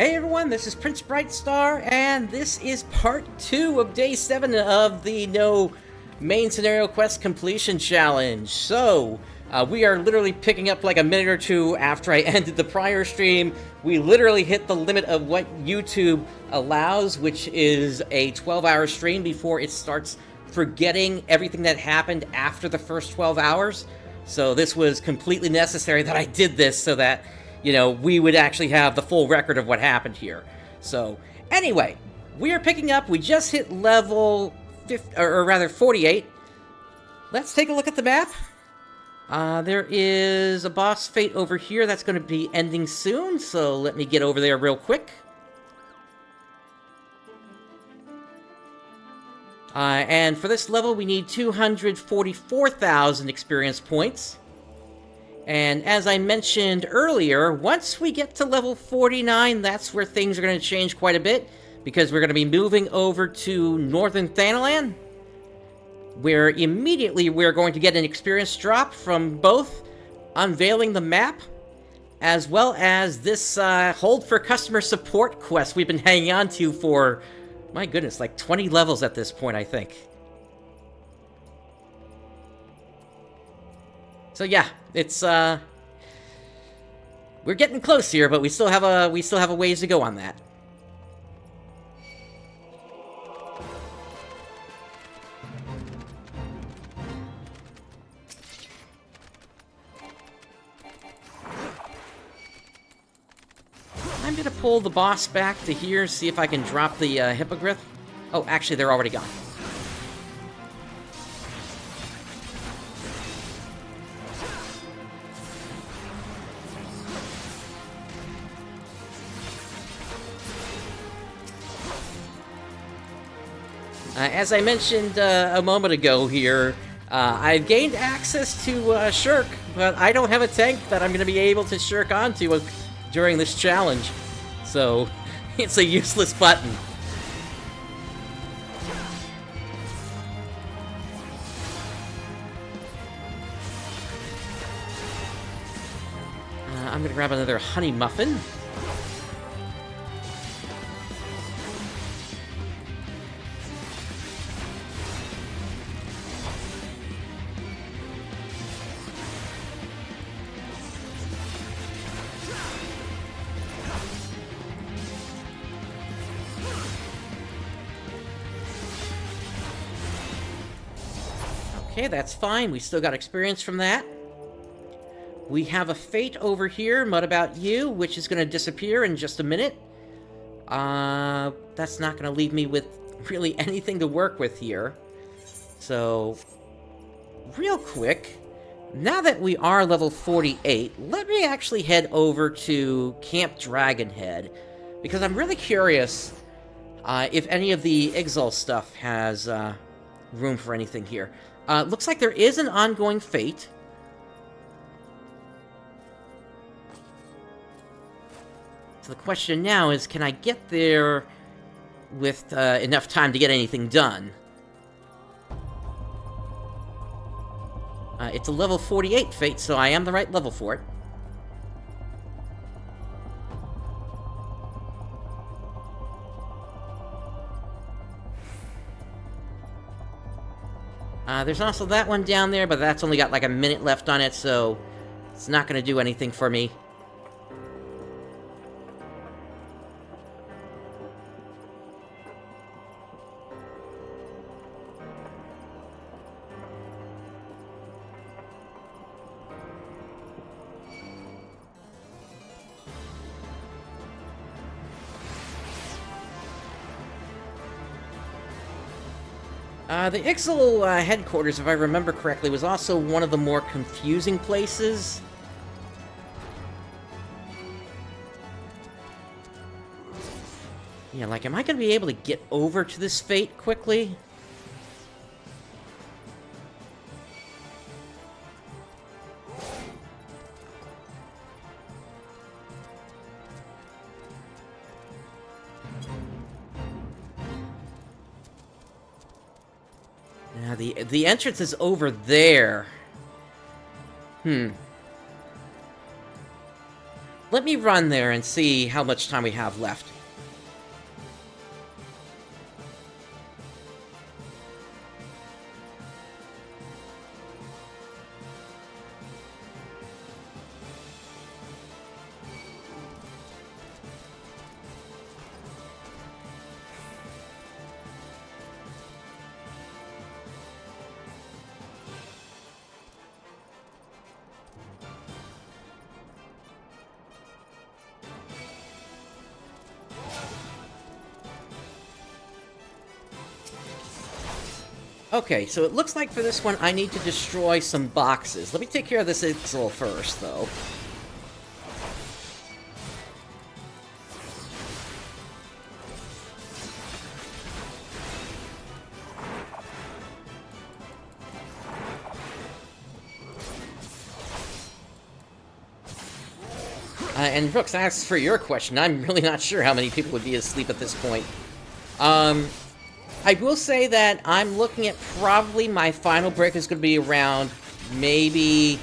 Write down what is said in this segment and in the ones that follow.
Hey everyone, this is PrinceBrightstar, and this is part 2 of day 7 of the No Main Scenario Quest Completion Challenge. So, we are literally picking up like a minute or two after I ended the prior stream. We literally hit the limit of what YouTube allows, which is a 12-hour stream before it starts forgetting everything that happened after the first 12 hours. So this was completely necessary that I did this so that, you know, we would actually have the full record of what happened here. So, anyway, we are picking up. We just hit level 48. Let's take a look at the map. There is a boss fate over here that's going to be ending soon, so let me get over there real quick. And for this level, we need 244,000 experience points. And as I mentioned earlier, once we get to level 49, that's where things are going to change quite a bit, because we're going to be moving over to Northern Thanalan, where immediately we're going to get an experience drop from both unveiling the map, as well as this Hold for Customer Support quest we've been hanging on to for, my goodness, like 20 levels at this point, I think. So yeah, it's we're getting close here, but we still have a ways to go on that. I'm gonna pull the boss back to here, see if I can drop the hippogriff. Oh, actually, they're already gone. As I mentioned a moment ago here, I've gained access to Shirk, but I don't have a tank that I'm going to be able to Shirk onto during this challenge. So, it's a useless button. I'm going to grab another honey muffin. Okay, that's fine. We still got experience from that. We have a fate over here, Mud About You, which is going to disappear in just a minute. That's not going to leave me with really anything to work with here. So, real quick, now that we are level 48, let me actually head over to Camp Dragonhead, because I'm really curious if any of the Ixal stuff has room for anything here. Looks like there is an ongoing fate. So the question now is, can I get there with enough time to get anything done? It's a level 48 fate, so I am the right level for it. There's also that one down there, but that's only got like a minute left on it, so it's not going to do anything for me. The Ixal headquarters, if I remember correctly, was also one of the more confusing places. Yeah, like, am I going to be able to get over to this fate quickly? Now, the entrance is over there. let me run there and see how much time we have left. Okay, so it looks like for this one I need to destroy some boxes. Let me take care of this Ixal first, though. And Brooks, as for your question, I'm really not sure how many people would be asleep at this point. I will say that I'm looking at probably my final break is going to be around maybe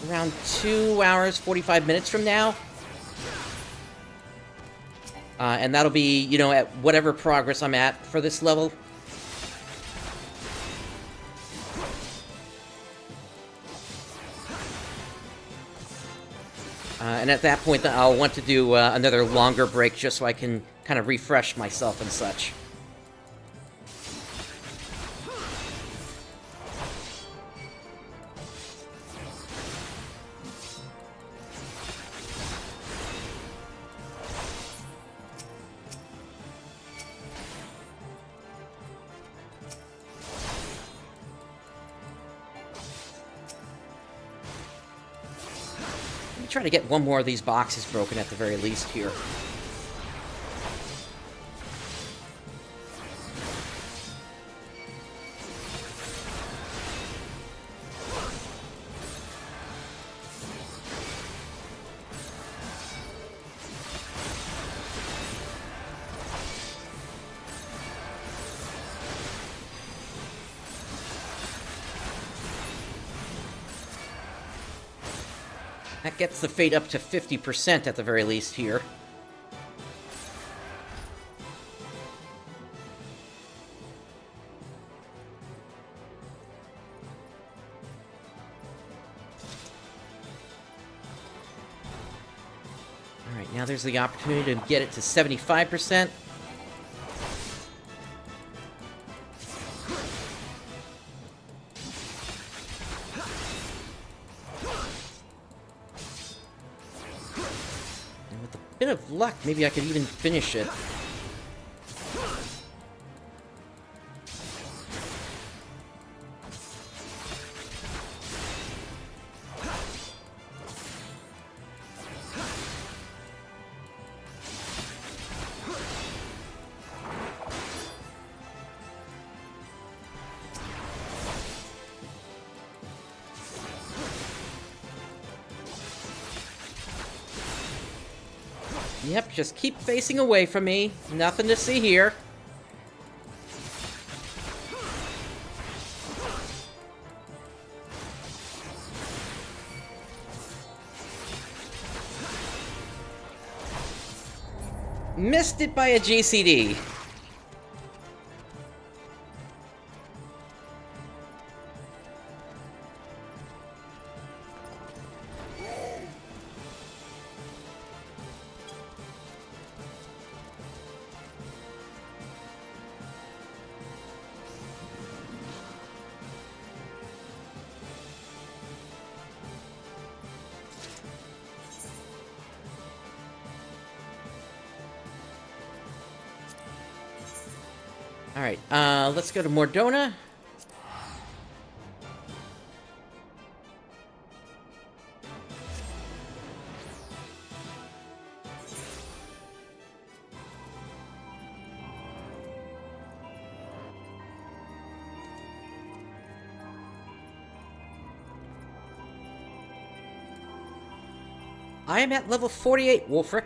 around 2 hours, 45 minutes from now. And that'll be, you know, at whatever progress I'm at for this level. And at that point, I'll want to do another longer break just so I can kind of refresh myself and such. Try to get one more of these boxes broken at the very least here. That gets the fate up to 50% at the very least here. Alright, now there's the opportunity to get it to 75%. Bit of luck, maybe I could even finish it. Yep, just keep facing away from me. Nothing to see here. Missed it by a GCD. Alright, let's go to Mordona. I am at level 48, Wolfric.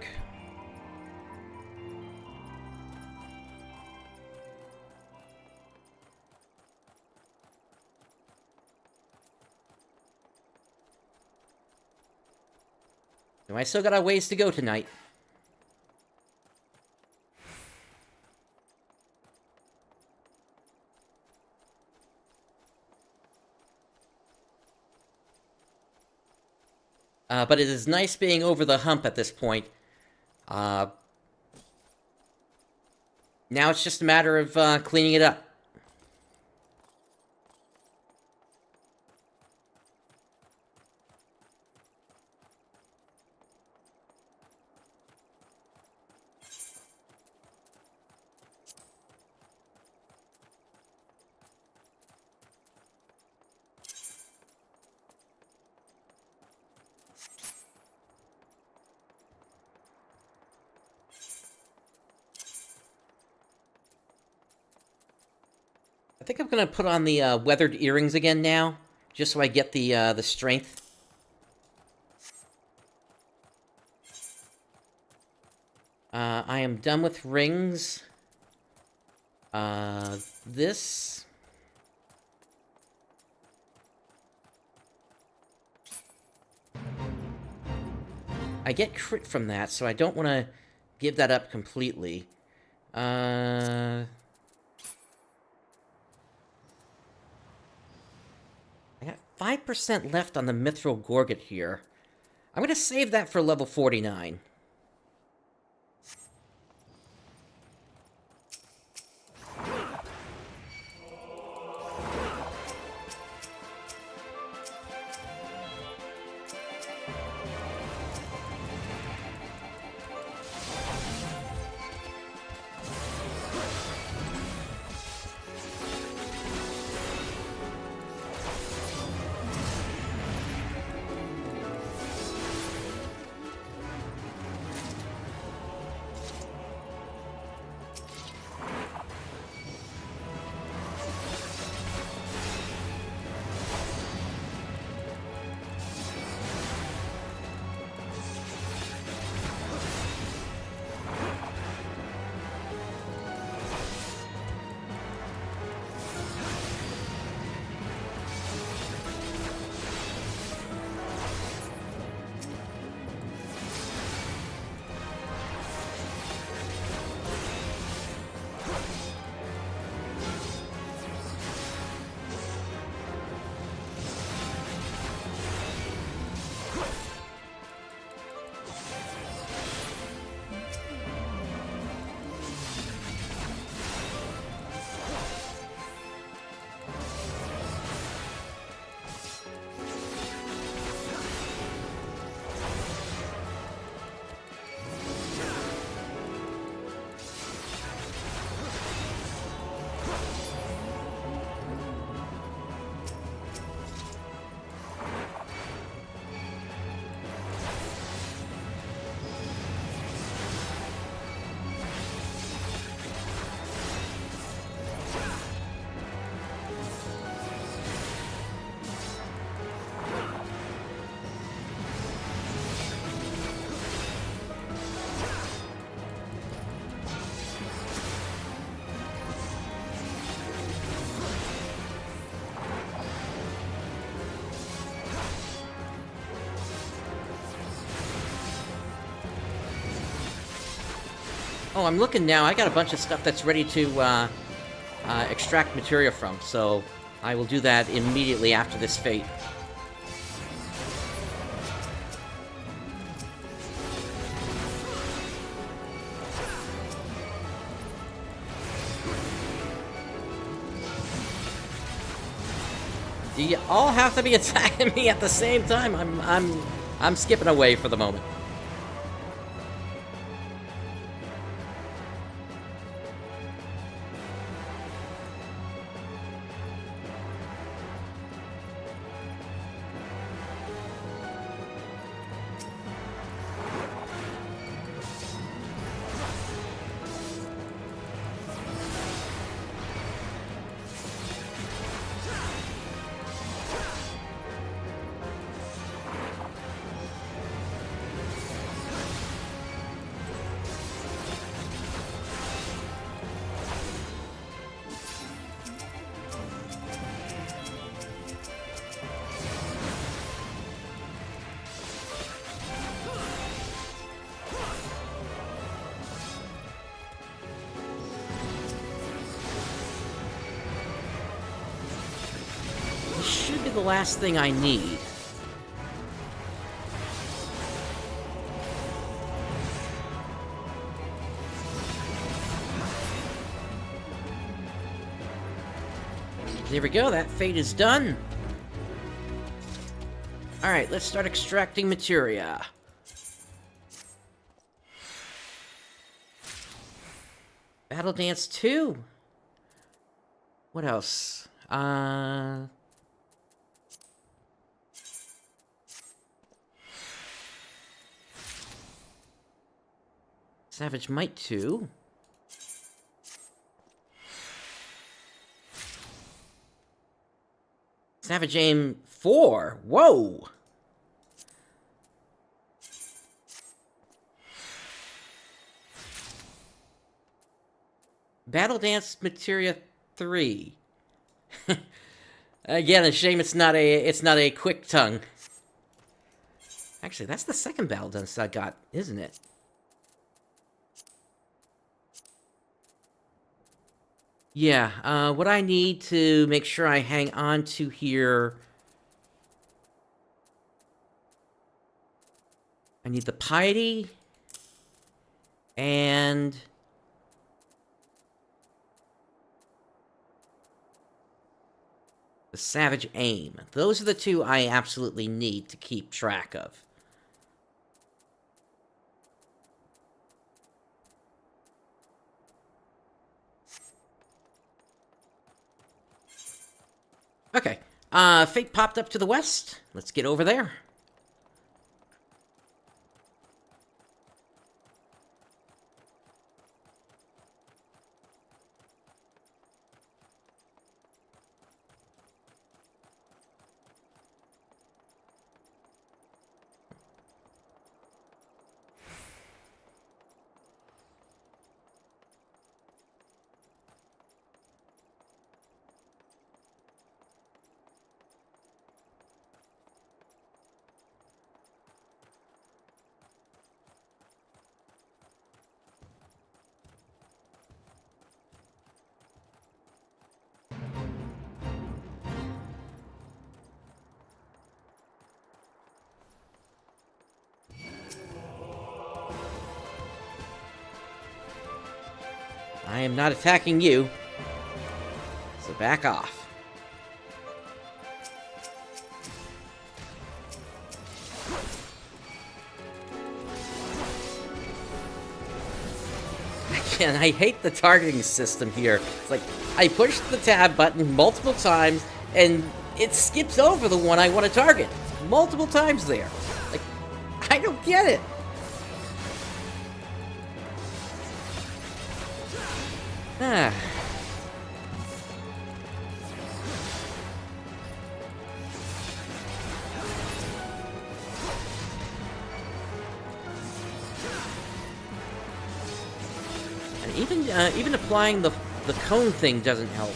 So I still got a ways to go tonight. But it is nice being over the hump at this point. Now it's just a matter of cleaning it up. I think I'm gonna put on the weathered earrings again now, just so I get the strength. I am done with rings. This. I get crit from that, so I don't want to give that up completely. I got 5% left on the Mithril Gorget here. I'm going to save that for level 49. Oh, I'm looking now. I got a bunch of stuff that's ready to extract material from, so I will do that immediately after this fate. Do you all have to be attacking me at the same time? I'm skipping away for the moment. the last thing I need. There we go, that fate is done. Alright, let's start extracting materia. Battle Dance 2. What else? Savage Might 2. Savage Aim 4. Whoa! Battle Dance Materia 3. Again, a shame it's not a quick tongue. Actually, that's the second Battle Dance I got, isn't it? Yeah, what I need to make sure I hang on to here... I need the Piety, and... the Savage Aim. Those are the two I absolutely need to keep track of. Okay, Fate popped up to the west. Let's get over there. I am not attacking you, so back off. Again, I hate the targeting system here. It's like, I push the tab button multiple times, and it skips over the one I want to target. Multiple times there. Like, I don't get it. Ah. And even applying the cone thing doesn't help.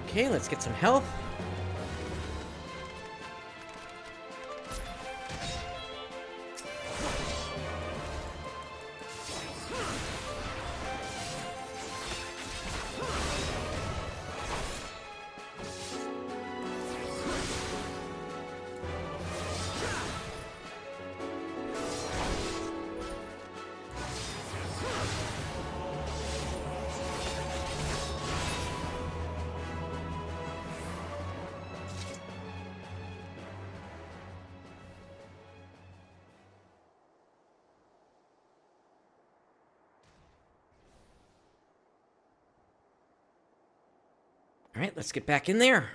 Okay, let's get some health. Alright, let's get back in there.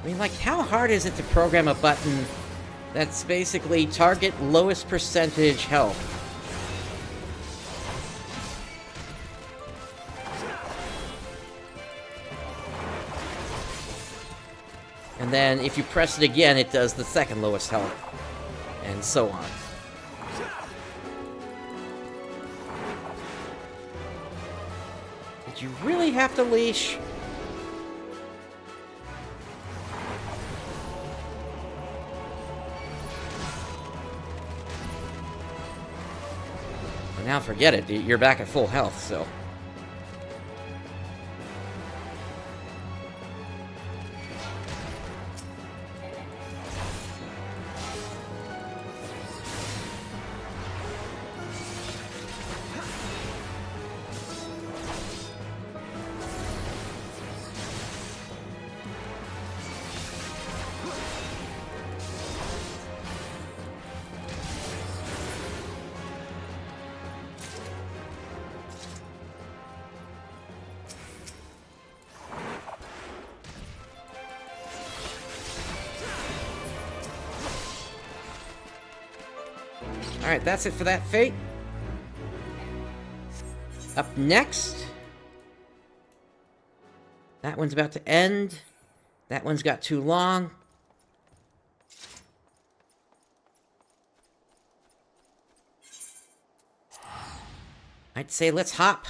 I mean, like, how hard is it to program a button that's basically target lowest percentage health? And then if you press it again, it does the second lowest health. And so on. Did you really have to leash? Now forget it, you're back at full health, so... Alright, that's it for that fate. Up next... That one's about to end. That one's got too long. I'd say let's hop.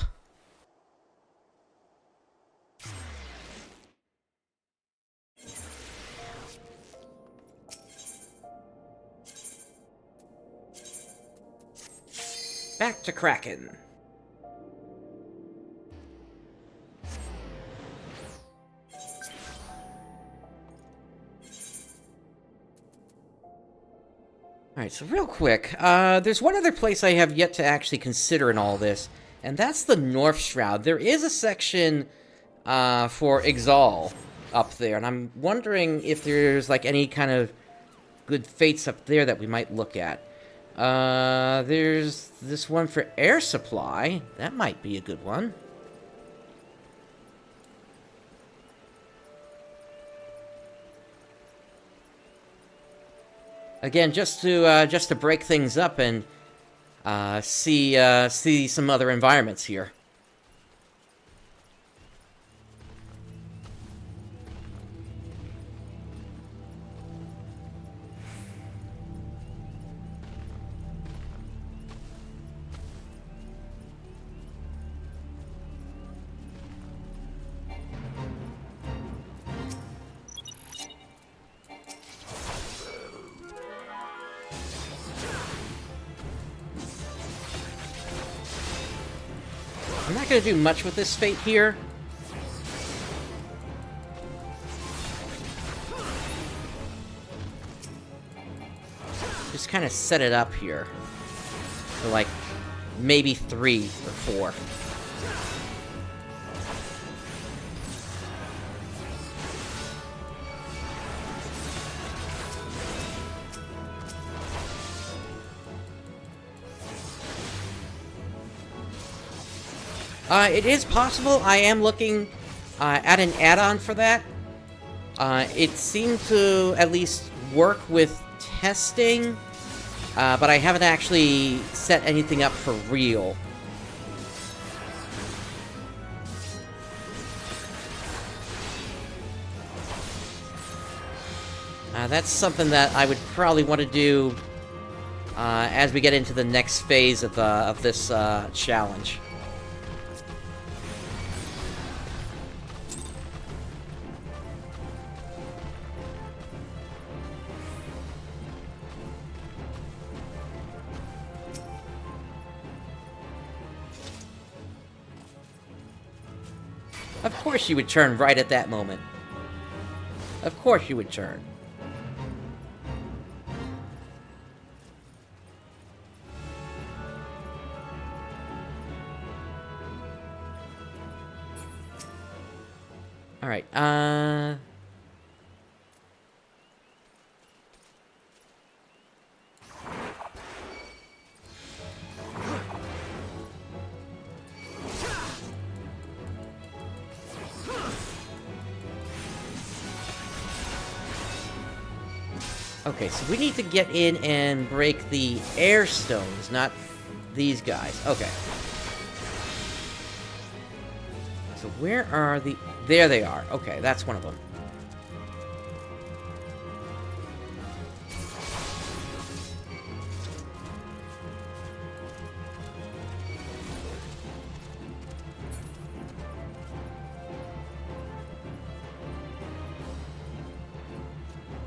Back to Kraken. Alright, so real quick, there's one other place I have yet to actually consider in all this, and that's the North Shroud. There is a section for Exal up there, and I'm wondering if there's like any kind of good fates up there that we might look at. There's this one for air supply. That might be a good one. Again, just to break things up and see some other environments here. I'm not going to do much with this fate here. Just kind of set it up here. For like, maybe 3 or 4. It is possible. I am looking at an add-on for that. It seemed to at least work with testing, but I haven't actually set anything up for real. That's something that I would probably want to do as we get into the next phase of this challenge. Of course you would turn right at that moment. Of course you would turn. Alright, okay, so we need to get in and break the air stones, not these guys. Okay. So where are the... There they are. Okay, that's one of them.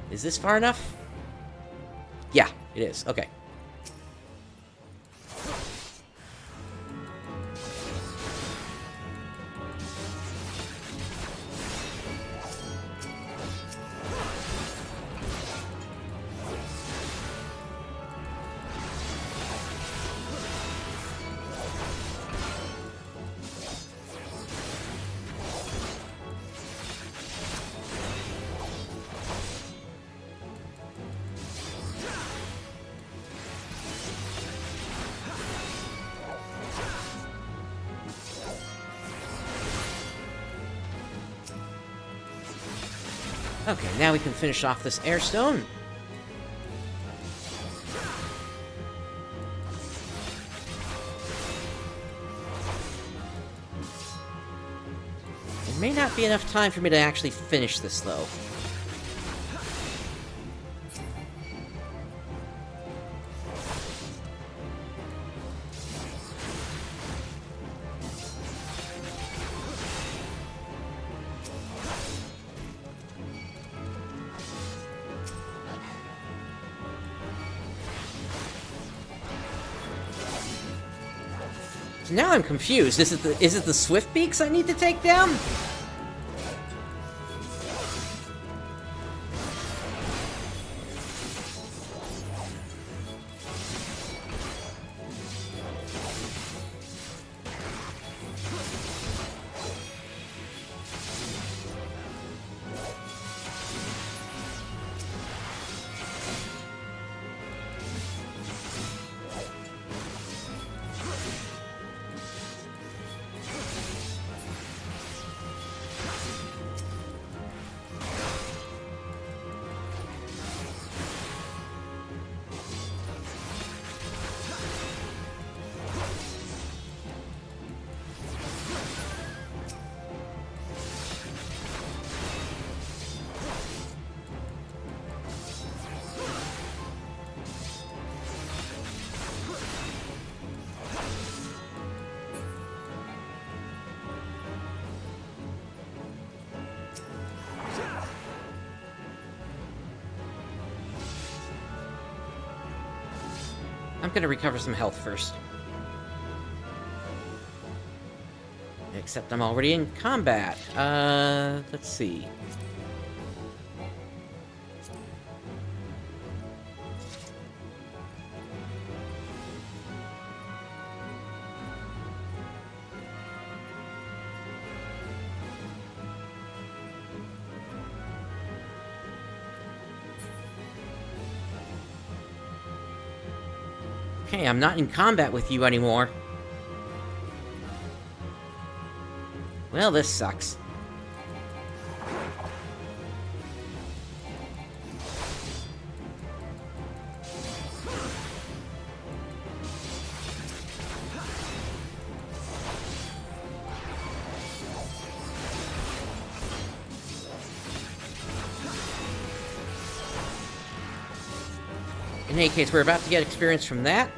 Is this far enough? Yeah, it is. Okay. Okay, now we can finish off this airstone. It may not be enough time for me to actually finish this, though. So now I'm confused. Is it the Swift Beaks I need to take down? I'm gonna recover some health first. Except I'm already in combat. Let's see. Okay, I'm not in combat with you anymore. Well, this sucks. In any case, we're about to get experience from that.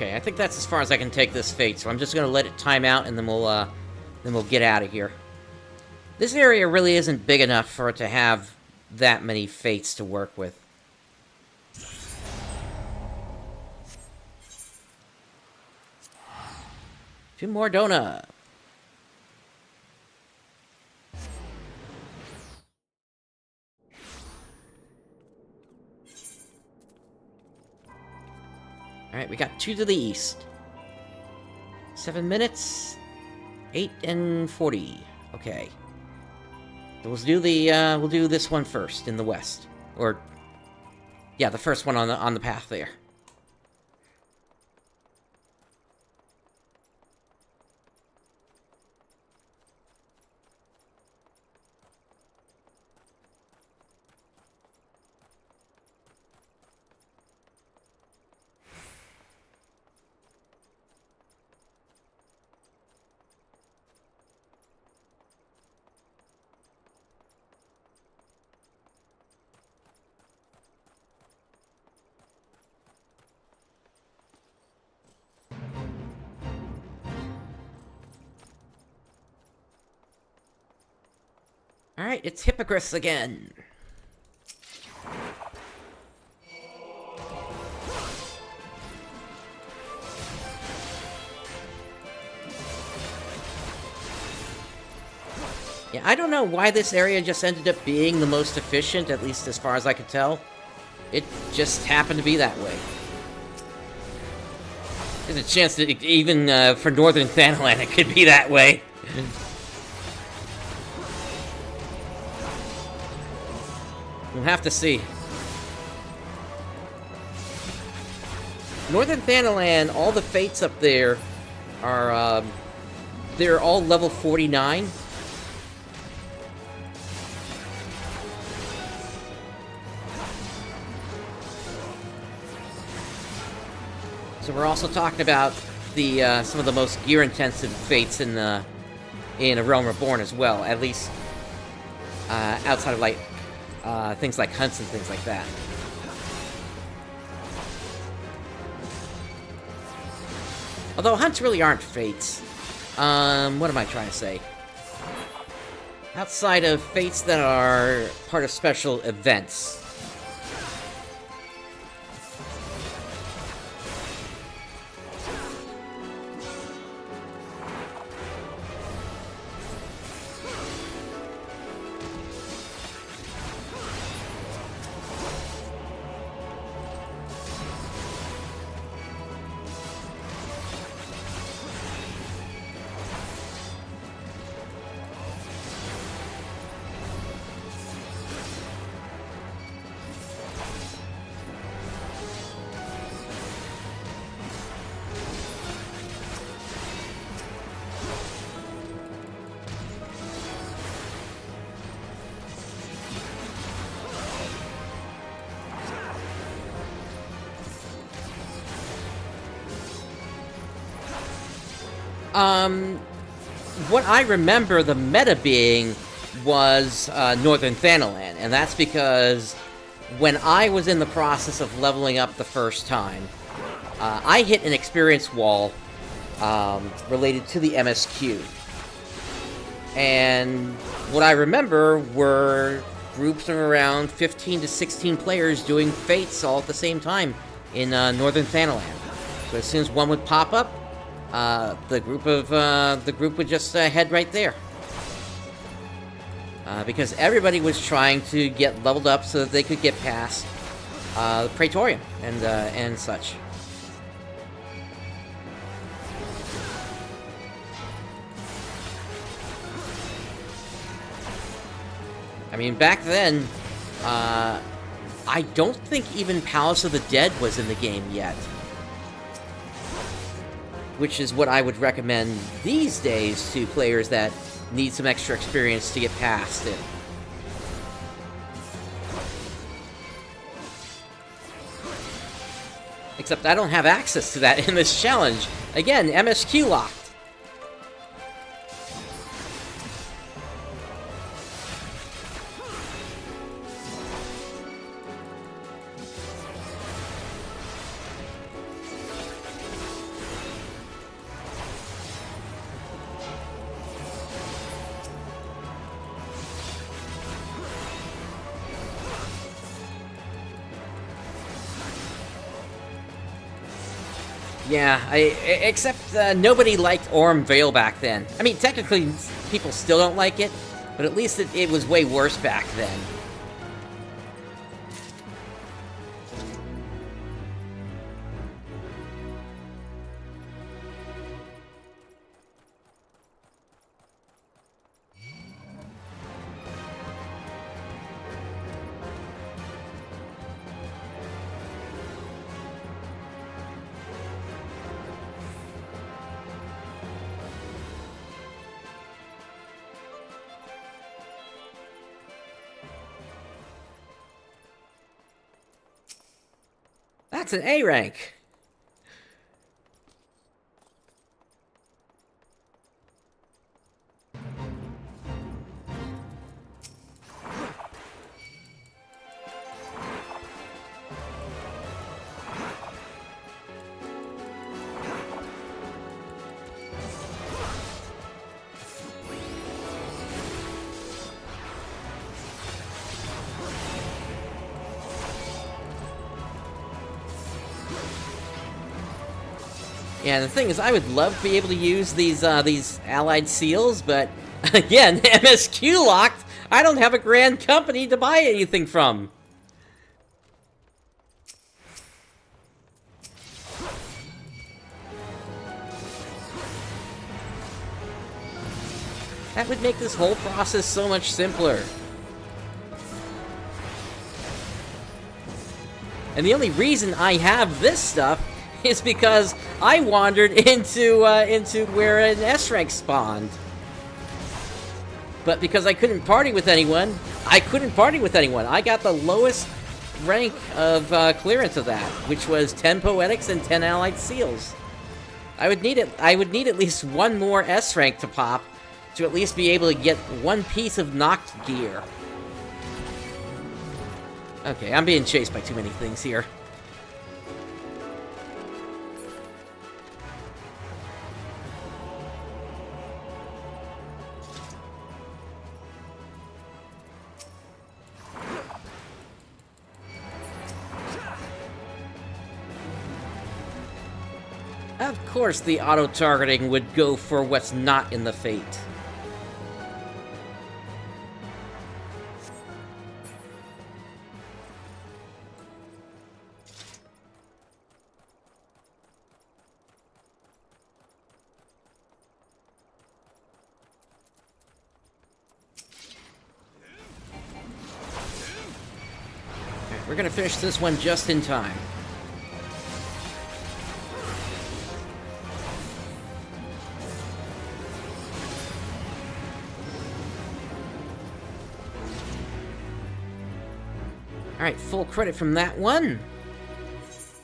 Okay, I think that's as far as I can take this fate, so I'm just gonna let it time out, and then we'll get out of here. This area really isn't big enough for it to have that many fates to work with. Two more donut. Alright, we got 2 to the east. 7 minutes. 8 and 40. Okay. So we'll do this one first, in the west. Or, yeah, the first one on the path there. Alright, it's Hippogriffs again. Yeah, I don't know why this area just ended up being the most efficient, at least as far as I could tell. It just happened to be that way. There's a chance that even for Northern Thanalan it could be that way. We'll have to see. Northern Thanalan, all the fates up there are, they're all level 49. So we're also talking about the, some of the most gear-intensive fates in A Realm Reborn as well, at least, outside of, like, things like hunts and things like that. Although hunts really aren't fates. What am I trying to say? Outside of fates that are part of special events. What I remember the meta being was Northern Thanalan, and that's because when I was in the process of leveling up the first time, I hit an experience wall related to the MSQ. And what I remember were groups of around 15 to 16 players doing fates all at the same time in Northern Thanalan. So as soon as one would pop up, the group would just head right there. Because everybody was trying to get leveled up so that they could get past the Praetorium and such. I mean, back then, I don't think even Palace of the Dead was in the game yet. Which is what I would recommend these days to players that need some extra experience to get past it. Except I don't have access to that in this challenge. Again, MSQ locked. Yeah, except nobody liked Orm Vale back then. I mean, technically, people still don't like it, but at least it was way worse back then. That's an A rank. Yeah, the thing is, I would love to be able to use these allied seals, but again, MSQ locked. I don't have a grand company to buy anything from. That would make this whole process so much simpler. And the only reason I have this stuff is because I wandered into where an S rank spawned. But because I couldn't party with anyone, I got the lowest rank of clearance of that, which was 10 Poetics and 10 Allied Seals. I would need at least one more S rank to pop to at least be able to get one piece of knocked gear. Okay, I'm being chased by too many things here. Of course the auto-targeting would go for what's not in the fate. Alright, we're gonna finish this one just in time. Alright, full credit from that one.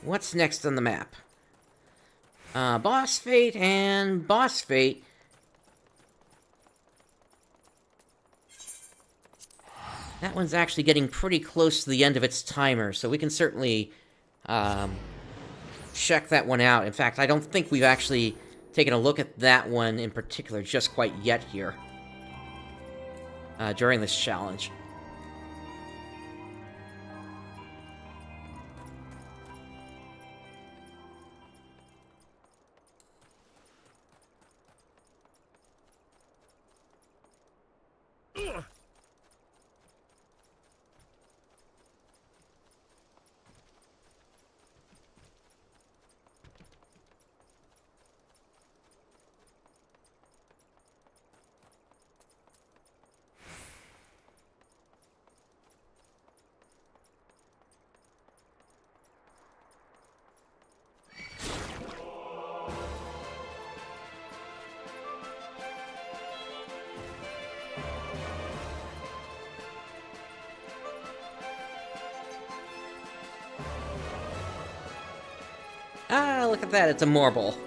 What's next on the map? Boss Fate and Boss Fate. That one's actually getting pretty close to the end of its timer, so we can certainly check that one out. In fact, I don't think we've actually taken a look at that one in particular just quite yet here during this challenge. Ah, look at that, it's a marble.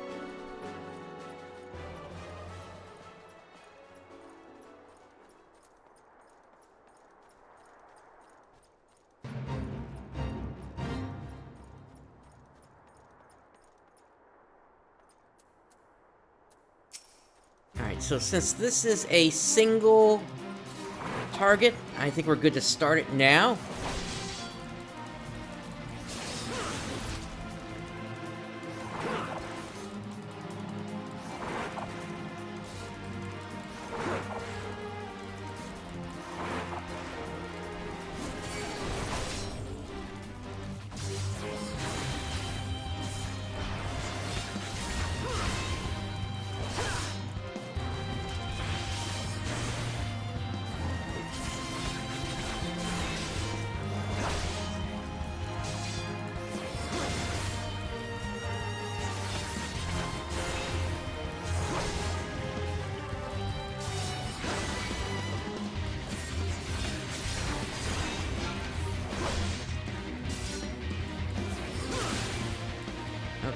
Alright, so since this is a single target, I think we're good to start it now.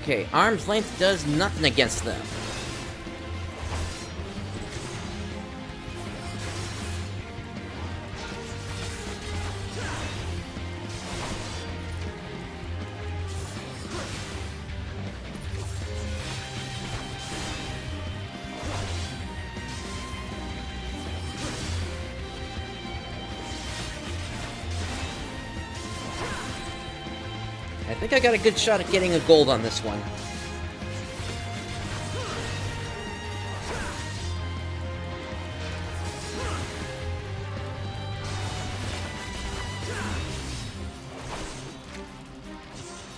Okay, arm's length does nothing against them. I think I got a good shot at getting a gold on this one.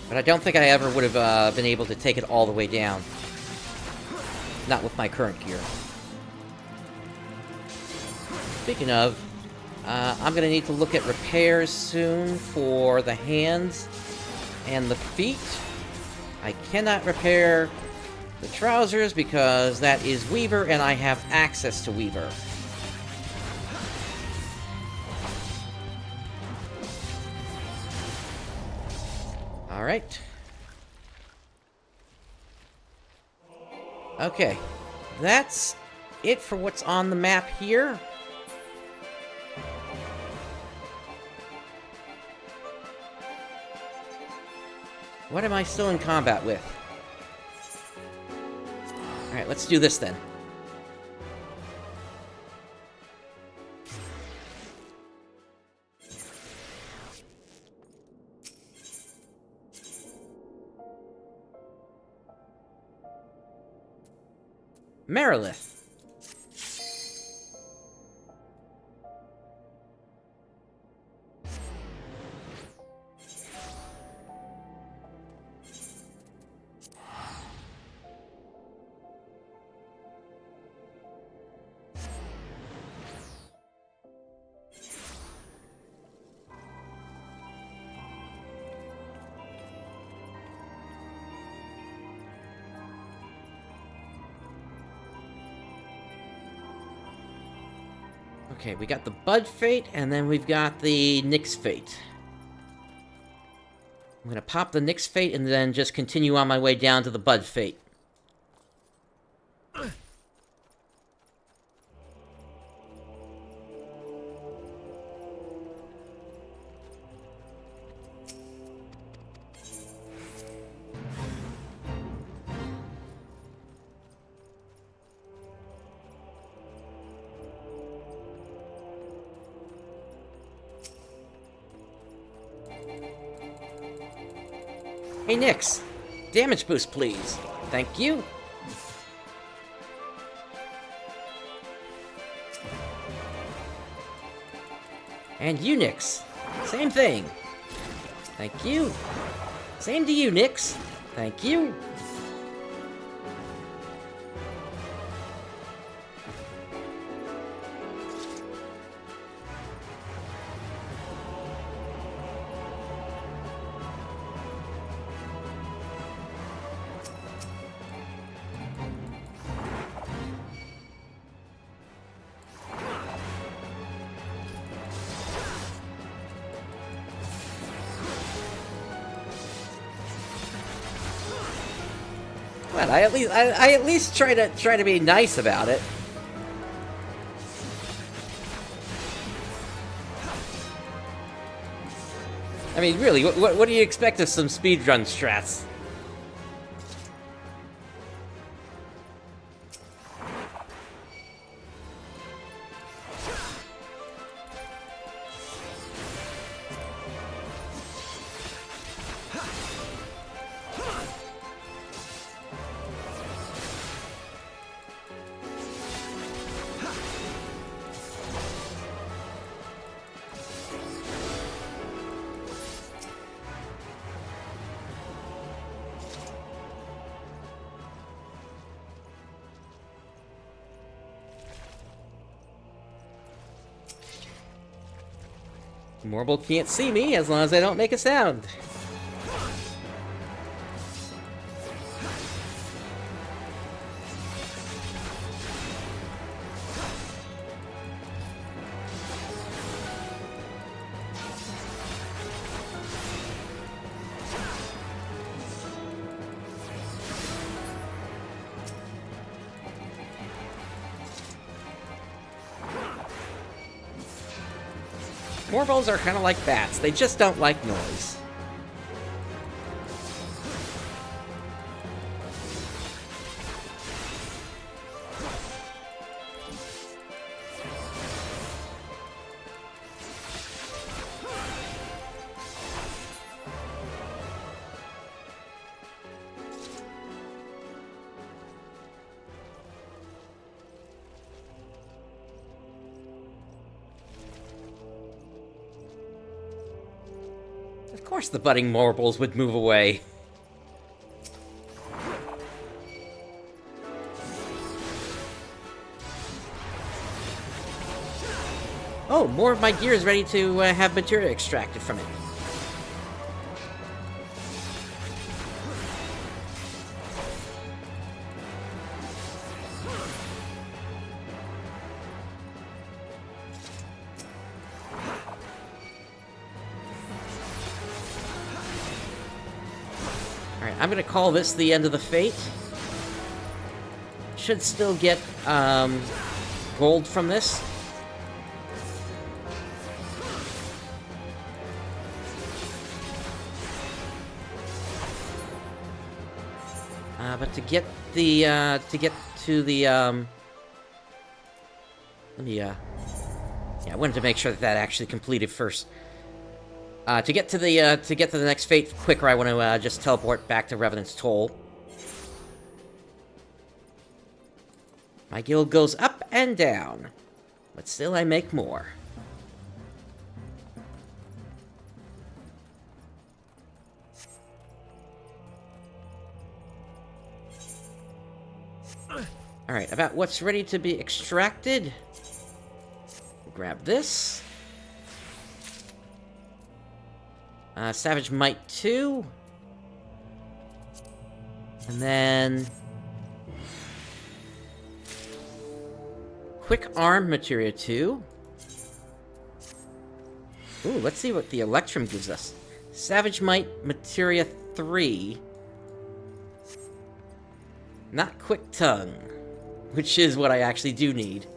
But I don't think I ever would have been able to take it all the way down. Not with my current gear. Speaking of, I'm gonna need to look at repairs soon for the hands and the feet. I cannot repair the trousers because that is Weaver and I have access to Weaver. Alright. Okay. That's it for what's on the map here. What am I still in combat with? Alright, let's do this then. Merilith. Okay, we got the Bud Fate, and then we've got the Nyx Fate. I'm gonna pop the Nyx Fate and then just continue on my way down to the Bud Fate. Hey, Nyx. Damage boost, please. Thank you. And you, Nyx. Same thing. Thank you. Same to you, Nyx. Thank you. Well, I at least try to be nice about it. I mean, really, what do you expect of some speedrun strats? Morble can't see me as long as I don't make a sound. Moorballs are kind of like bats. They just don't like noise. Of course the budding Moorballs would move away. Oh, more of my gear is ready to have materia extracted from it. Alright, I'm gonna call this the end of the fate. Should still get gold from this. But to get the, let me, yeah, I wanted to make sure that that actually completed first. To get to the next fate quicker, I want to, just teleport back to Revenant's Toll. My guild goes up and down, but still I make more. Alright, about what's ready to be extracted. Grab this. Savage Might 2. And then... Quick Arm Materia 2. Ooh, let's see what the Electrum gives us. Savage Might Materia 3. Not Quick Tongue. Which is what I actually do need.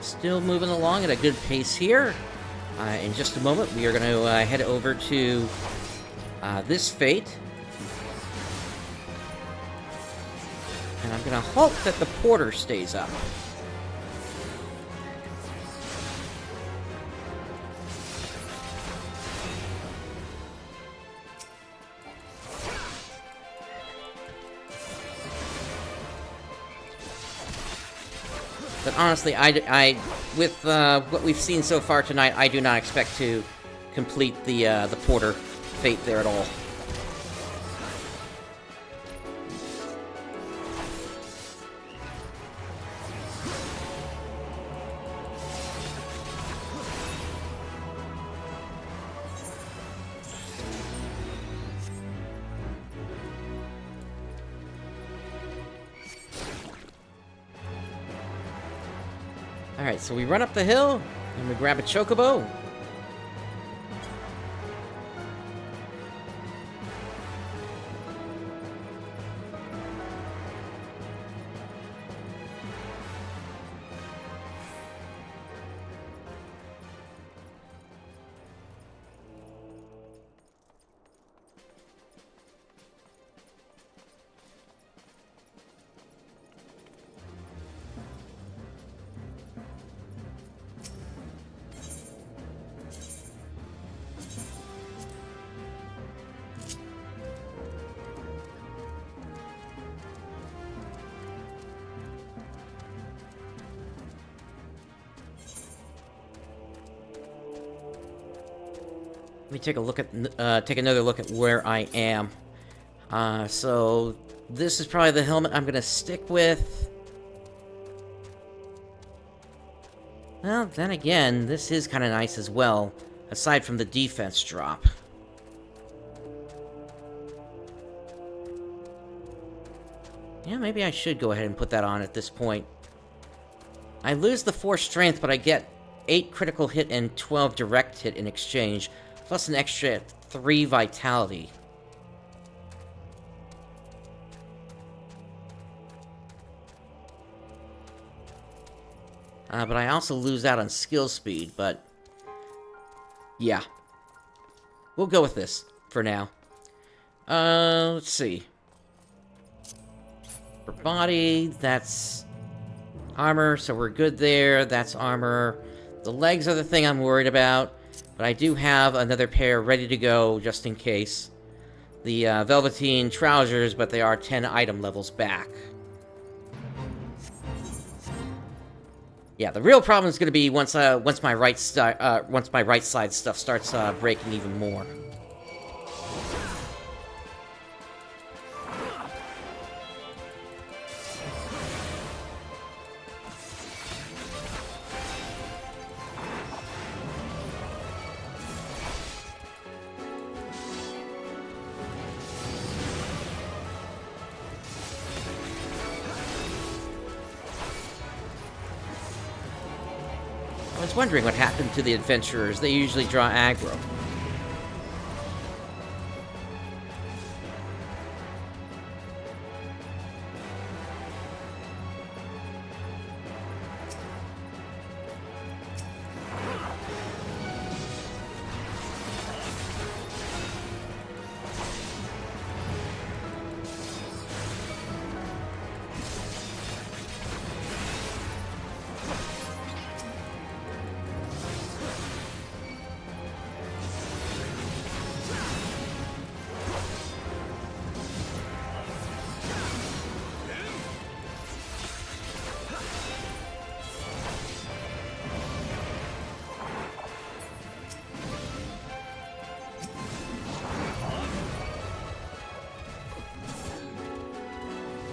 Still moving along at a good pace here. In just a moment, we are going to head over to this fate. And I'm going to hope that the porter stays up. But honestly, with what we've seen so far tonight, I do not expect to complete the porter fate there at all. Alright, so we run up the hill, and we grab a chocobo. Let me take a look at, take another look at where I am. So this is probably the helmet I'm gonna stick with. Well, then again, this is kind of nice as well, aside from the defense drop. Yeah, maybe I should go ahead and put that on at this point. I lose the 4 strength, but I get 8 critical hit and 12 direct hit in exchange, plus an extra 3 vitality. But I also lose out on skill speed, but yeah. We'll go with this for now. Let's see. For body, that's armor, so we're good there. That's armor. The legs are the thing I'm worried about, but I do have another pair ready to go just in case. The velveteen trousers, but they are 10 item levels back. Yeah, the real problem is going to be once my right side stuff starts breaking even more. I was wondering what happened to the adventurers. They usually draw aggro.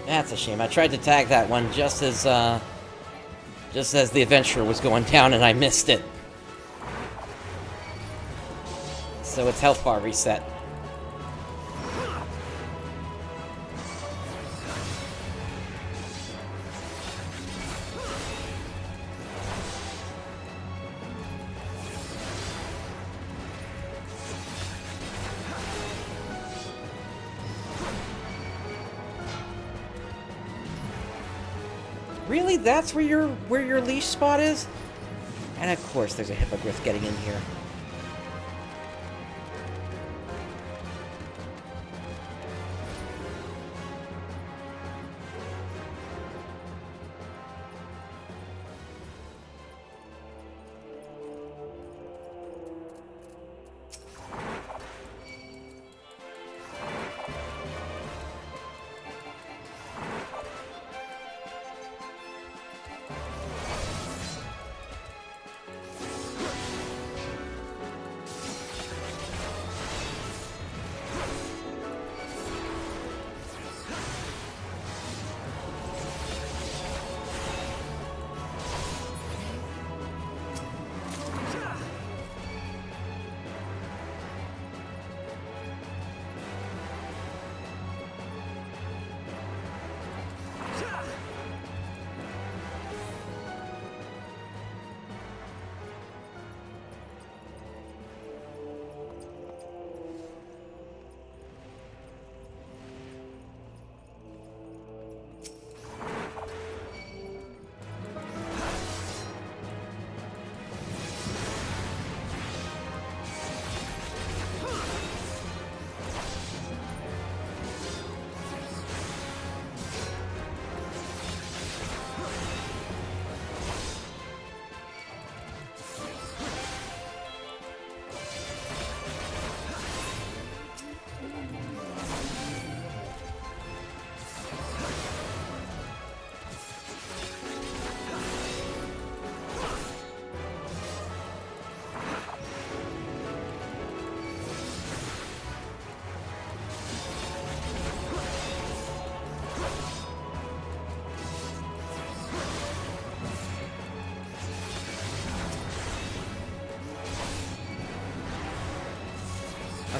That's a shame. I tried to tag that one just as the adventurer was going down, and I missed it. So its health bar reset. Really? That's where your leash spot is? And of course there's a hippogriff getting in here.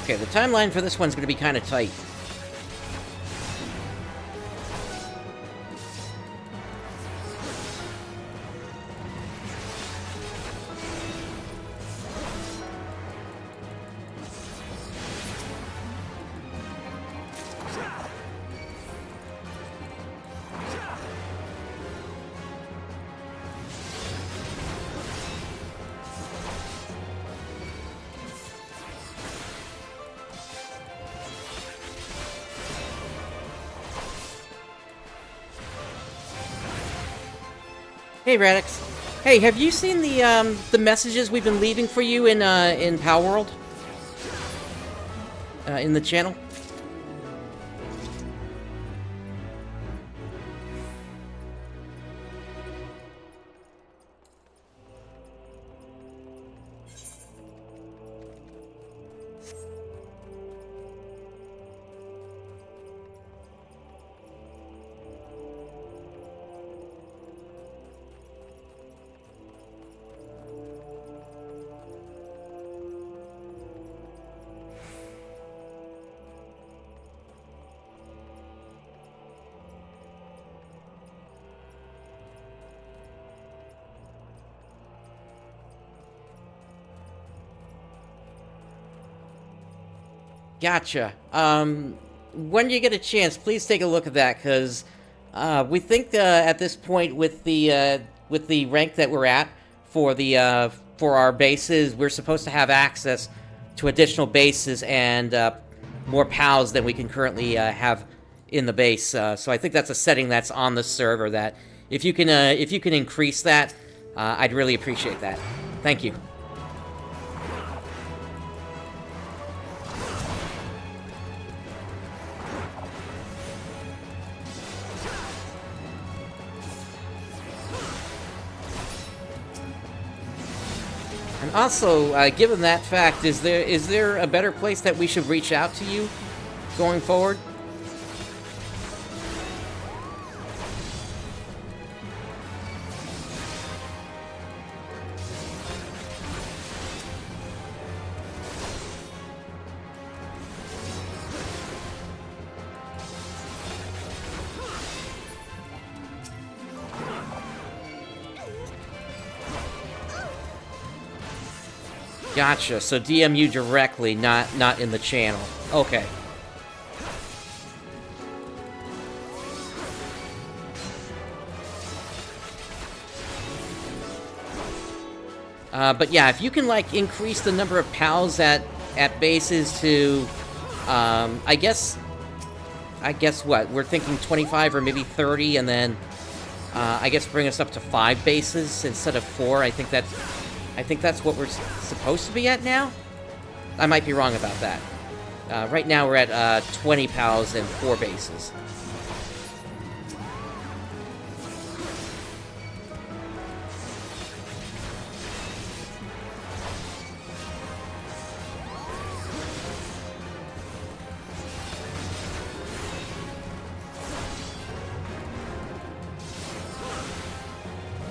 Okay, the timeline for this one's going to be kind of tight. Hey, Radix. Hey, have you seen the messages we've been leaving for you in Power World? In the channel? Gotcha. When you get a chance, please take a look at that, because we think at this point with the rank that we're at for the for our bases, we're supposed to have access to additional bases and more POWs than we can currently have in the base. So I think that's a setting that's on the server that if you can increase that, I'd really appreciate that. Thank you. And also, given that fact, is there a better place that we should reach out to you going forward? Gotcha, so DM you directly, not in the channel. Okay. But yeah, if you can, like, increase the number of pals at bases to, I guess what? We're thinking 25 or maybe 30, and then, I guess bring us up to 5 bases instead of 4. I think that's what we're supposed to be at now? I might be wrong about that. Right now we're at, 20 pals and 4 bases.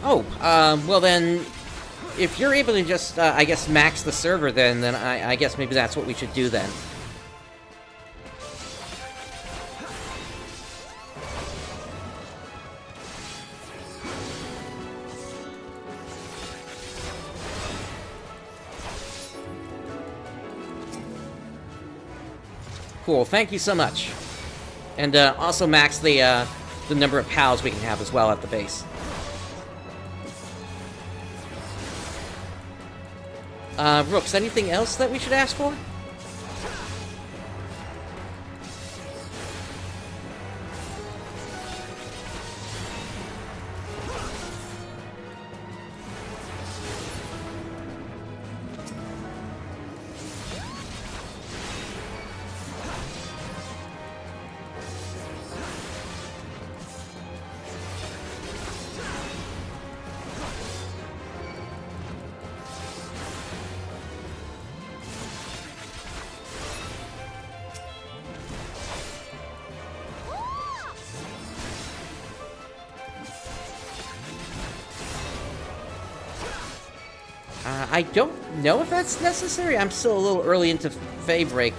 Oh, well then, if you're able to just, I guess, max the server, then I guess maybe that's what we should do then. Cool, thank you so much. And, also max the number of pals we can have as well at the base. Rooks, anything else that we should ask for? I don't know if that's necessary. I'm still a little early into Fey Break.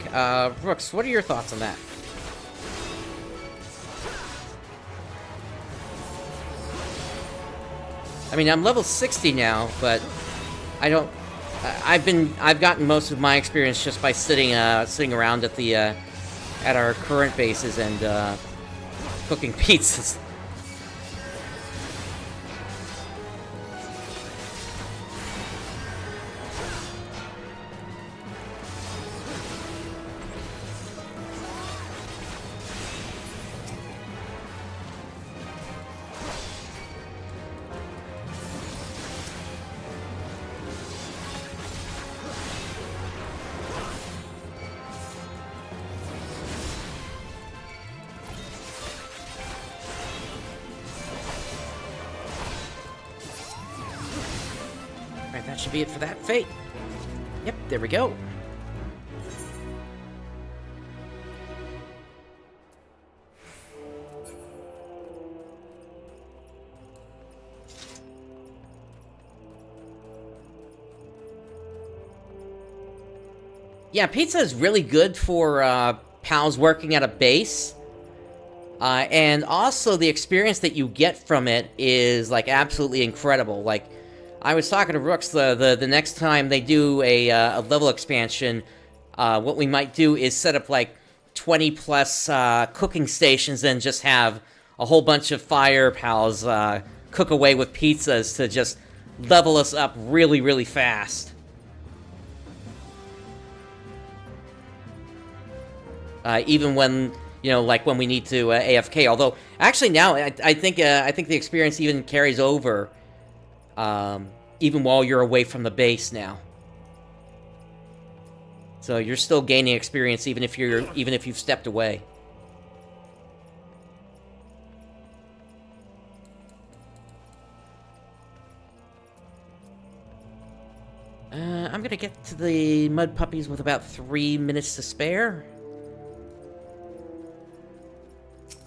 Rooks, what are your thoughts on that? I mean, I'm level 60 now, but I don't... I've gotten most of my experience just by sitting around at the, at our current bases and, cooking pizzas. That should be it for that fate. Yep, there we go. Yeah, pizza is really good for pals working at a base. And also the experience that you get from it is, like, absolutely incredible. Like, I was talking to Rooks, the next time they do a level expansion, what we might do is set up, like, 20-plus cooking stations and just have a whole bunch of fire pals cook away with pizzas to just level us up really, really fast. Even when, you know, like when we need to AFK. Although, actually now, I think the experience even carries over, even while you're away from the base now. So you're still gaining experience even if you've stepped away. I'm gonna get to the mud puppies with about 3 minutes to spare.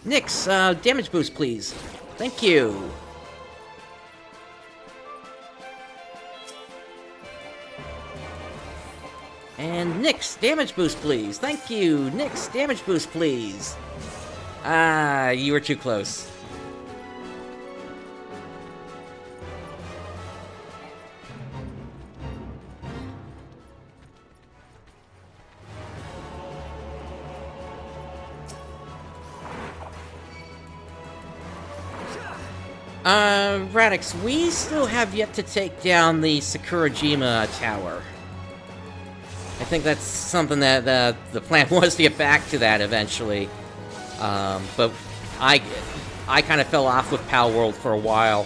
Nyx, damage boost, please. Thank you. And Nyx, damage boost, please. Thank you. Nyx, damage boost, please. Ah, you were too close. Radix, we still have yet to take down the Sakurajima Tower. I think that's something that the plan was to get back to that eventually. But I kind of fell off with Pal World for a while.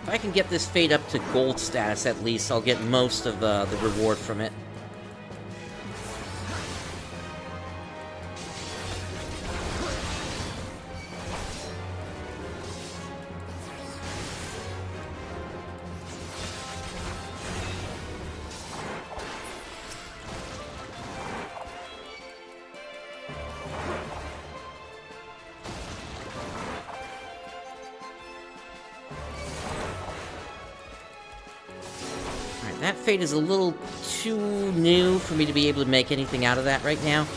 If I can get this fade up to gold status at least, I'll get most of the reward from it. That fate is a little too new for me to be able to make anything out of that right now.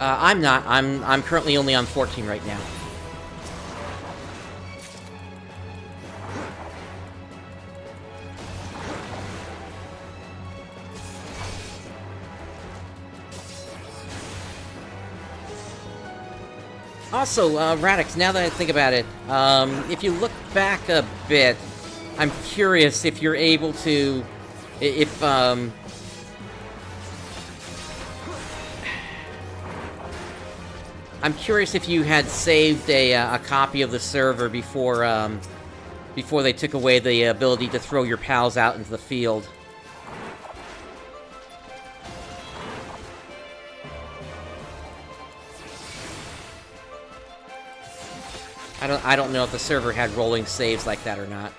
I'm not. I'm currently only on 14 right now. Also, Radix, now that I think about it, if you look back a bit, I'm curious if you're able to... I'm curious if you had saved a copy of the server before they took away the ability to throw your pals out into the field. I don't know if the server had rolling saves like that or not.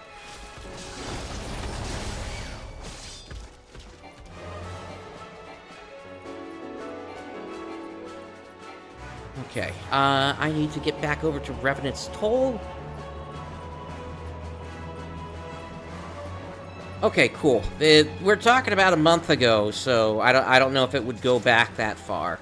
Okay, I need to get back over to Revenant's Toll. Okay, cool. We're talking about a month ago, so I don't know if it would go back that far.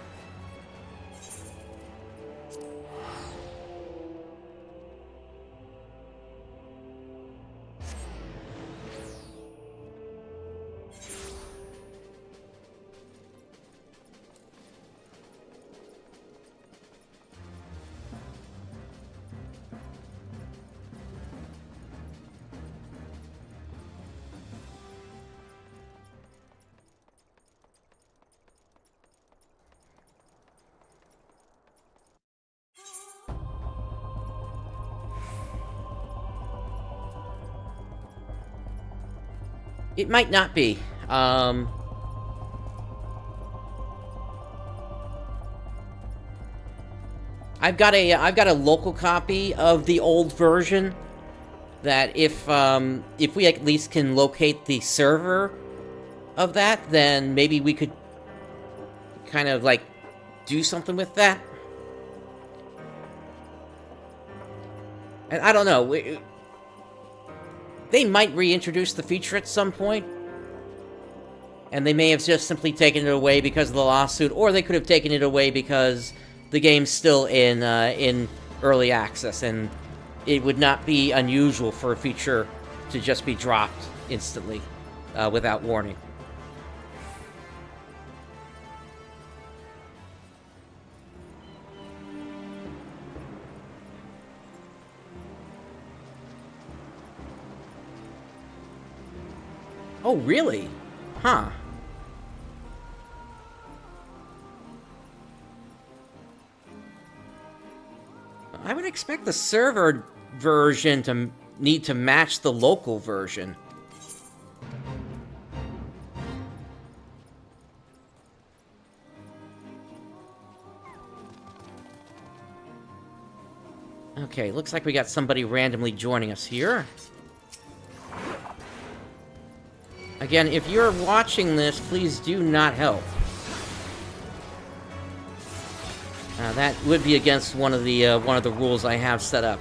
It might not be. I've got a local copy of the old version that if we at least can locate the server of that, then maybe we could kind of like do something with that. And I don't know. They might reintroduce the feature at some point, and they may have just simply taken it away because of the lawsuit, or they could have taken it away because the game's still in early access, and it would not be unusual for a feature to just be dropped instantly without warning. Oh, really? Huh. would expect the server version to need to match the local version. Okay, looks like we got somebody randomly joining us here. Again, if you're watching this, please do not help. That would be against one of the rules I have set up.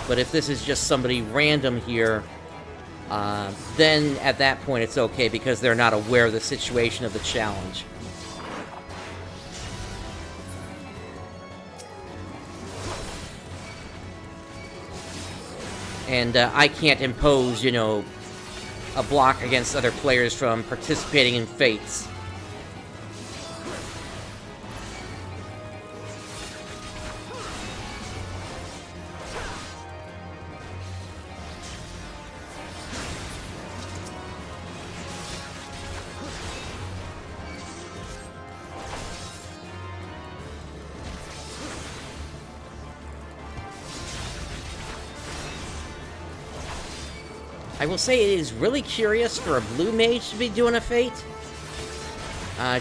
But if this is just somebody random here, then at that point it's okay because they're not aware of the situation of the challenge. And I can't impose, you know, a block against other players from participating in fates. I will say it is really curious for a blue mage to be doing a fate.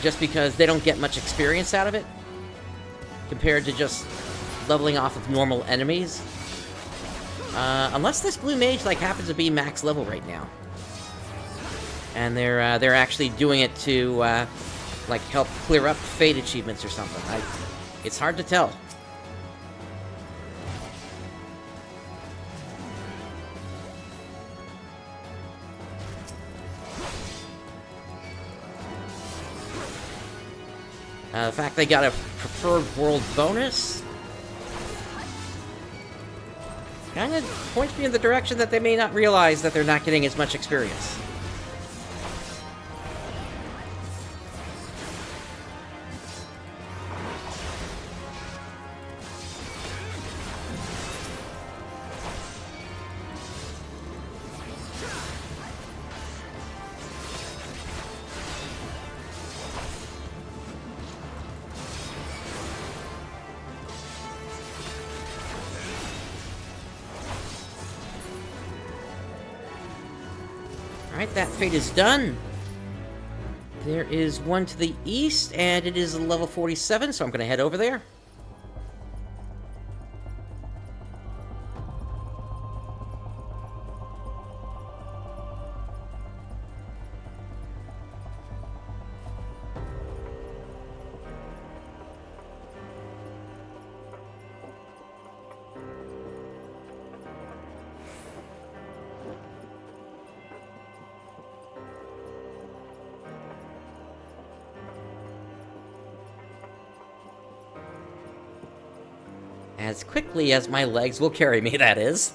Just because they don't get much experience out of it. Compared to just leveling off of normal enemies. Unless this blue mage, like, happens to be max level right now. And they're actually doing it to, like, help clear up fate achievements or something. It's hard to tell. The fact they got a preferred world bonus kind of points me in the direction that they may not realize that they're not getting as much experience. Alright, that fate is done. There is one to the east, and it is level 47, so I'm going to head over there. As quickly as my legs will carry me, that is.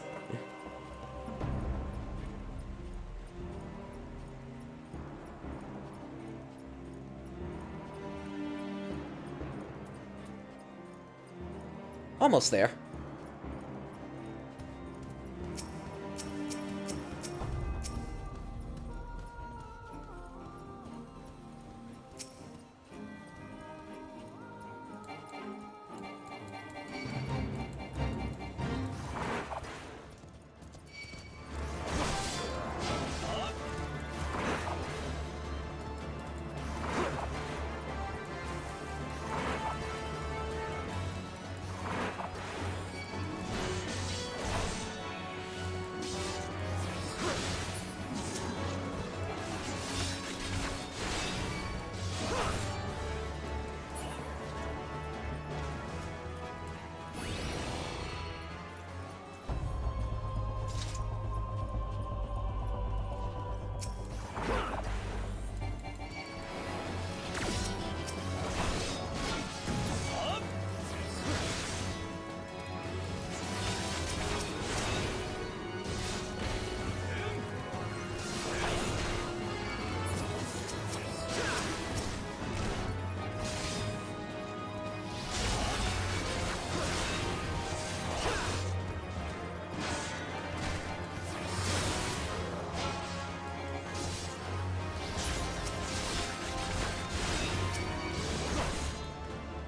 Almost there.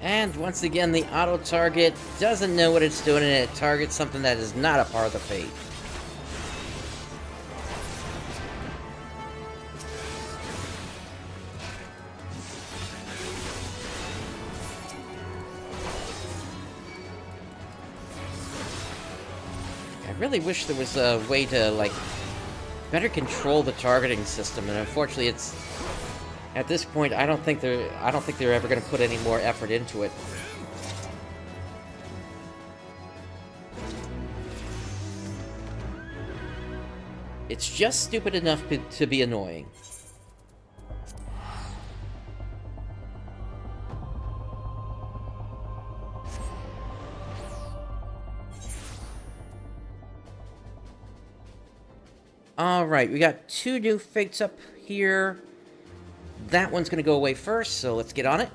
And once again, the auto-target doesn't know what it's doing, and it targets something that is not a part of the fate. I really wish there was a way to, like, better control the targeting system, and unfortunately it's... At this point, I don't think they're ever going to put any more effort into it. It's just stupid enough to be annoying. Alright, we got 2 new fates up here. That one's going to go away first, so let's get on it.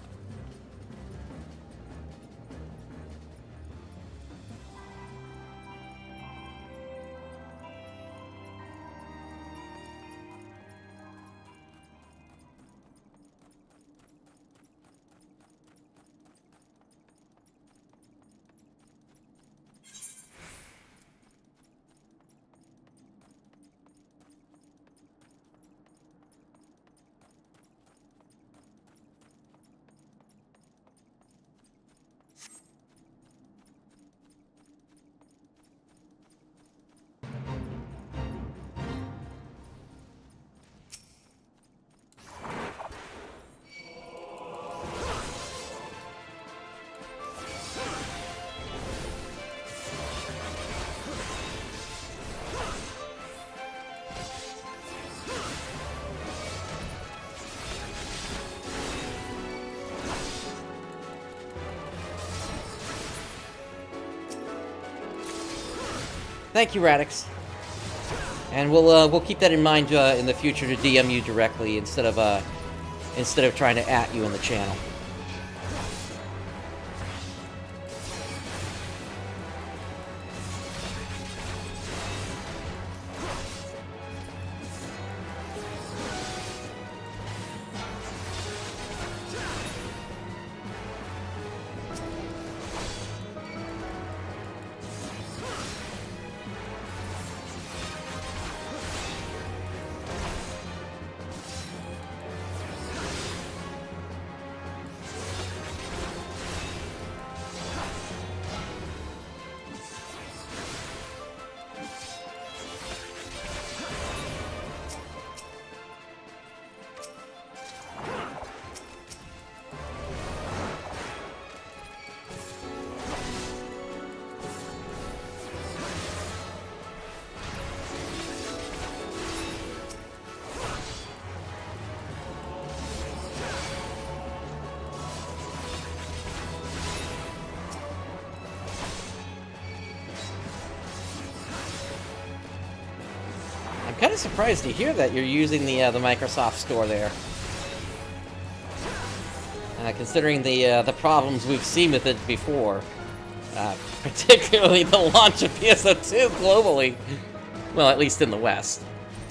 Thank you, Radix. And we'll keep that in mind in the future to DM you directly instead of trying to at you in the channel. I'm kind of surprised to hear that you're using the Microsoft Store there. Considering the problems we've seen with it before. Particularly the launch of PSO2 globally. Well, at least in the West.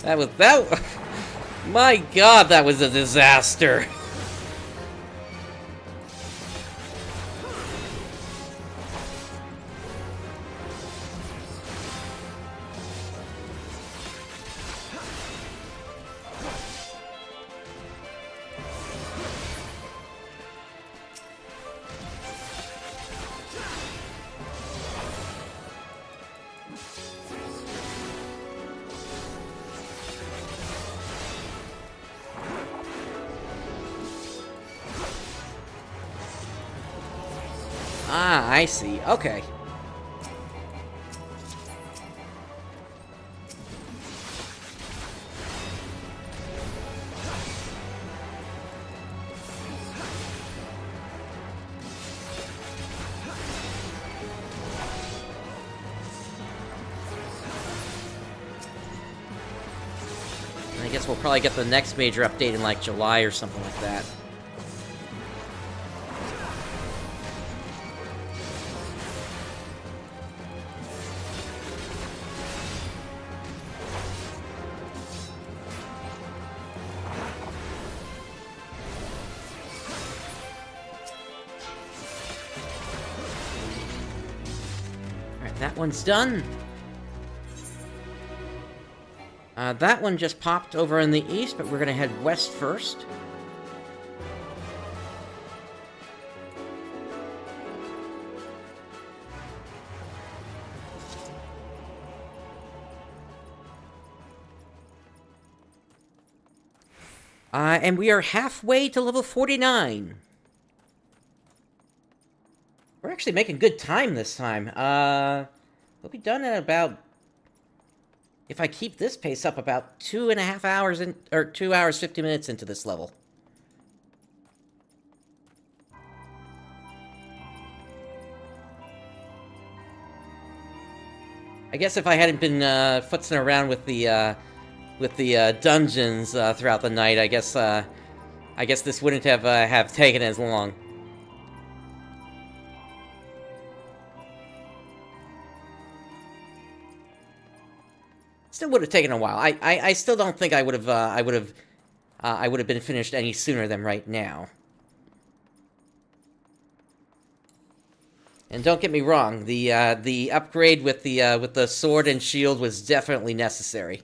My god, that was a disaster! Ah, I see. Okay. I guess we'll probably get the next major update in like July or something like that. That one's done. That one just popped over in the east, but we're gonna head west first. And we are halfway to level 49. We're actually making good time this time. We'll be done at about, if I keep this pace up, about 2.5 hours, or 2 hours, 50 minutes into this level. I guess if I hadn't been futzing around with the dungeons throughout the night, I guess this wouldn't have taken as long. Still would have taken a while. I still don't think I would have been finished any sooner than right now. And don't get me wrong, the upgrade with the sword and shield was definitely necessary.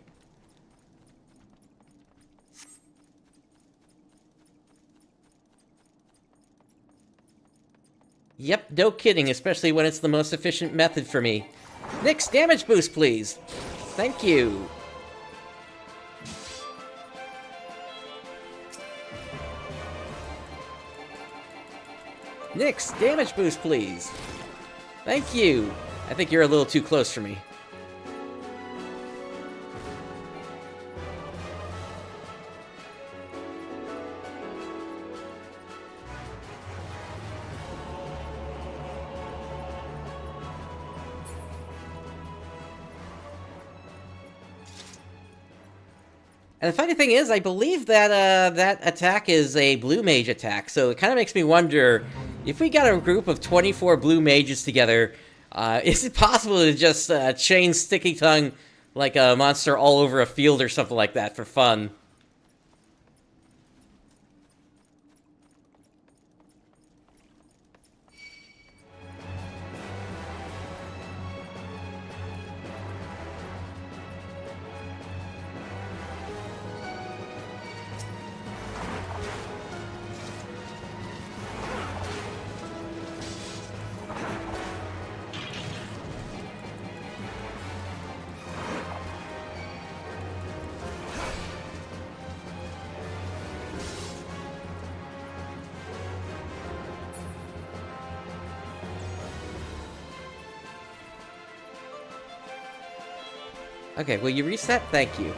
Yep, no kidding, especially when it's the most efficient method for me. Nyx, damage boost, please. Thank you. Nyx, damage boost, please. Thank you. I think you're a little too close for me. And the funny thing is, I believe that that attack is a blue mage attack, so it kind of makes me wonder, if we got a group of 24 blue mages together, is it possible to just chain Sticky Tongue like a monster all over a field or something like that for fun? Okay, will you reset? Thank you.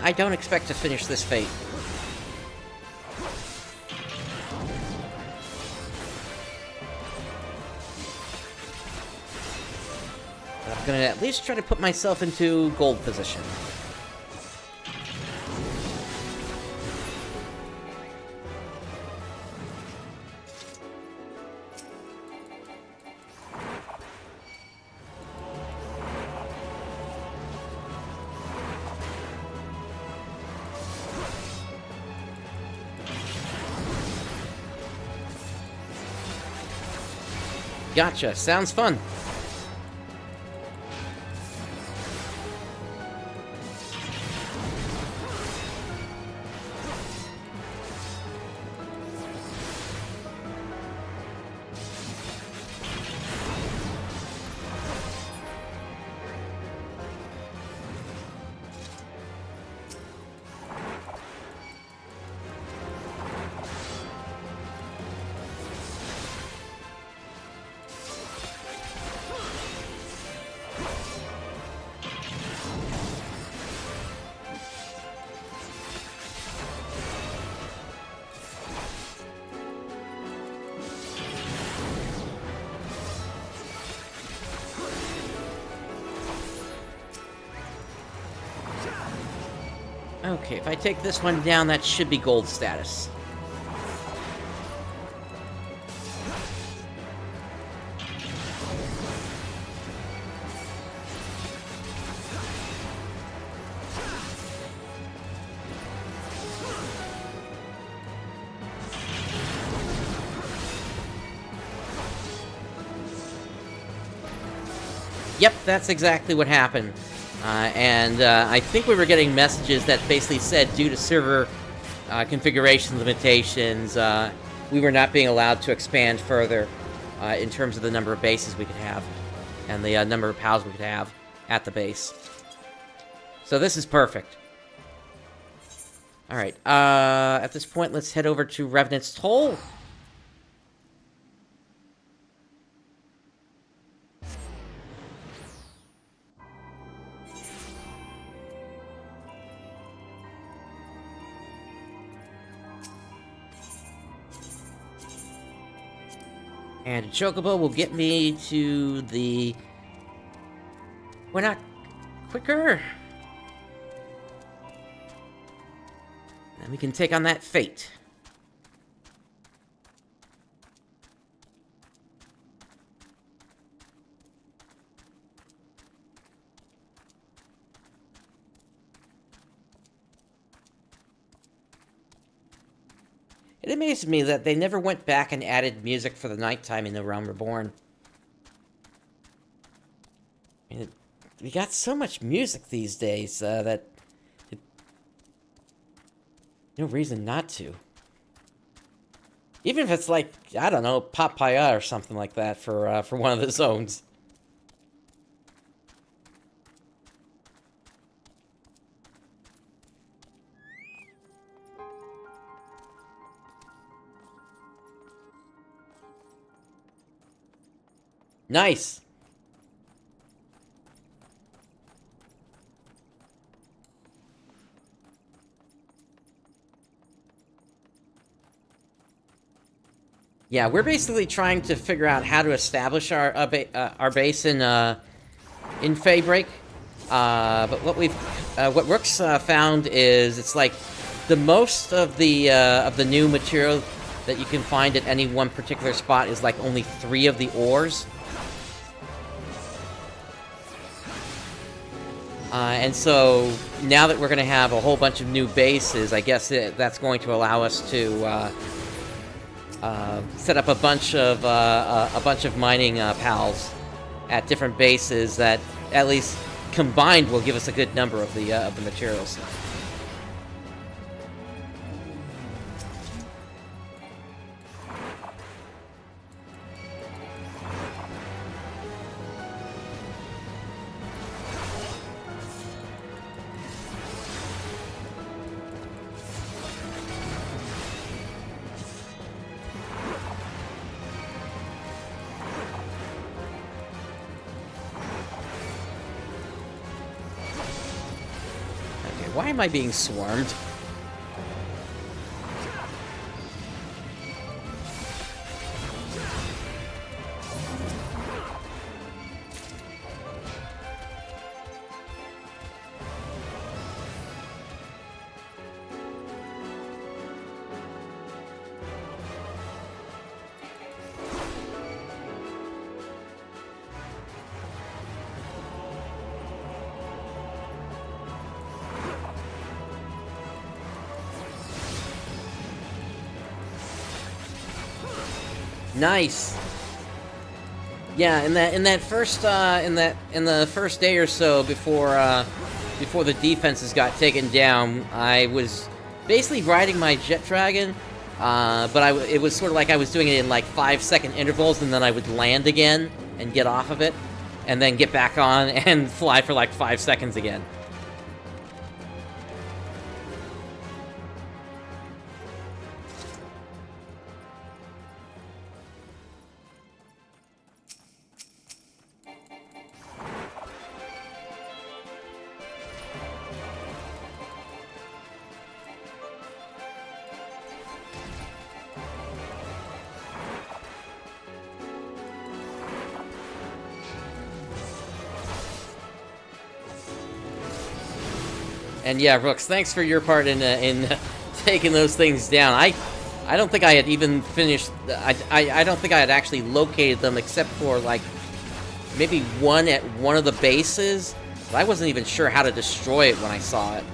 I don't expect to finish this fate. But I'm gonna at least try to put myself into gold position. Gotcha. Sounds fun. Okay, if I take this one down, that should be gold status. Yep, that's exactly what happened. I think we were getting messages that basically said, due to server configuration limitations, we were not being allowed to expand further in terms of the number of bases we could have, and the number of pals we could have at the base. So this is perfect. Alright, at this point, let's head over to Revenant's Toll. And a Chocobo will get me to the... Why not quicker? And we can take on that fate. It amazes me that they never went back and added music for the nighttime in The Realm Reborn. I mean, we got so much music these days that... no reason not to. Even if it's like, I don't know, Papaya or something like that for one of the zones. Nice! Yeah, we're basically trying to figure out how to establish our base in Faebreak. But what Rook's found is it's like the most of the new material that you can find at any one particular spot is like only 3 of the ores. And so, now that we're going to have a whole bunch of new bases, I guess that's going to allow us to set up a bunch of mining pals at different bases that, at least combined, will give us a good number of the materials. Why am I being swarmed? Nice. Yeah, in the first day or so before the defenses got taken down, I was basically riding my jet dragon, but it was sort of like I was doing it in like 5-second intervals, and then I would land again and get off of it, and then get back on and fly for like 5 seconds again. And yeah, Rooks, thanks for your part in taking those things down. I don't think I had even finished... I don't think I had actually located them except for, like, maybe one at one of the bases. But I wasn't even sure how to destroy it when I saw it.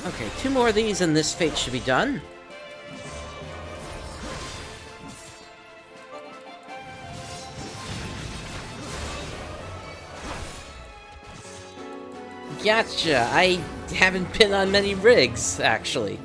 Okay, 2 more of these and this fate should be done. Gotcha! I haven't been on many rigs, actually.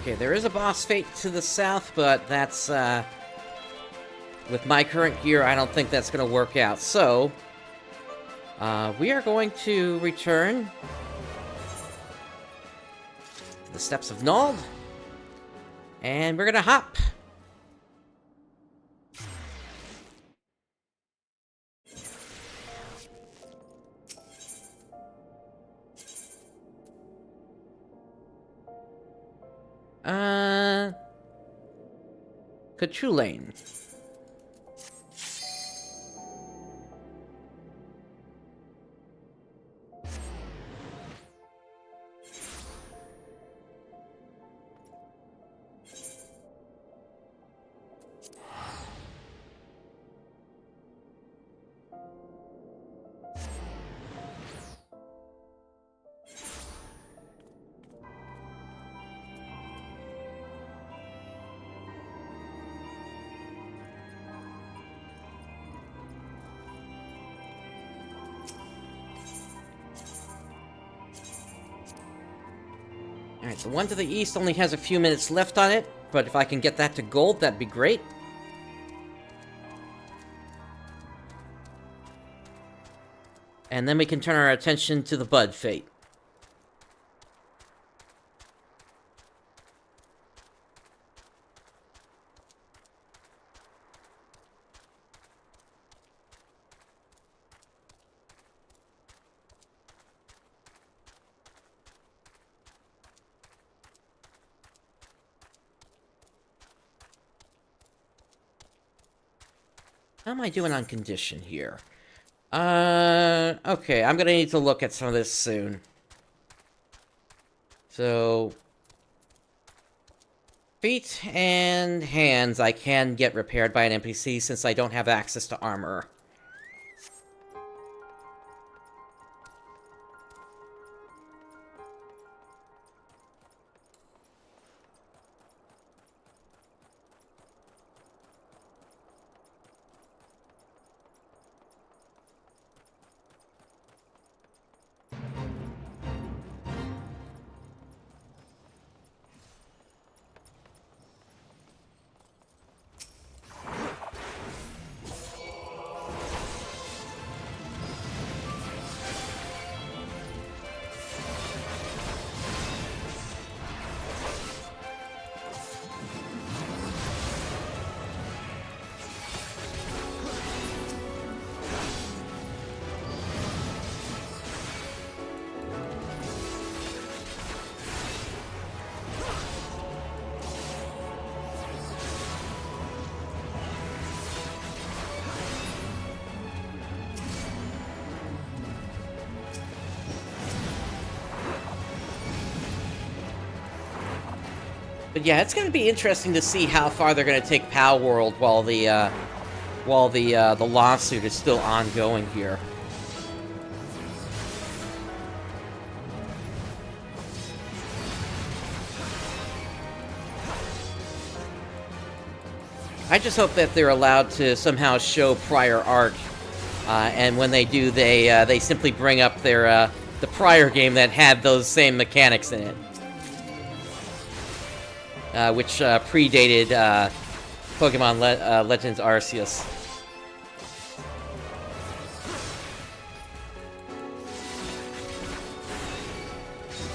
Okay, there is a boss fate to the south, but that's, with my current gear, I don't think that's gonna work out. So, we are going to return to the steps of Nald, and we're gonna hop. Lane. Alright, the one to the east only has a few minutes left on it, but if I can get that to gold, that'd be great. And then we can turn our attention to the Bud Fate. How am I doing on condition here? Okay, I'm gonna need to look at some of this soon. So... feet and hands I can get repaired by an NPC since I don't have access to armor. But yeah, it's going to be interesting to see how far they're going to take Pow World while the lawsuit is still ongoing here. I just hope that they're allowed to somehow show prior art, and when they do, they simply bring up their the prior game that had those same mechanics in it, which predated Pokemon Legends Arceus.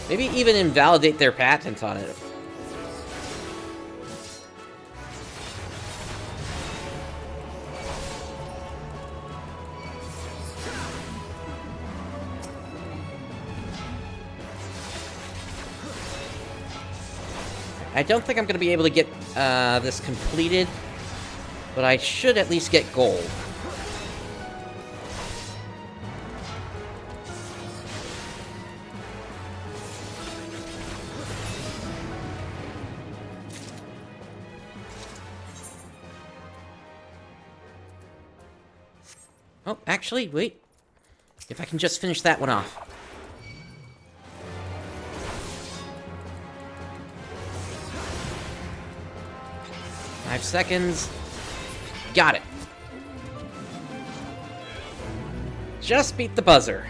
Maybe even invalidate their patent on it. I don't think I'm going to be able to get this completed, but I should at least get gold. Oh, actually, wait. If I can just finish that one off. 5 seconds. Got it. Just beat the buzzer.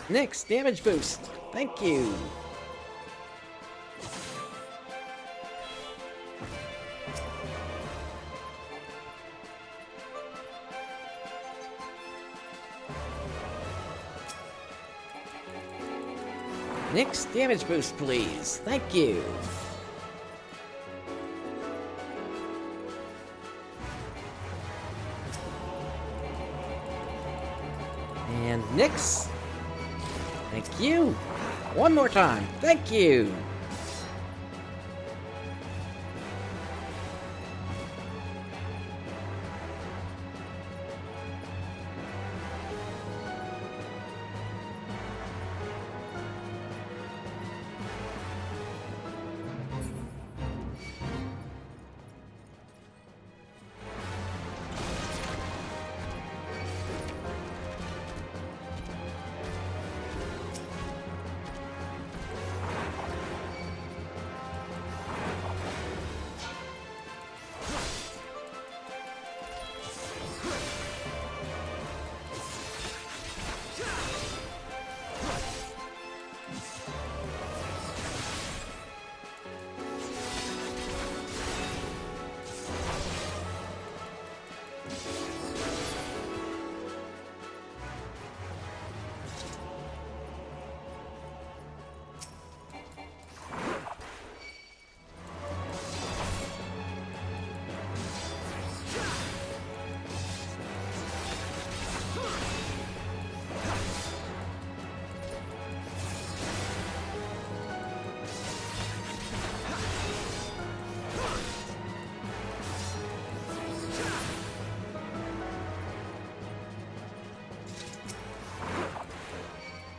Next, damage boost. Thank you. Next, damage boost, please. Thank you. And Nyx. Thank you. One more time. Thank you.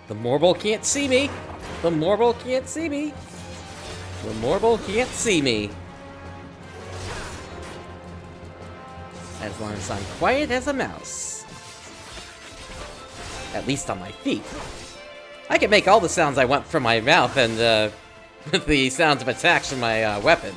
The Morbol can't see me. The Morbol can't see me. The Morbol can't see me. As long as I'm quiet as a mouse. At least on my feet. I can make all the sounds I want from my mouth and with the sounds of attacks from my weapon.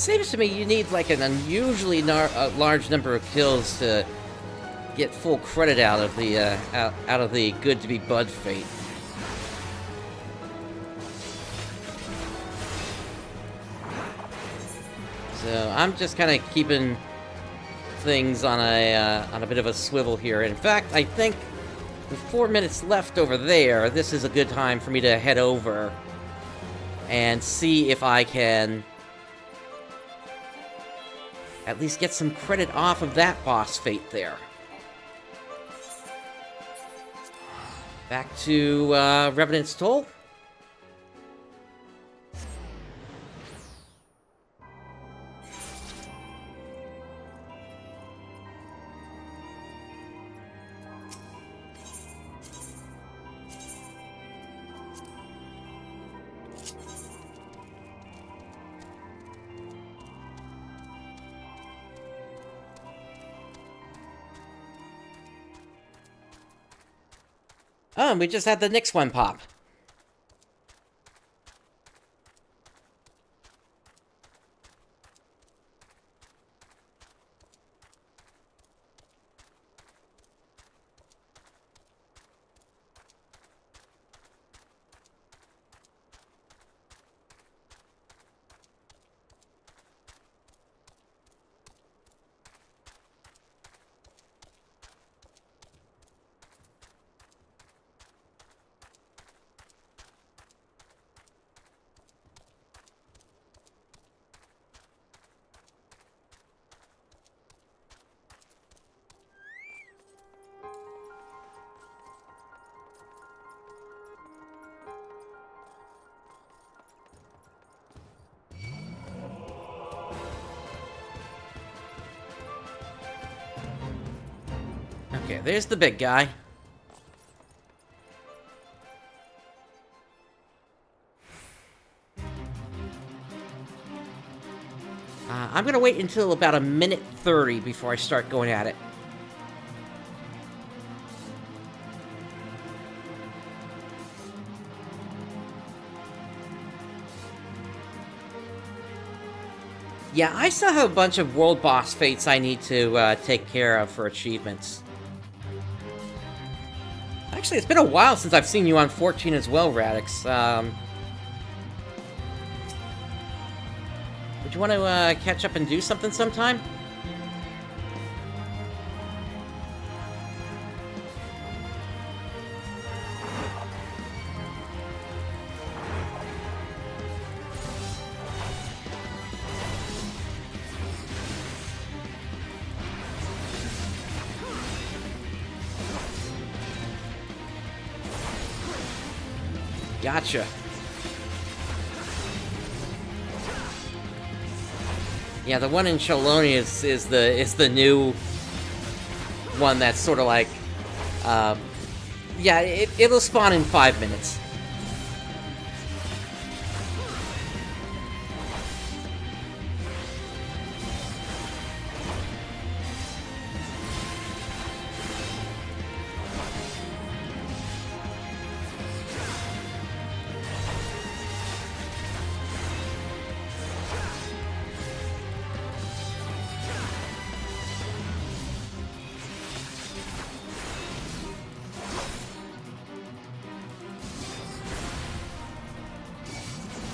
seems to me you need like an unusually large number of kills to get full credit out of the good to be Bud fate. So I'm just kind of keeping things on a bit of a swivel here. In fact, I think with 4 minutes left over there, this is a good time for me to head over and see if I can at least get some credit off of that boss fate there. Back to Revenant's Toll. Oh, and we just had the next one pop. Okay, there's the big guy. I'm gonna wait until about 1:30 before I start going at it. Yeah, I still have a bunch of world boss fates I need to take care of for achievements. Actually, it's been a while since I've seen you on 14 as well, Radix. Would you want to catch up and do something sometime? Gotcha. Yeah, the one in Shaloni is the new one that's sort of like, yeah, it'll spawn in 5 minutes.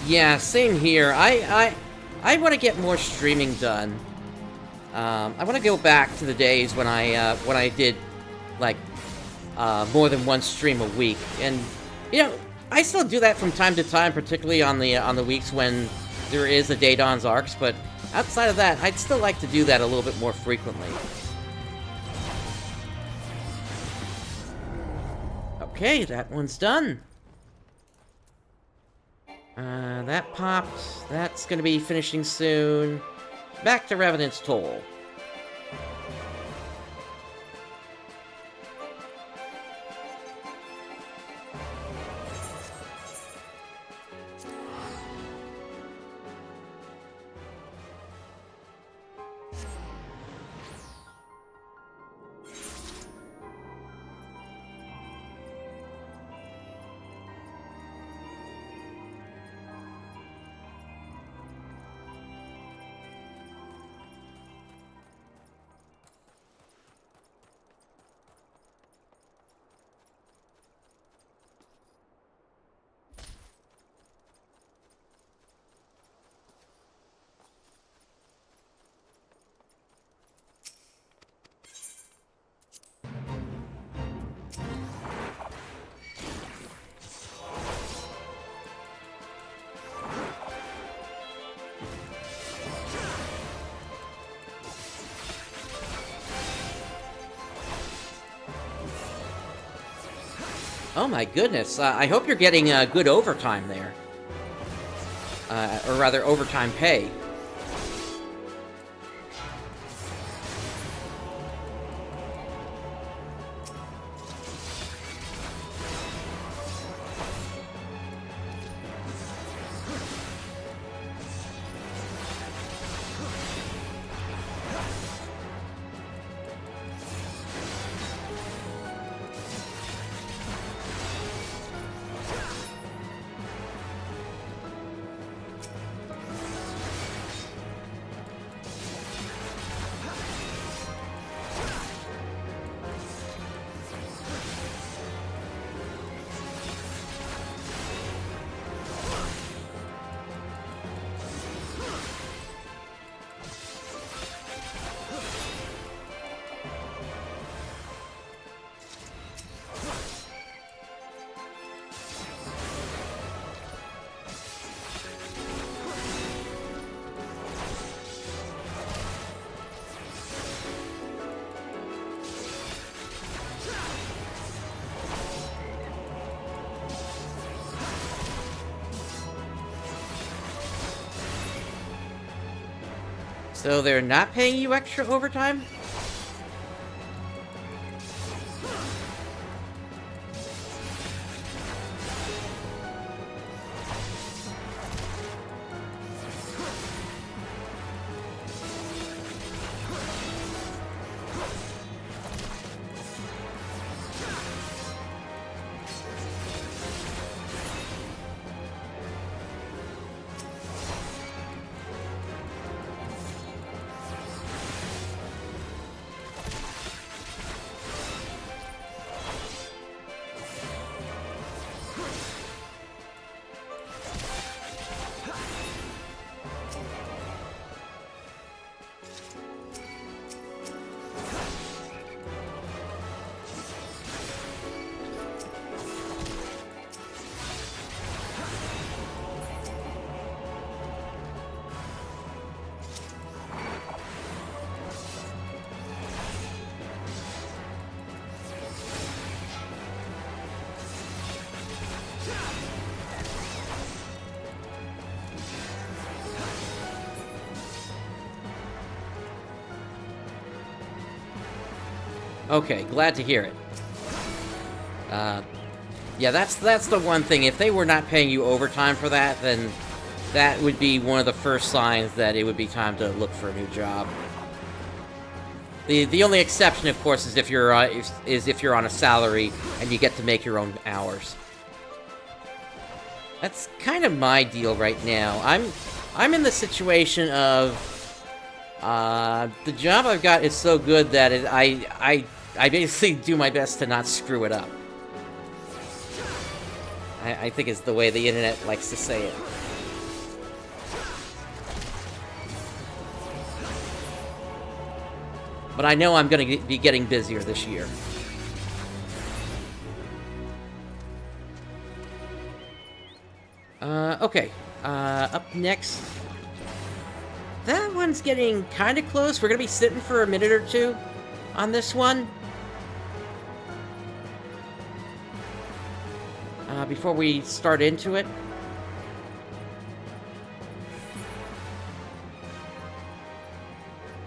Yeah, same here. I want to get more streaming done. I want to go back to the days when I did like more than one stream a week, and you know, I still do that from time to time, particularly on the weeks when there is a Day Dawn's Arcs. But outside of that, I'd still like to do that a little bit more frequently. Okay, that one's done. That popped. That's gonna be finishing soon. Back to Revenant's Toll. Oh my goodness, I hope you're getting good overtime there. Or rather, overtime pay. So they're not paying you extra overtime? Okay, glad to hear it. Yeah, that's the one thing. If they were not paying you overtime for that, then that would be one of the first signs that it would be time to look for a new job. The only exception, of course, is if you're on a salary and you get to make your own hours. That's kind of my deal right now. I'm in the situation of the job I've got is so good that I basically do my best to not screw it up. I think it's the way the internet likes to say it. But I know I'm going to be getting busier this year. Okay. Up next. That one's getting kind of close. We're going to be sitting for a minute or two on this one. Before we start into it.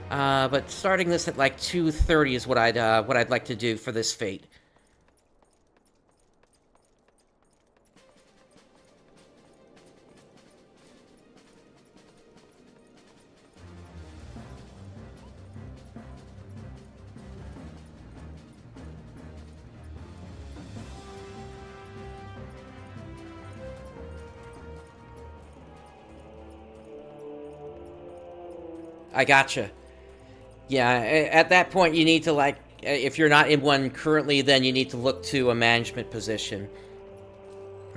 But starting this at like 2:30 is what I'd like to do for this fate. I gotcha. Yeah, at that point you need to, like, if you're not in one currently, then you need to look to a management position.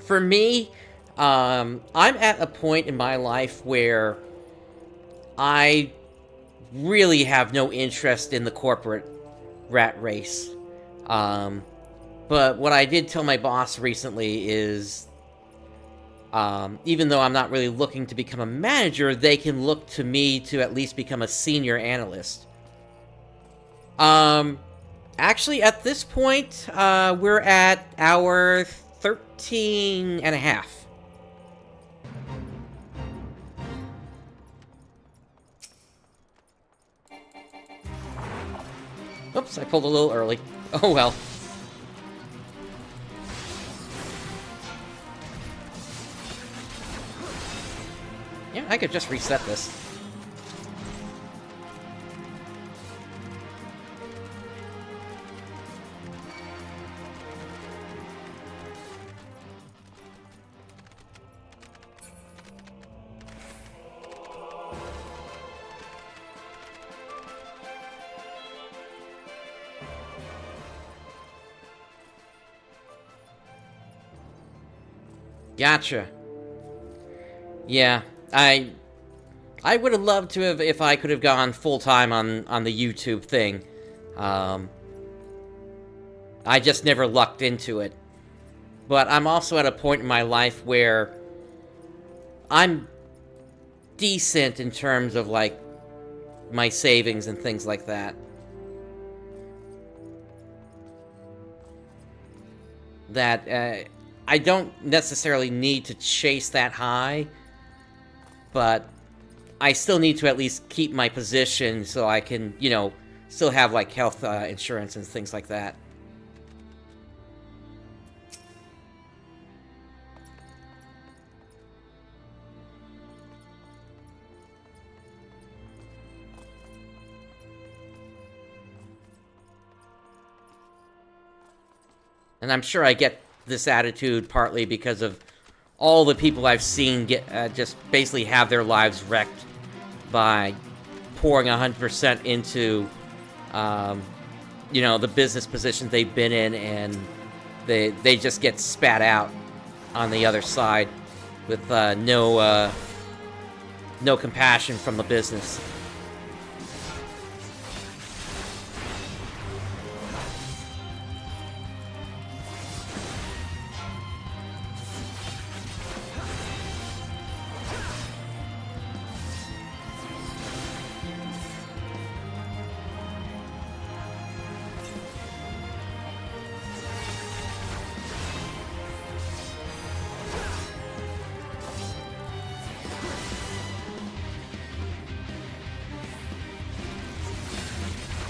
For me, I'm at a point in my life where I really have no interest in the corporate rat race. But what I did tell my boss recently is, even though I'm not really looking to become a manager, they can look to me to at least become a senior analyst. Actually, at this point, we're at hour 13 and a half. Oops, I pulled a little early. Oh well. Yeah, I could just reset this. Gotcha. Yeah, I would have loved to have if I could have gone full-time on the YouTube thing. I just never lucked into it. But I'm also at a point in my life where I'm decent in terms of, like, my savings and things like that. That, I don't necessarily need to chase that high, but I still need to at least keep my position so I can, you know, still have, like, health insurance and things like that. And I'm sure I get this attitude partly because of all the people I've seen get just basically have their lives wrecked by pouring 100% into, you know, the business positions they've been in, and they just get spat out on the other side with no compassion from the business.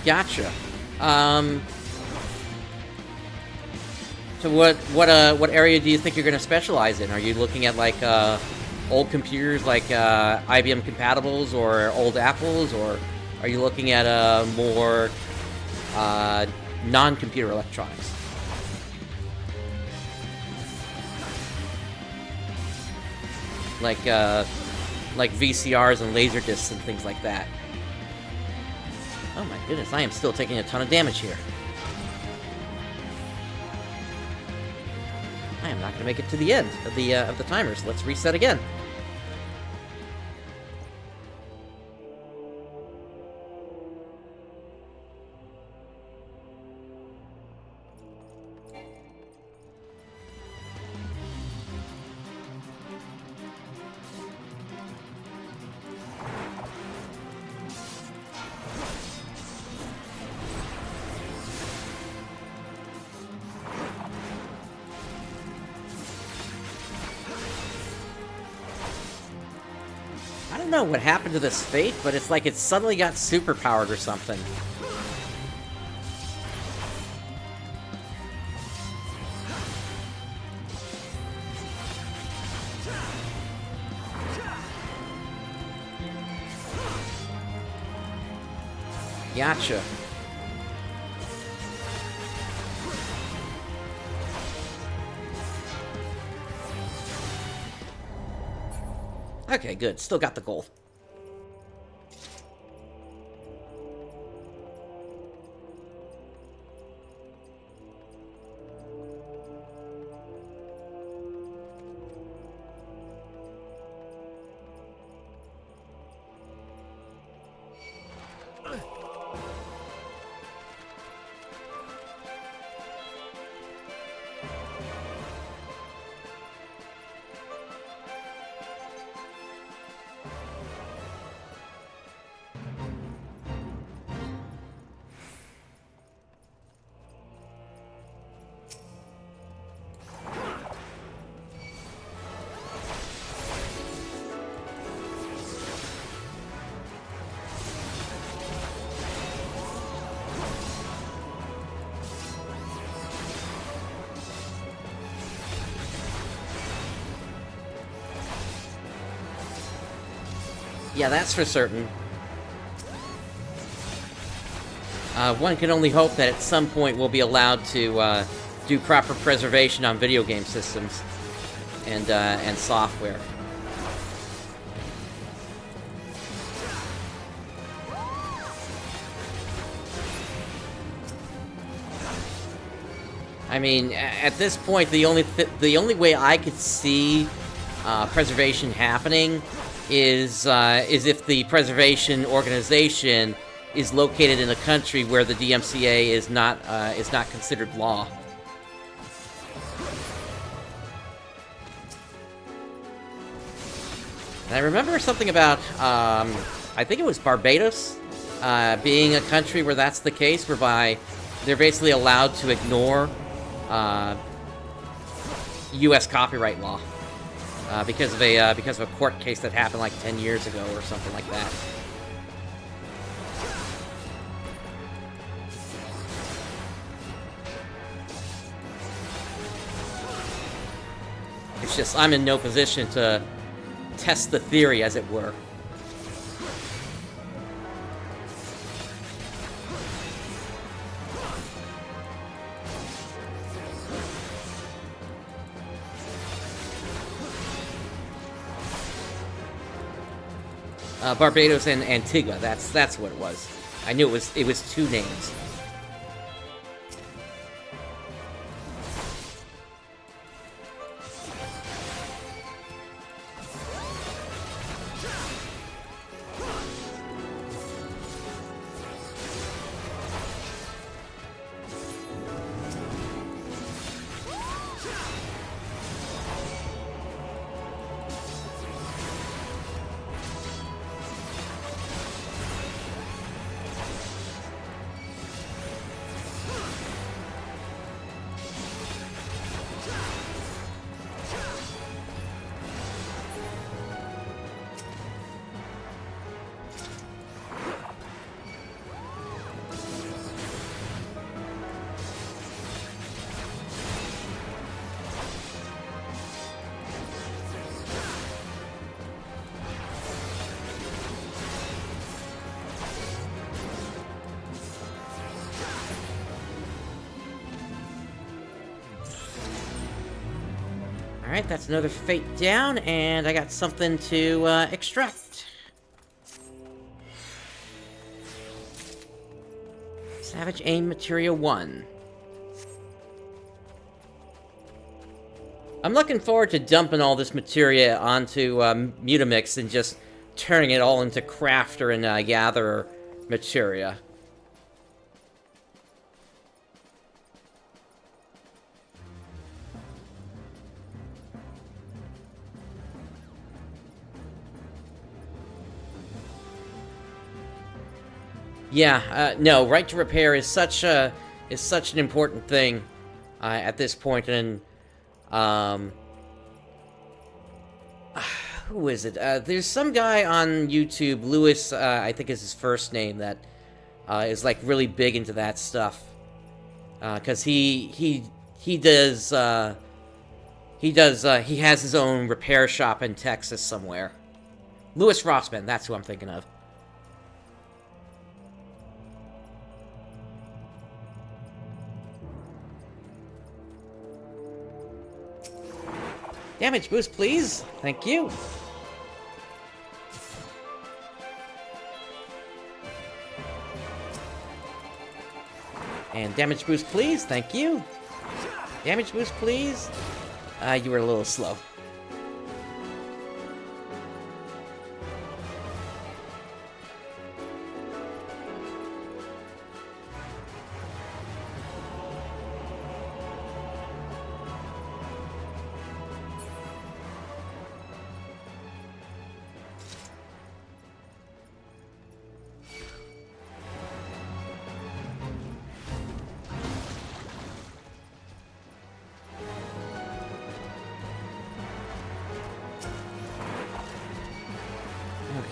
Gotcha. So what area do you think you're going to specialize in? Are you looking at, like, old computers, like IBM compatibles or old Apples, or are you looking at more non-computer electronics? Like VCRs and laser discs and things like that. Oh my goodness, I am still taking a ton of damage here. I am not going to make it to the end of the timer, so let's reset again. I don't know what happened to this Fate, but it's like it suddenly got superpowered or something. Gotcha. Okay, good. Still got the gold. Yeah, that's for certain. One can only hope that at some point we'll be allowed to do proper preservation on video game systems and software. I mean, at this point, the only way I could see preservation happening is if the preservation organization is located in a country where the DMCA is not considered law. And I remember something about I think it was Barbados being a country where that's the case, whereby they're basically allowed to ignore U.S. copyright law because of a court case that happened like 10 years ago or something like that. It's just I'm in no position to test the theory, as it were. Barbados and Antigua. That's what it was. I knew it was two names. Alright, that's another fate down, and I got something to extract. Savage Aim Materia 1. I'm looking forward to dumping all this materia onto Mutamix and just turning it all into crafter and gatherer materia. Yeah, no, right to repair is such an important thing at this point, and who is it? There's some guy on YouTube, Lewis, I think is his first name, that is like really big into that stuff, because he has his own repair shop in Texas somewhere. Lewis Rossman, that's who I'm thinking of. Damage boost, please. Thank you. And damage boost, please. Thank you. Damage boost, please. You were a little slow.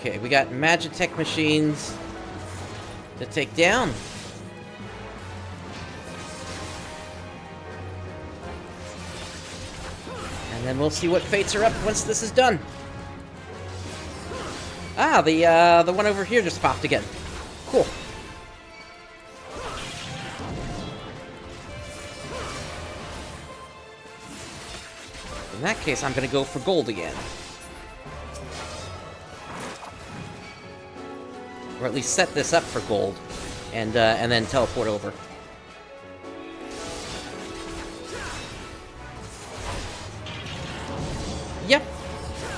Okay, we got Magitech machines to take down. And then we'll see what fates are up once this is done. Ah, the one over here just popped again. Cool. In that case, I'm gonna go for gold again. Or at least set this up for gold, and then teleport over. Yep.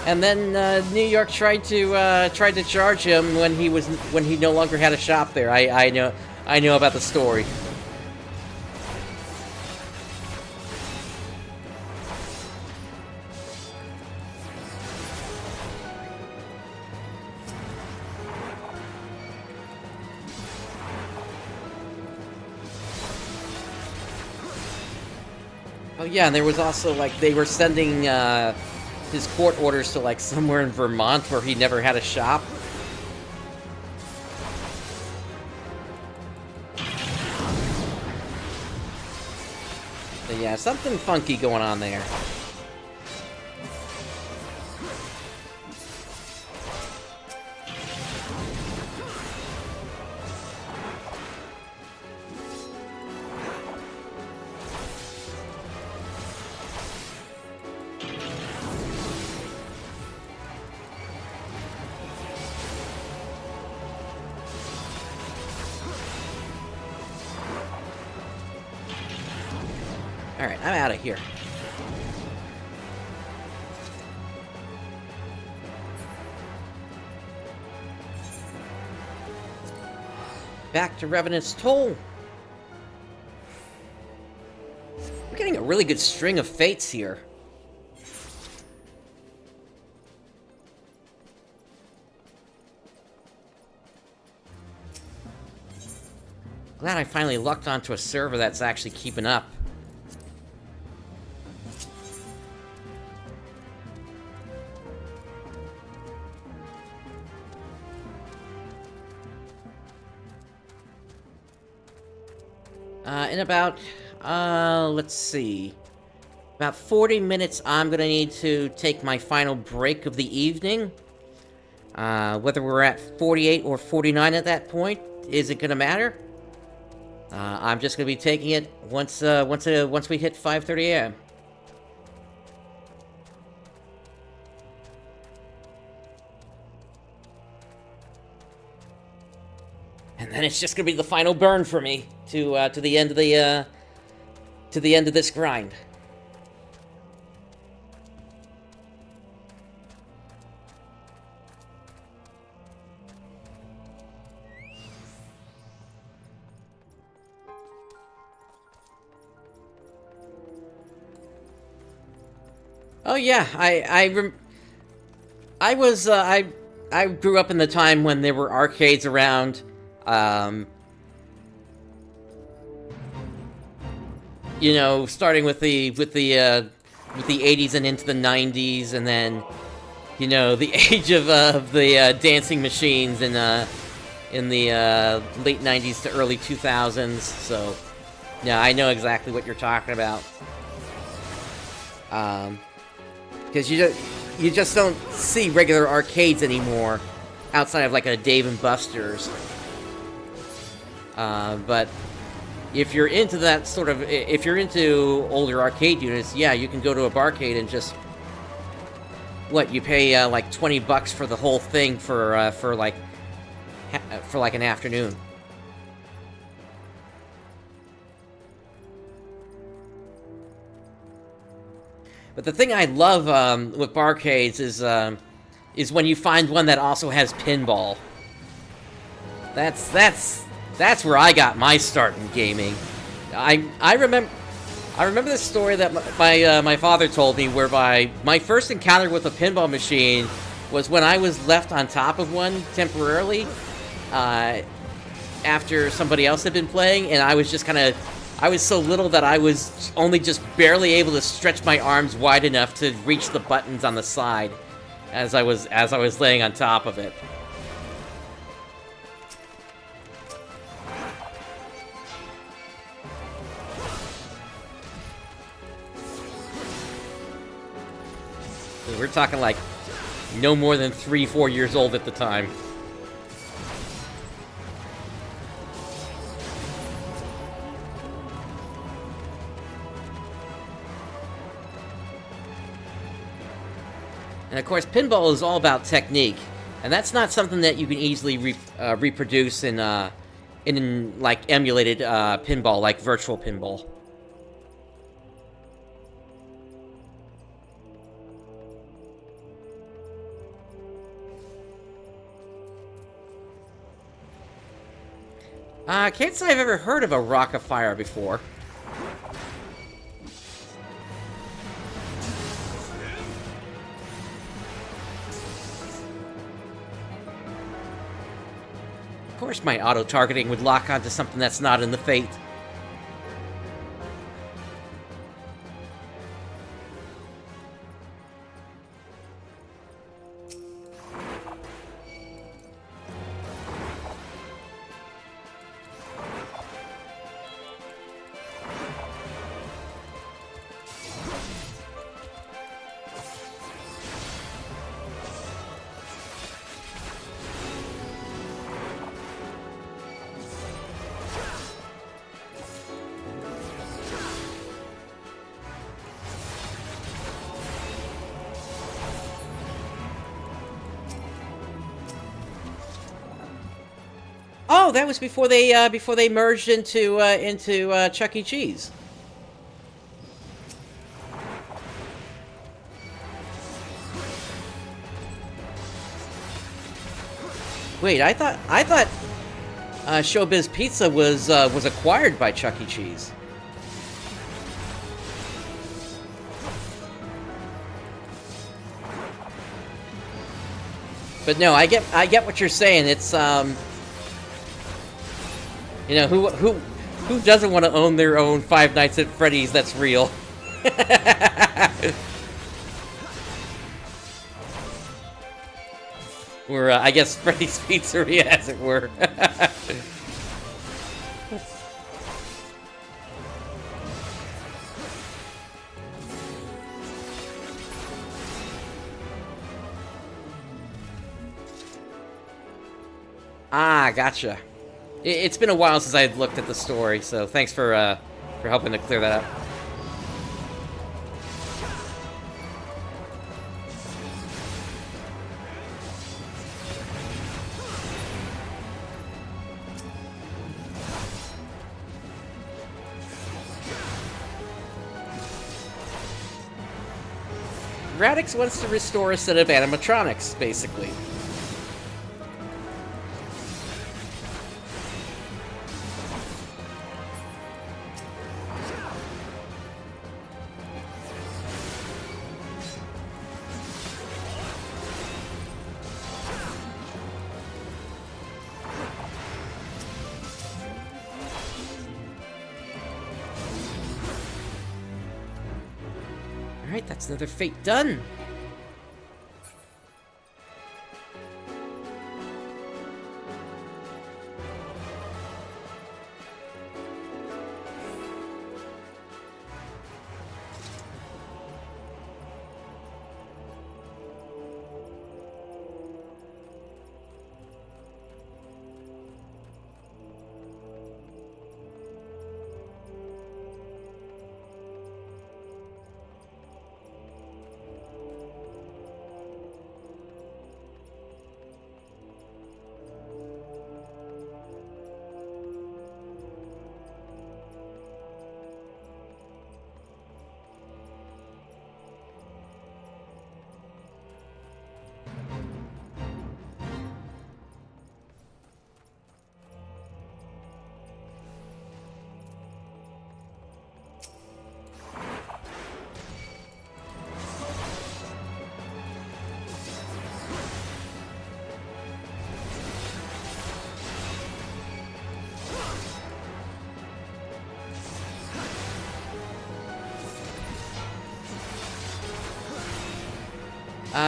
And then New York tried to charge him when he no longer had a shop there. I know about the story. Oh yeah, and there was also, like, they were sending his court orders to, like, somewhere in Vermont where he never had a shop. But yeah, something funky going on there. Alright, I'm out of here. Back to Revenant's Toll. We're getting a really good string of fates here. Glad I finally lucked onto a server that's actually keeping up. In about, let's see, about 40 minutes, I'm gonna need to take my final break of the evening. Whether we're at 48 or 49 at that point, isn't gonna matter. I'm just gonna be taking it once we hit 5:30 a.m. And then it's just gonna be the final burn for me to the end of this grind. Oh yeah, I grew up in the time when there were arcades around. You know, starting with the 80s and into the 90s, and then, you know, the age of the dancing machines in the late 90s to early 2000s. So, yeah, I know exactly what you're talking about. Because you just don't see regular arcades anymore outside of like a Dave and Buster's. But if you're into that sort of, if you're into older arcade units, yeah, you can go to a barcade and just, what, you pay like $20 for the whole thing for like an afternoon. But the thing I love with barcades is when you find one that also has pinball. That's where I got my start in gaming. I remember this story that my father told me, whereby my first encounter with a pinball machine was when I was left on top of one temporarily after somebody else had been playing, and I was just I was so little that I was only just barely able to stretch my arms wide enough to reach the buttons on the side as I was laying on top of it. We're talking like no more than 3-4 years old at the time. And of course, pinball is all about technique, and that's not something that you can easily reproduce in like emulated pinball, like virtual pinball. I can't say I've ever heard of a Rock of Fire before. Of course my auto-targeting would lock onto something that's not in the Fate. Oh, that was before they merged into Chuck E. Cheese. Wait, I thought Showbiz Pizza was acquired by Chuck E. Cheese. But no, I get what you're saying. It's you know, who doesn't want to own their own Five Nights at Freddy's that's real? Or, I guess Freddy's Pizzeria, as it were. Ah, gotcha. It's been a while since I looked at the story, so thanks for helping to clear that up. Radix wants to restore a set of animatronics, basically. Alright, that's another Fate done.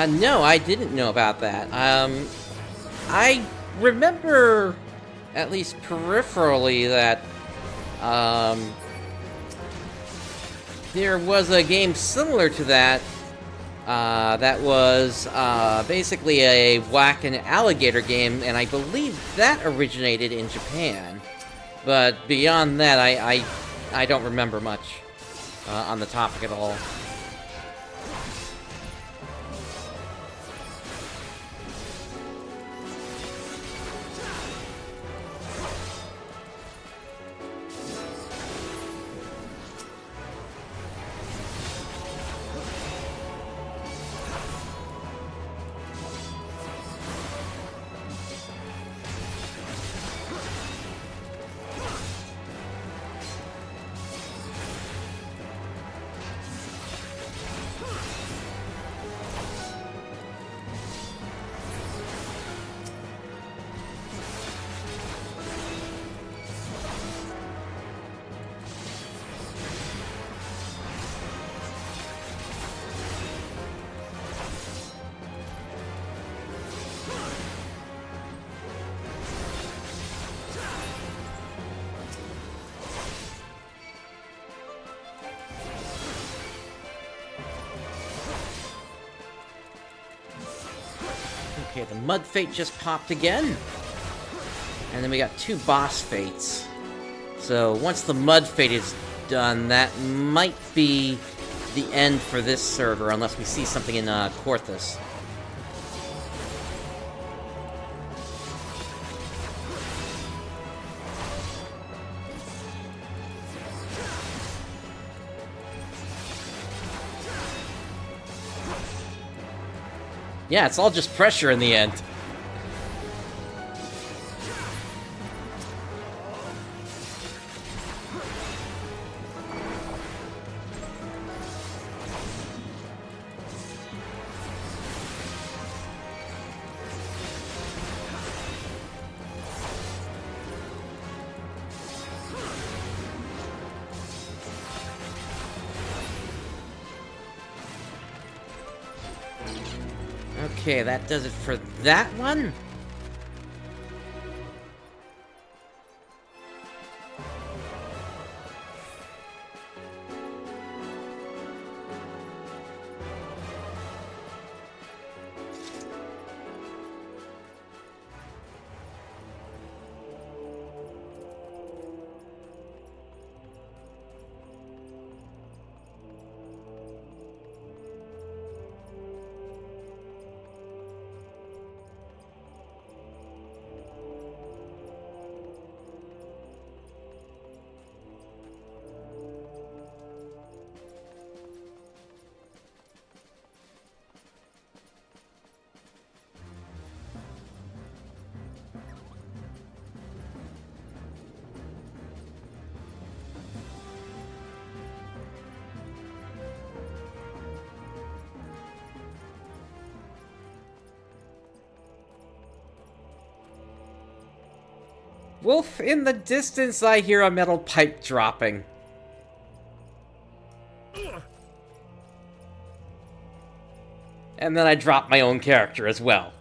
No, I didn't know about that. I remember, at least peripherally, that there was a game similar to that That was basically a whack and alligator game, and I believe that originated in Japan. But beyond that, I don't remember much on the topic at all. Okay, the Mud Fate just popped again. And then we got 2 boss fates. So once the Mud Fate is done, that might be the end for this server, unless we see something in Korthus. Yeah, it's all just pressure in the end. Okay, that does it for that one. Wolf, in the distance I hear a metal pipe dropping. And then I drop my own character as well.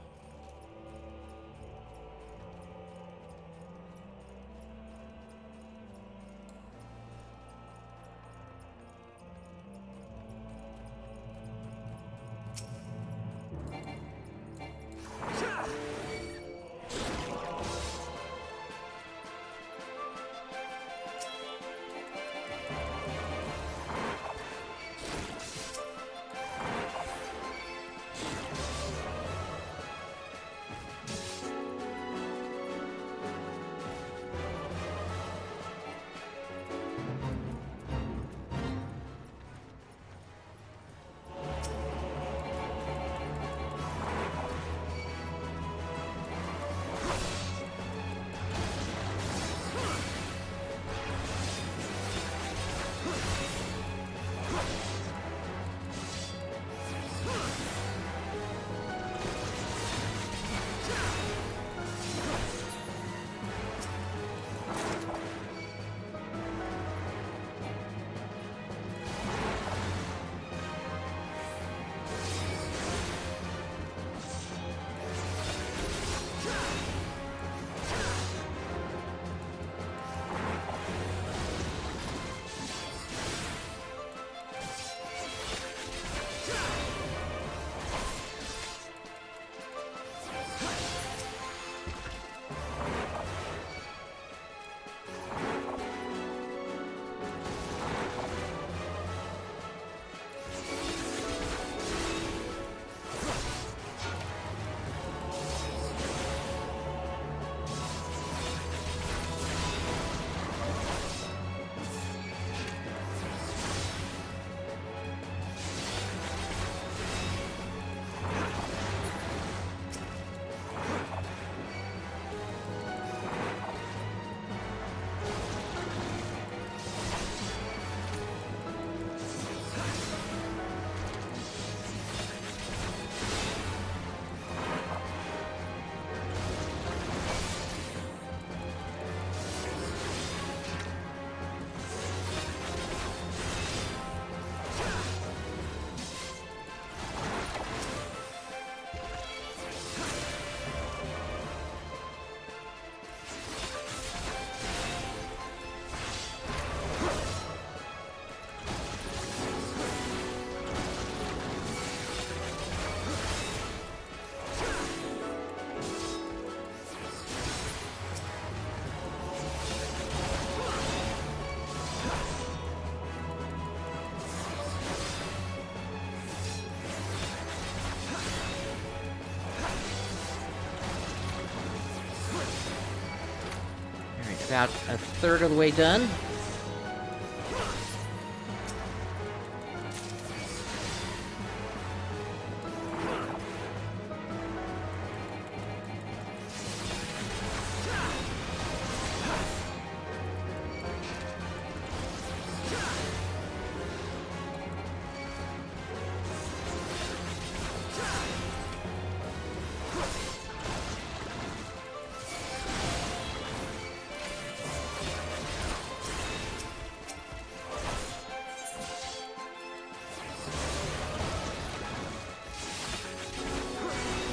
About a third of the way done.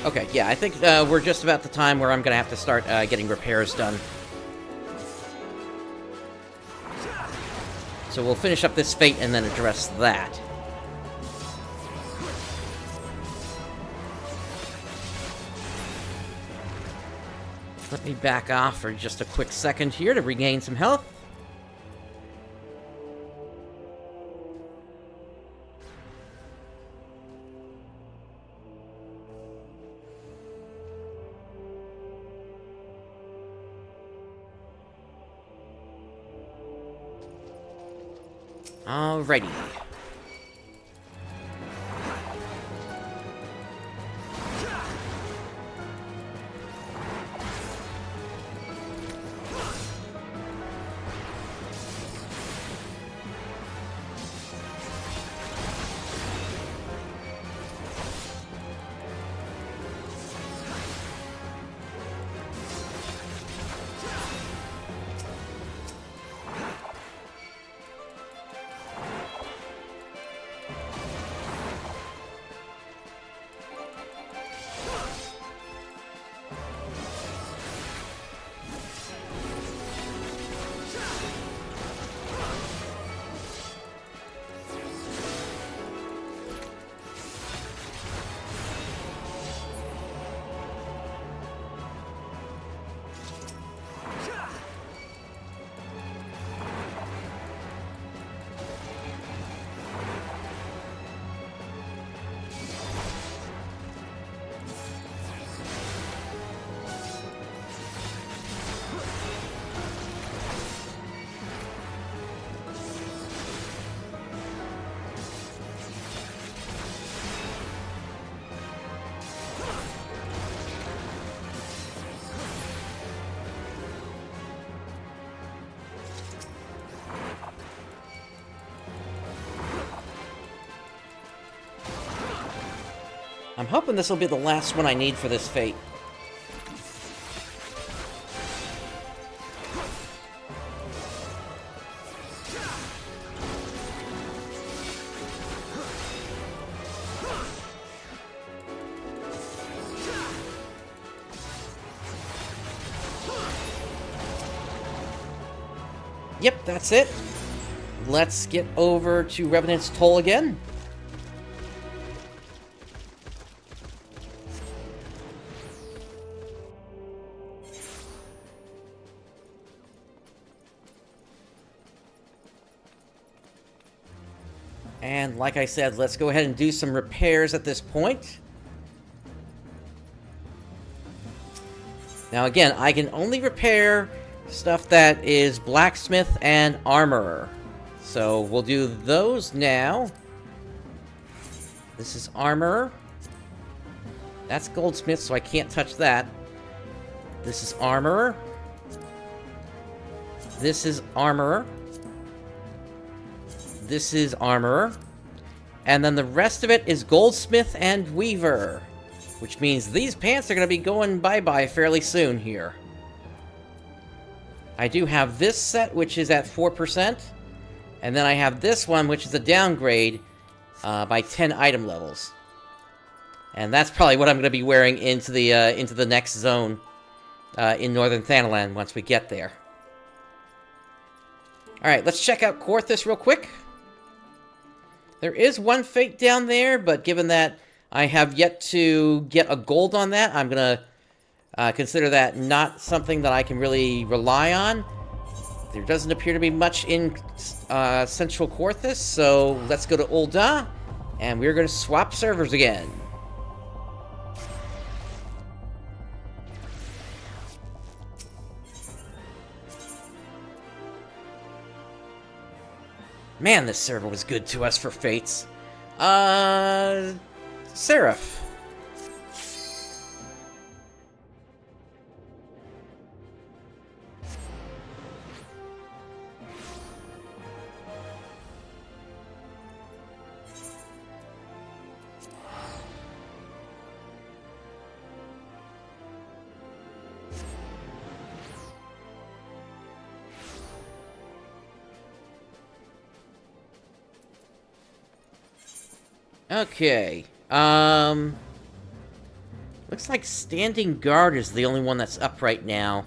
Okay, yeah, I think we're just about the time where I'm gonna have to start getting repairs done. So we'll finish up this fate and then address that. Let me back off for just a quick second here to regain some health. Alrighty. I'm hoping this will be the last one I need for this fate. Yep, that's it. Let's get over to Revenant's Toll again. And like I said, let's go ahead and do some repairs at this point. Now again, I can only repair stuff that is blacksmith and armorer. So we'll do those now. This is armorer. That's goldsmith, so I can't touch that. This is armorer. This is armorer. This is armorer. And then the rest of it is goldsmith and weaver. Which means these pants are going to be going bye-bye fairly soon here. I do have this set, which is at 4%. And then I have this one, which is a downgrade by 10 item levels. And that's probably what I'm going to be wearing into the next zone in Northern Thanalan once we get there. Alright, let's check out Korthus real quick. There is one fate down there, but given that I have yet to get a gold on that, I'm going to consider that not something that I can really rely on. There doesn't appear to be much in Central Korthus, so let's go to Ul'Dah, and we're going to swap servers again. Man, this server was good to us for fates. Seraph. Okay, looks like Standing Guard is the only one that's up right now,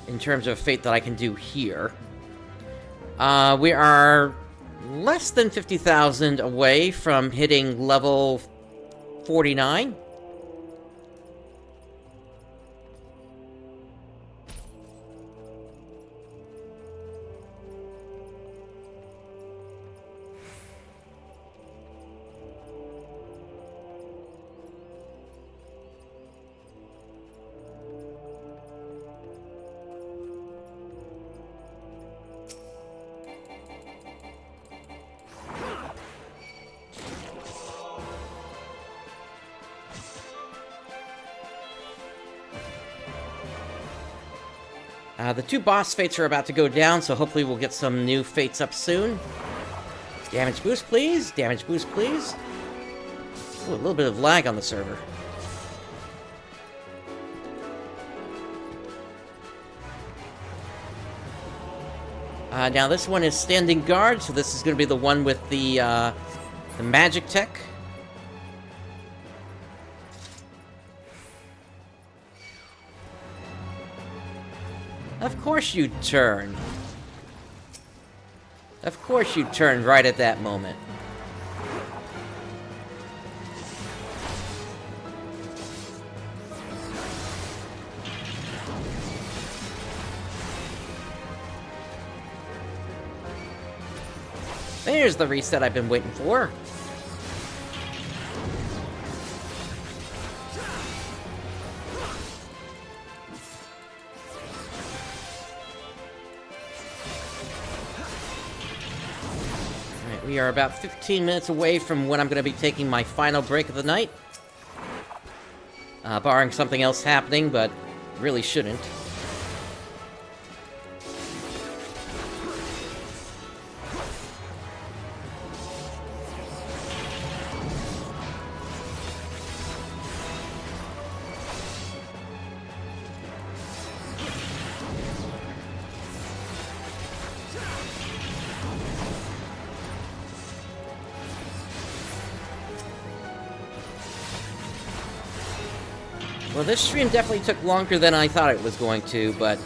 in terms of fate that I can do here. We are less than 50,000 away from hitting level 49. The two boss fates are about to go down, so hopefully we'll get some new fates up soon. Damage boost, please. Damage boost, please. Ooh, a little bit of lag on the server. Now this one is Standing Guard, so this is going to be the one with the magic tech. Of course you'd turn. Of course you'd turn right at that moment. There's the reset I've been waiting for. We are about 15 minutes away from when I'm going to be taking my final break of the night. Barring something else happening, but really shouldn't. Well, this stream definitely took longer than I thought it was going to, but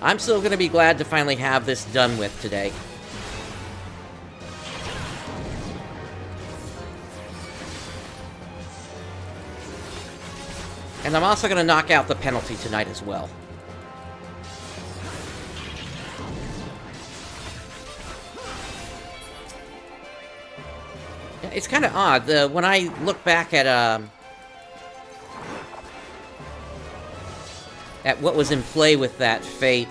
I'm still going to be glad to finally have this done with today. And I'm also going to knock out the penalty tonight as well. It's kind of odd. When I look back at what was in play with that fate,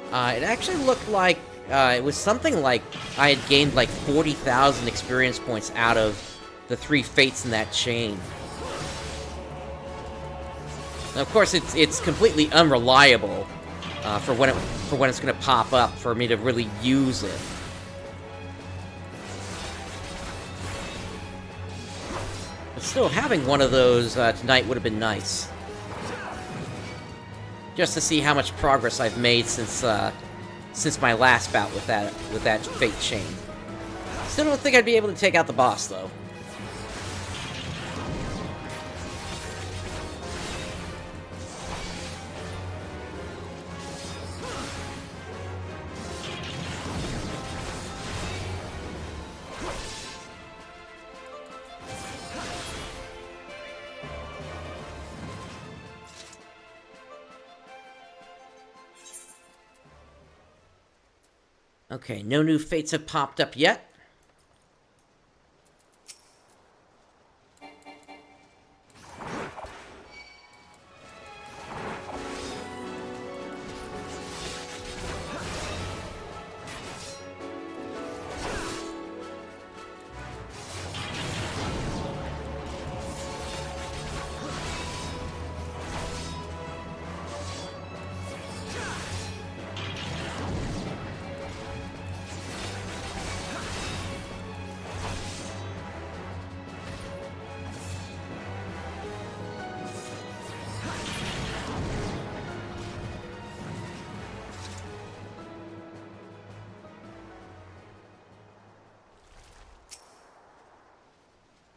it actually looked like it was something like I had gained like 40,000 experience points out of the 3 fates in that chain. Now, of course, it's completely unreliable for when it's going to pop up for me to really use it. But still, having one of those tonight would have been nice. Just to see how much progress I've made since my last bout with that fate chain. Still don't think I'd be able to take out the boss, though. Okay, no new fates have popped up yet.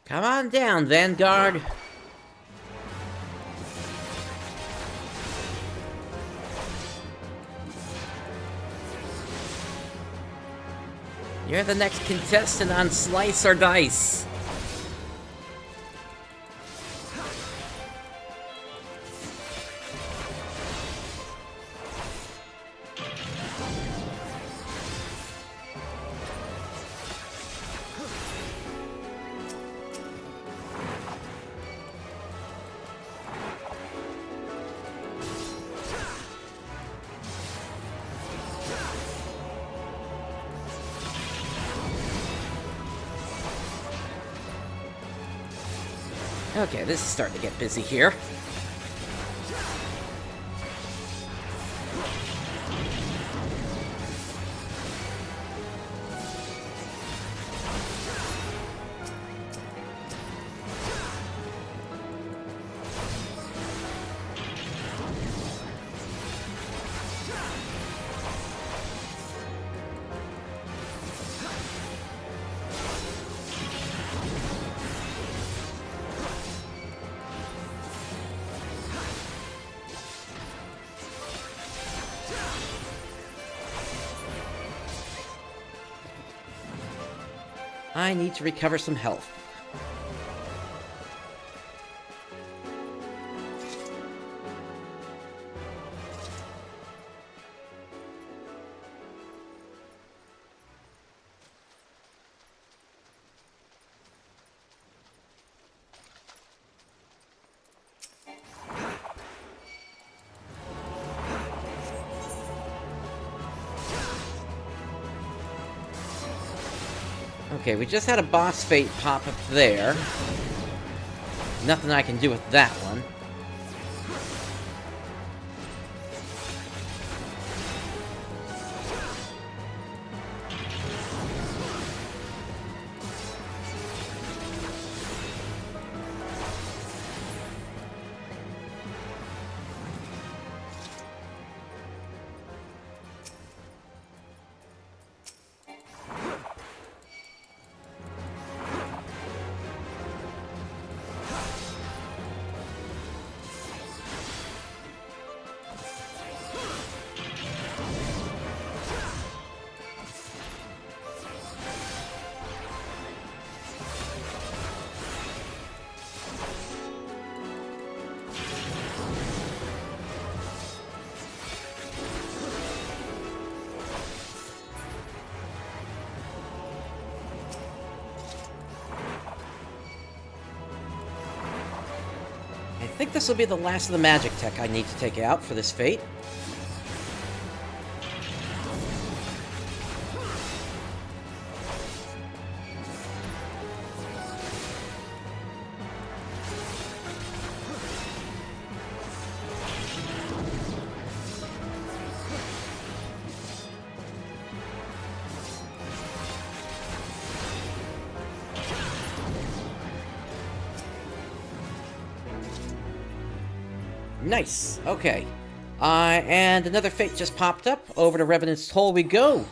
Come on down, Vanguard. You're the next contestant on Slice or Dice. Okay, this is starting to get busy here. I need to recover some health. Okay, we just had a boss fate pop up there. Nothing I can do with that one. I think this will be the last of the magic tech I need to take out for this fate. Nice. Okay. And another fate just popped up. Over to Revenant's Toll we go.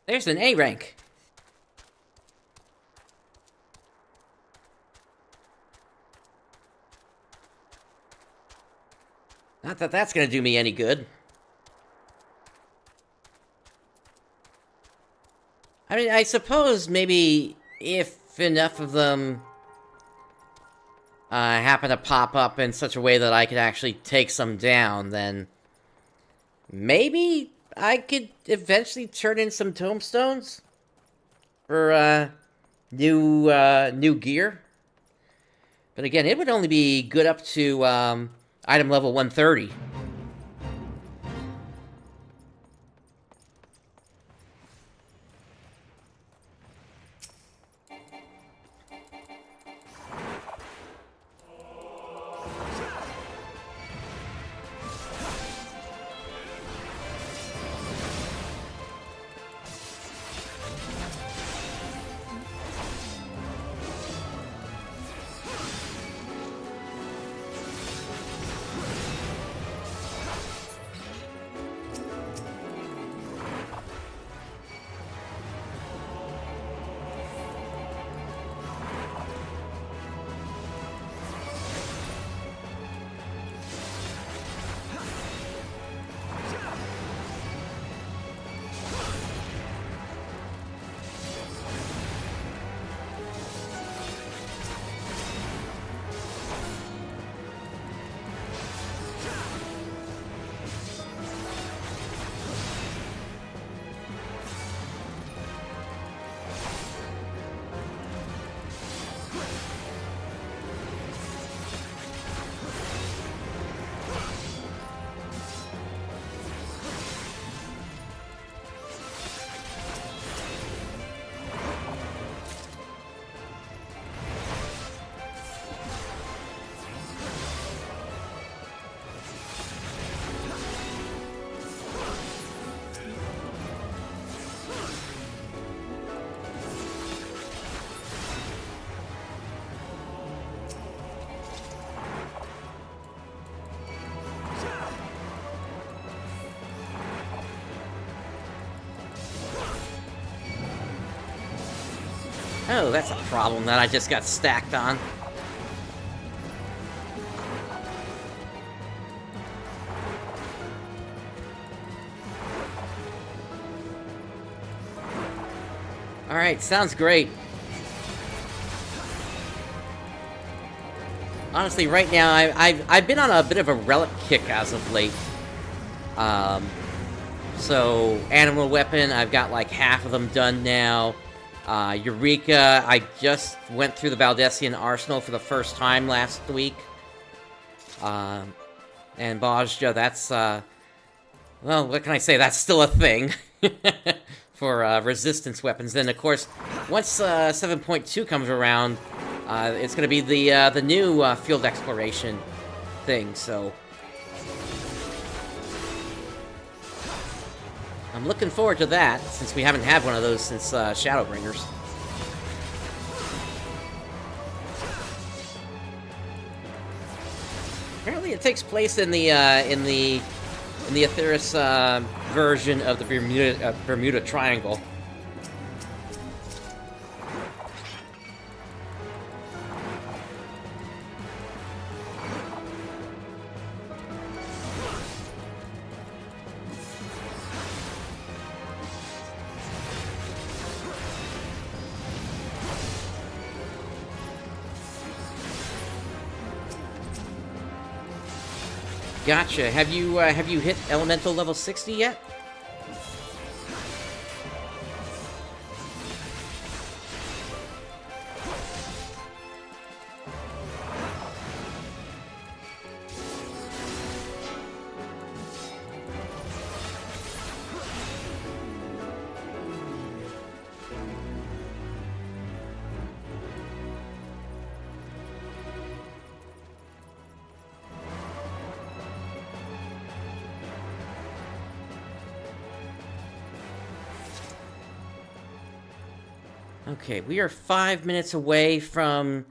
There's an A rank. Not that that's gonna do me any good. I mean, I suppose maybe if enough of them happen to pop up in such a way that I could actually take some down, then maybe I could eventually turn in some tombstones for new gear. But again, it would only be good up to item level 130. Oh, that's a problem that I just got stacked on. Alright, sounds great. Honestly, right now, I've been on a bit of a relic kick as of late. So, animal weapon, I've got like half of them done now. Eureka, I just went through the Baldessian Arsenal for the first time last week. And Bajja, that's, well, what can I say? That's still a thing for resistance weapons. Then, of course, once 7.2 comes around, it's going to be the new field exploration thing, so I'm looking forward to that, since we haven't had one of those since Shadowbringers. Apparently, it takes place in the Aetheris version of the Bermuda Triangle. Gotcha. Have you hit elemental level 60 yet? Okay, we are 5 minutes away from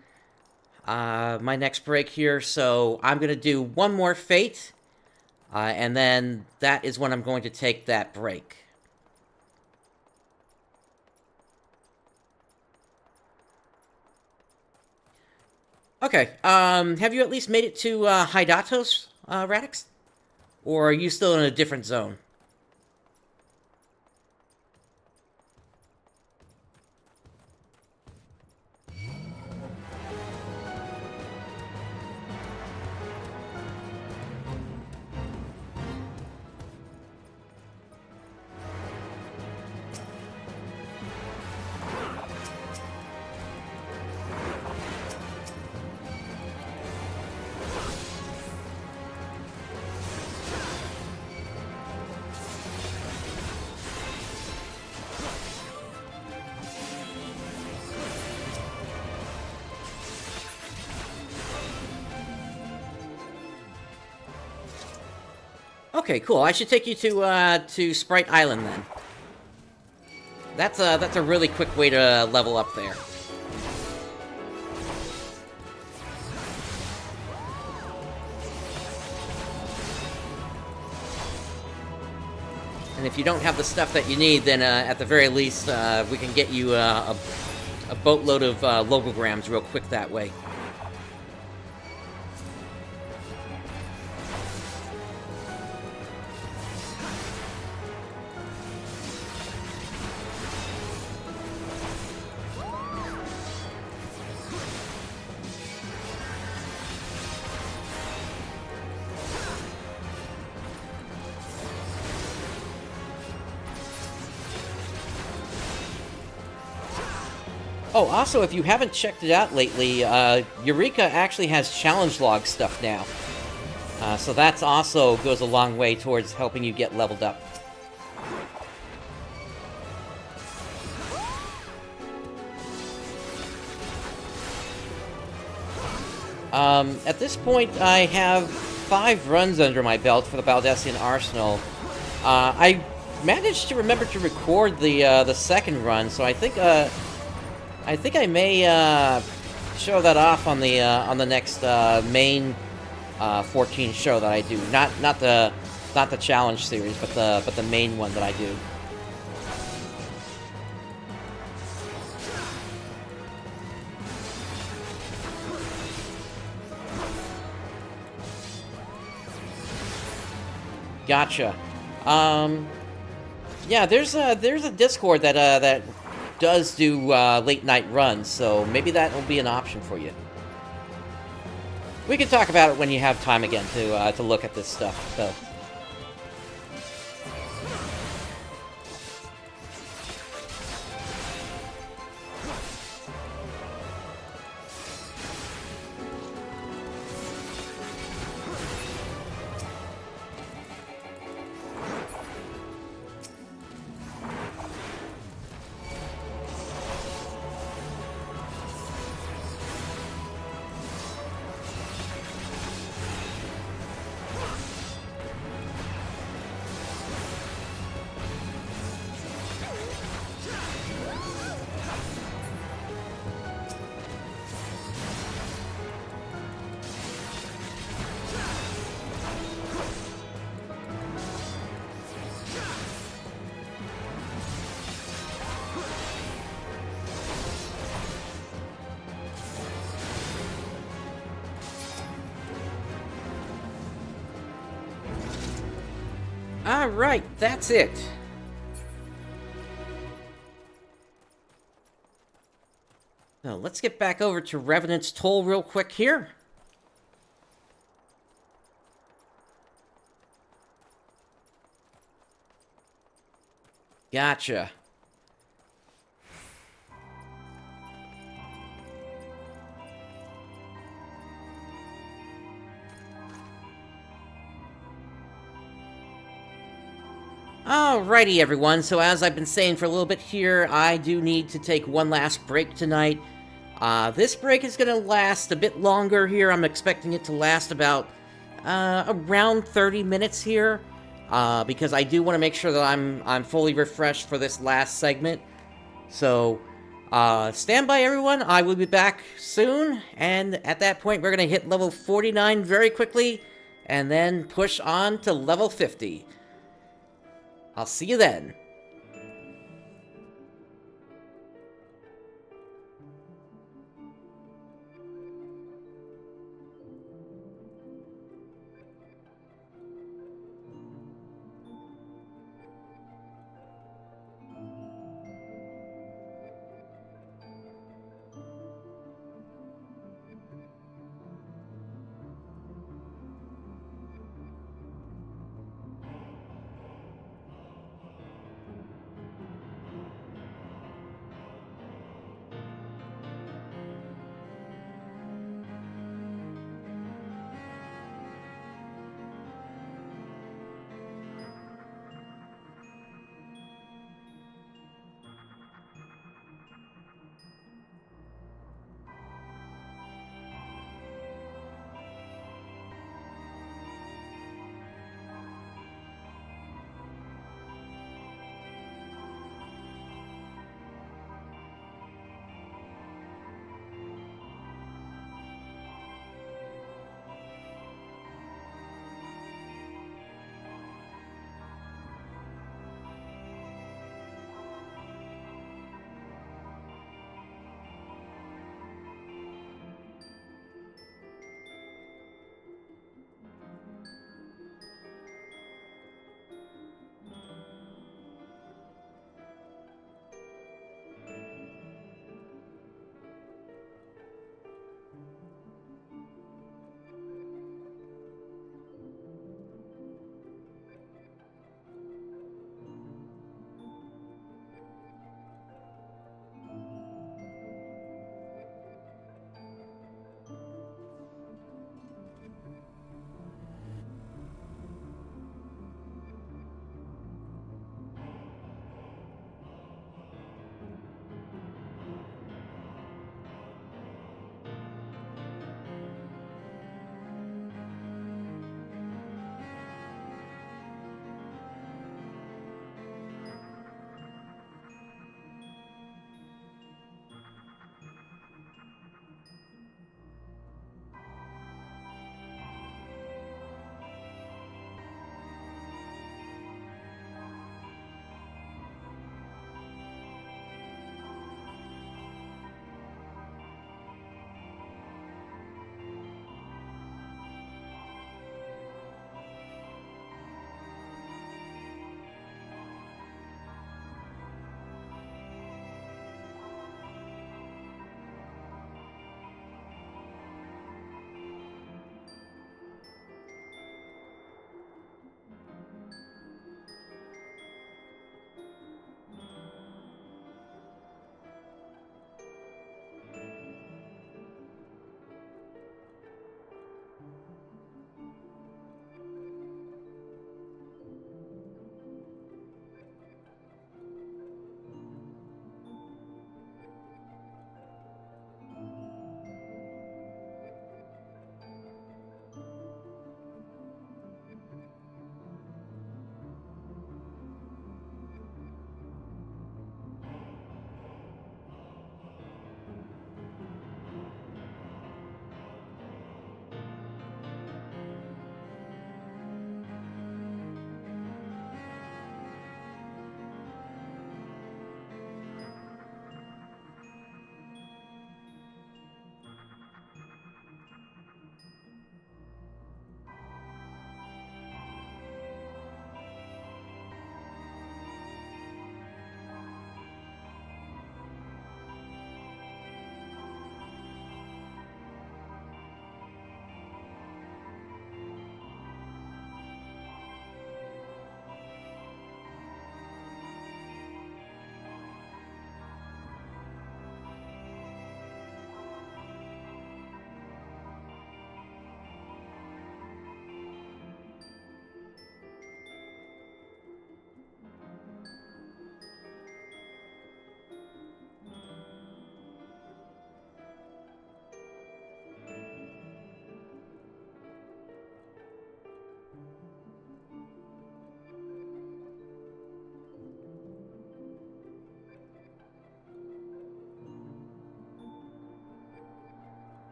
my next break here, so I'm going to do one more fate, and then that is when I'm going to take that break. Okay, have you at least made it to Hydatos, Radix? Or are you still in a different zone? Okay, cool. I should take you to Sprite Island then. That's a really quick way to level up there. And if you don't have the stuff that you need, then at the very least, we can get you a boatload of logograms real quick that way. Oh, also, if you haven't checked it out lately, Eureka actually has challenge log stuff now. So that's also goes a long way towards helping you get leveled up. At this point, I have 5 runs under my belt for the Baldessian Arsenal. I managed to remember to record the second run, so I think I may show that off on the next main 14 show that I do. Not the challenge series, but the main one that I do. Gotcha. Yeah, there's a Discord that does do late night runs, so maybe that will be an option for you. We can talk about it when you have time again to look at this stuff, though. Alright, that's it. Now, let's get back over to Revenant's Toll real quick here. Gotcha. Alrighty, everyone, so as I've been saying for a little bit here, I do need to take one last break tonight. This break is going to last a bit longer here. I'm expecting it to last about around 30 minutes here, because I do want to make sure that I'm fully refreshed for this last segment. So, stand by, everyone. I will be back soon, and at that point, we're going to hit level 49 very quickly, and then push on to level 50. I'll see you then.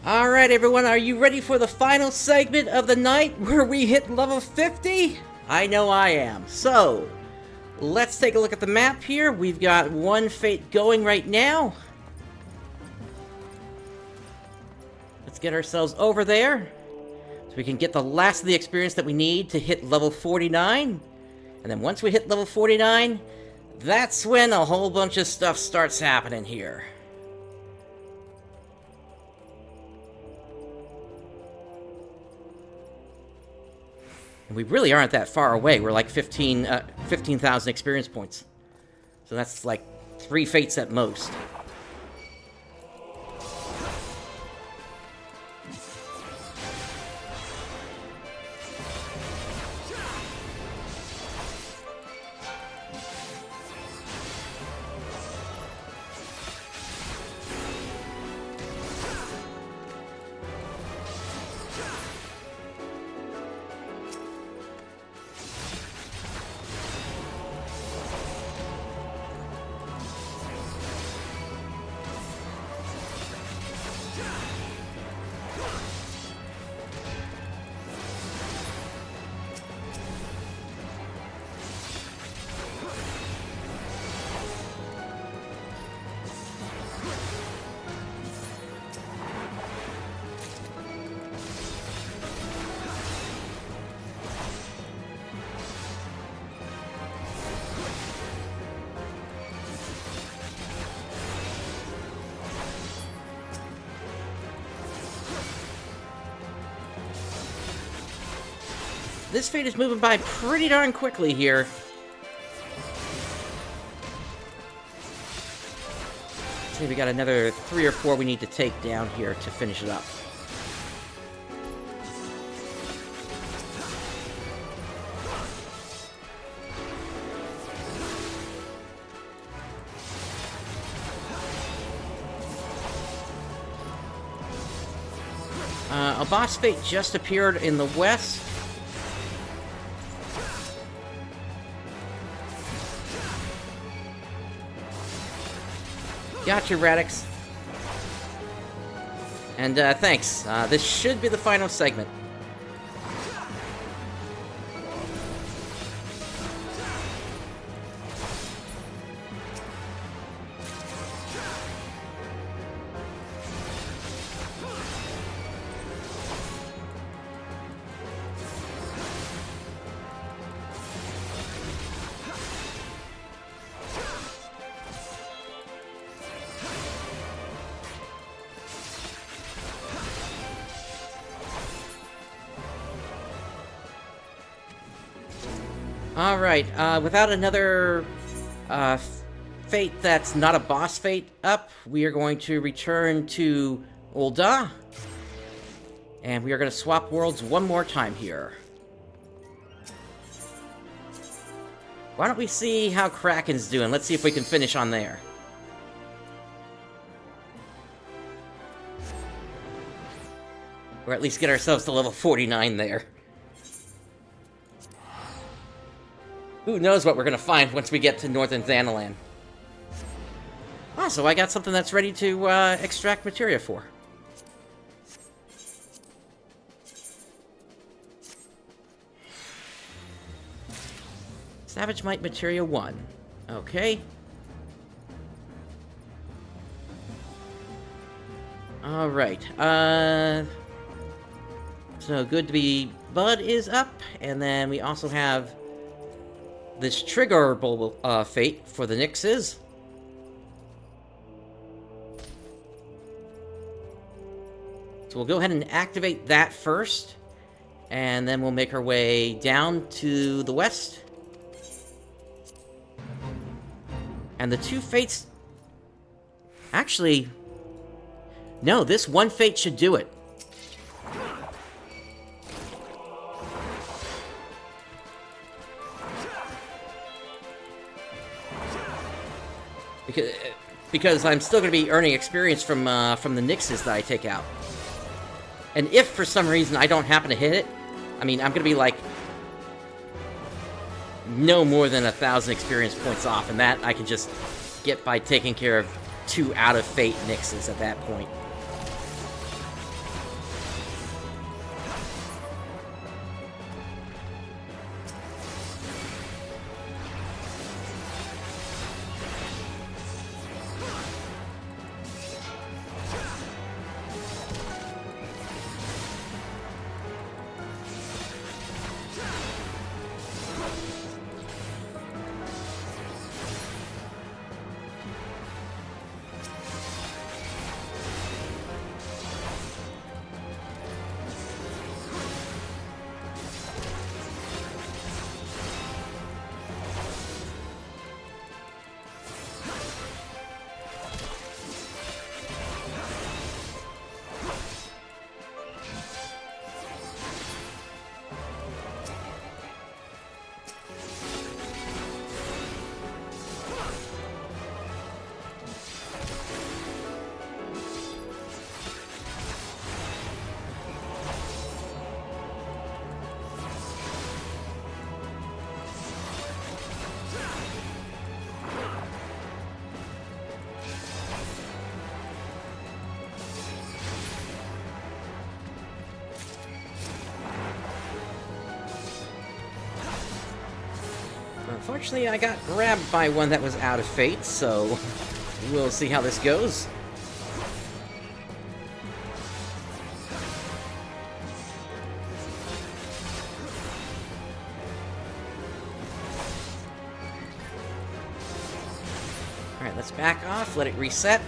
Alright everyone, are you ready for the final segment of the night where we hit level 50? I know I am. So, let's take a look at the map here. We've got one fate going right now. Let's get ourselves over there, so we can get the last of the experience that we need to hit level 49. And then once we hit level 49, that's when a whole bunch of stuff starts happening here. And we really aren't that far away. We're like 15,000 experience points. So that's like 3 fates at most. This fate is moving by pretty darn quickly here. See, we got another 3 or 4 we need to take down here to finish it up. A boss fate just appeared in the west. Gotcha, Radix. And, thanks. This should be the final segment. Alright, without another fate that's not a boss fate up, we are going to return to Ul'Dah. And we are going to swap worlds one more time here. Why don't we see how Kraken's doing? Let's see if we can finish on there. Or at least get ourselves to level 49 there. Who knows what we're gonna find once we get to Northern Xanaland. Oh, so I got something that's ready to extract materia for. Savage Might Materia 1. Okay. Alright, so good to be Bud is up, and then we also have this triggerable fate for the Nyxes. So we'll go ahead and activate that first, and then we'll make our way down to the west. And the 2 fates... Actually... No, this 1 fate should do it. Because I'm still going to be earning experience from the Nyxes that I take out. And if for some reason I don't happen to hit it, I mean, I'm going to be like no more than 1,000 experience points off, and that I can just get by taking care of 2 out of fate Nyxes at that point. Unfortunately, I got grabbed by one that was out of fate, so we'll see how this goes. Alright, let's back off, let it reset.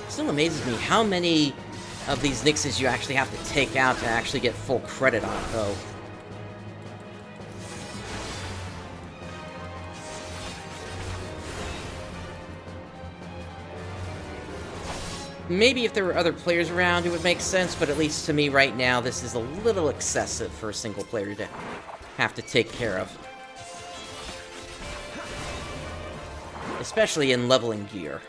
Still amazes me how many of these Nixes you actually have to take out to actually get full credit on, though. Maybe if there were other players around it would make sense, but at least to me right now this is a little excessive for a single player to have to take care of. Especially in leveling gear.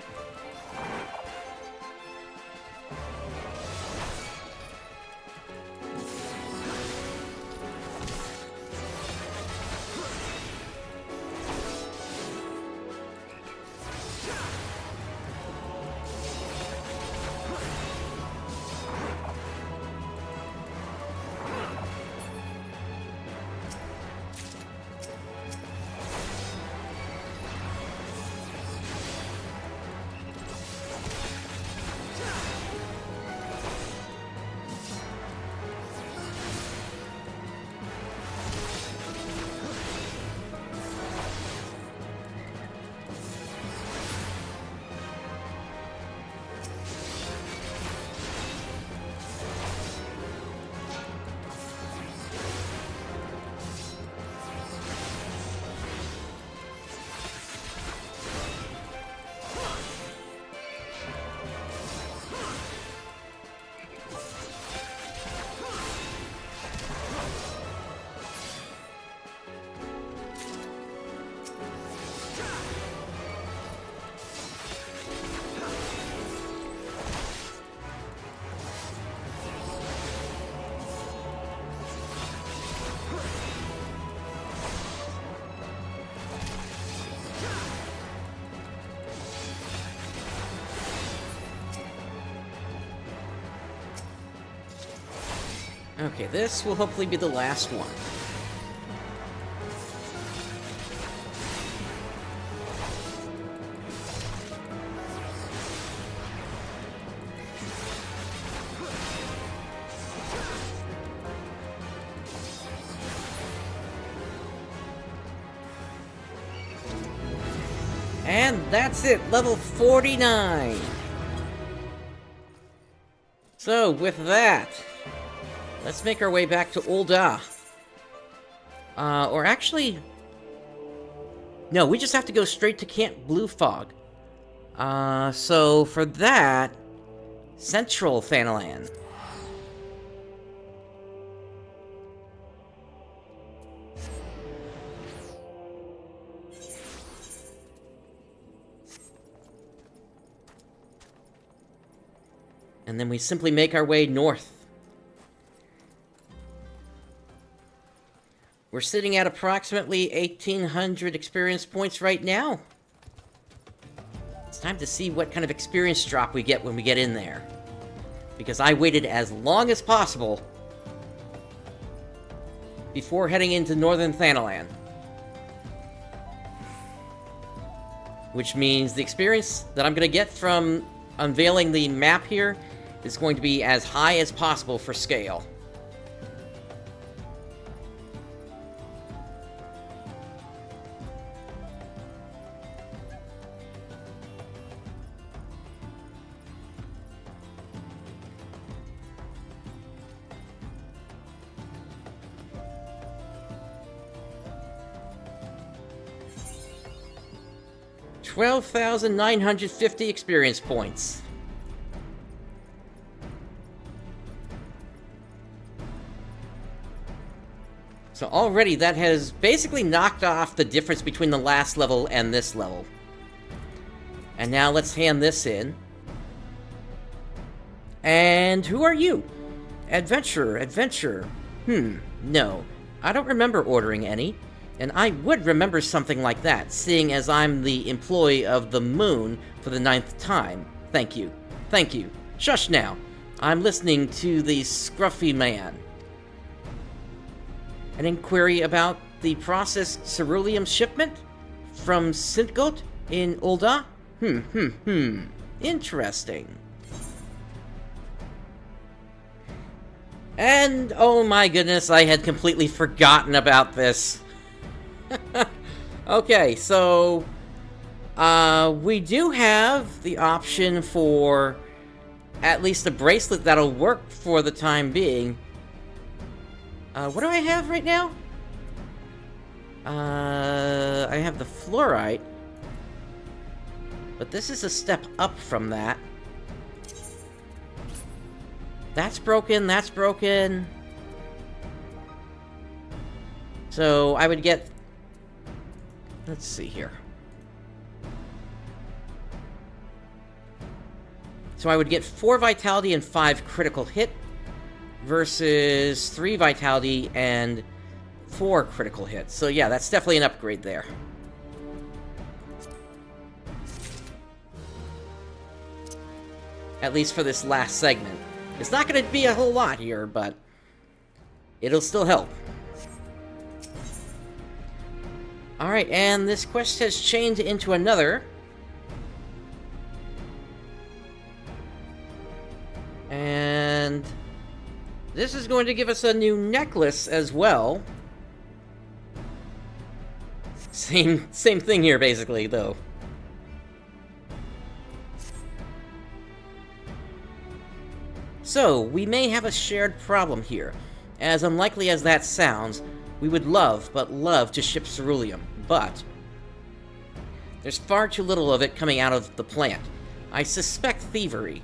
Okay, this will hopefully be the last one. And that's it, level 49! So, with that, let's make our way back to Ul'Dah. Or actually... No, we just have to go straight to Camp Blue Fog. So for that... Central Thanalan. And then we simply make our way north. We're sitting at approximately 1,800 experience points right now. It's time to see what kind of experience drop we get when we get in there. Because I waited as long as possible before heading into Northern Thanalan. Which means the experience that I'm going to get from unveiling the map here is going to be as high as possible for scale. 12,950 experience points. So already that has basically knocked off the difference between the last level and this level. And now let's hand this in. And who are you? Adventurer. No. I don't remember ordering any. And I would remember something like that, seeing as I'm the employee of the Moon for the 9th time. Thank you. Shush now. I'm listening to the scruffy man. An inquiry about the processed ceruleum shipment? From Sintgot in Ul'Dah? Interesting. And, oh my goodness, I had completely forgotten about this. Okay, so... we do have the option for at least a bracelet that'll work for the time being. What do I have right now? I have the fluorite. But this is a step up from that. That's broken. So I would get... Let's see here. So I would get 4 vitality and 5 critical hit versus 3 vitality and 4 critical hits. So yeah, that's definitely an upgrade there. At least for this last segment. It's not going to be a whole lot here, but it'll still help. Alright, and this quest has changed into another. And this is going to give us a new necklace as well. Same thing here, basically, though. So, we may have a shared problem here. As unlikely as that sounds, we would love to ship ceruleum, but there's far too little of it coming out of the plant. I suspect thievery.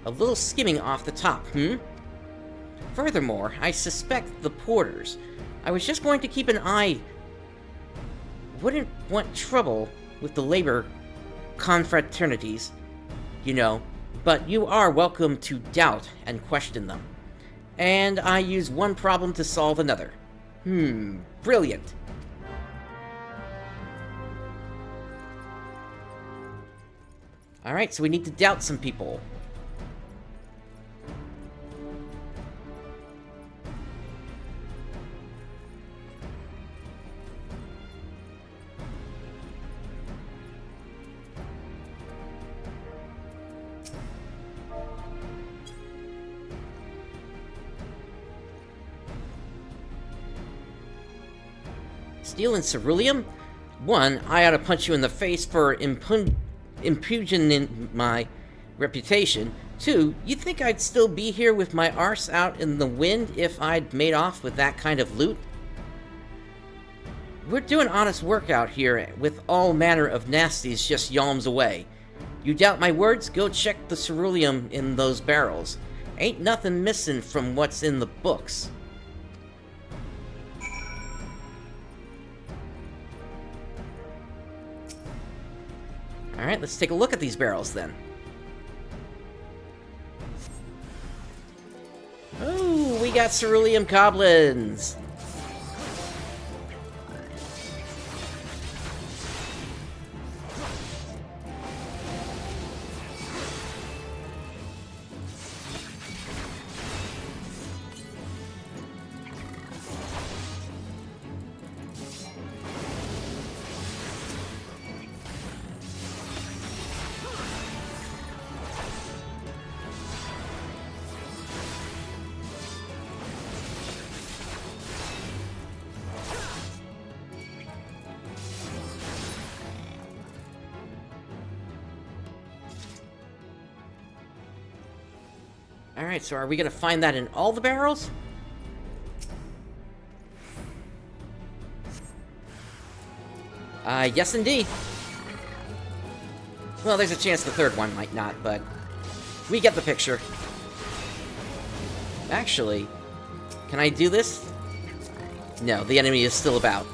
A little skimming off the top, Furthermore, I suspect the porters. I was just going to keep an eye. Wouldn't want trouble with the labor confraternities, you know, but you are welcome to doubt and question them. And I use one problem to solve another. Brilliant. Alright, so we need to doubt some people. Stealing ceruleum? One, I ought to punch you in the face for impugning my reputation. Two, you think I'd still be here with my arse out in the wind if I'd made off with that kind of loot? We're doing honest work out here with all manner of nasties just yalms away. You doubt my words? Go check the ceruleum in those barrels. Ain't nothing missing from what's in the books. Alright, let's take a look at these barrels then. Oh, we got ceruleum goblins! Alright, so are we gonna find that in all the barrels? Yes indeed. Well, there's a chance the third one might not, but we get the picture. Actually, can I do this? No, the enemy is still about.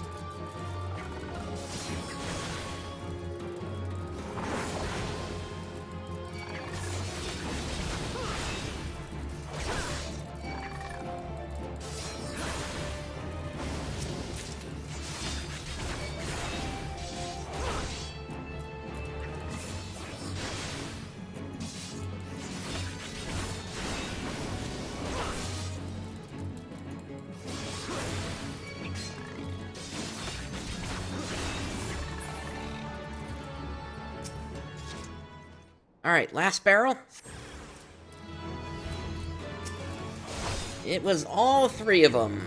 Alright, last barrel. It was all three of them.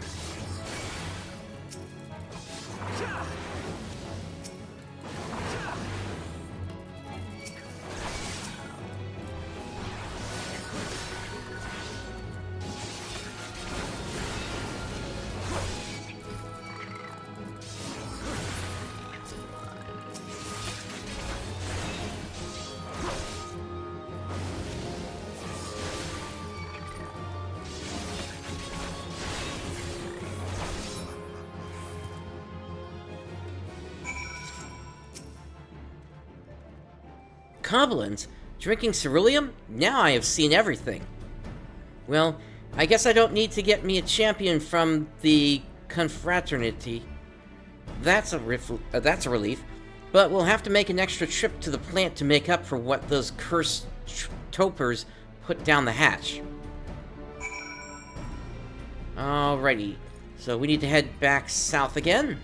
Goblins? Drinking ceruleum? Now I have seen everything. Well, I guess I don't need to get me a champion from the confraternity. That's a relief. But we'll have to make an extra trip to the plant to make up for what those cursed topers put down the hatch. Alrighty. So we need to head back south again.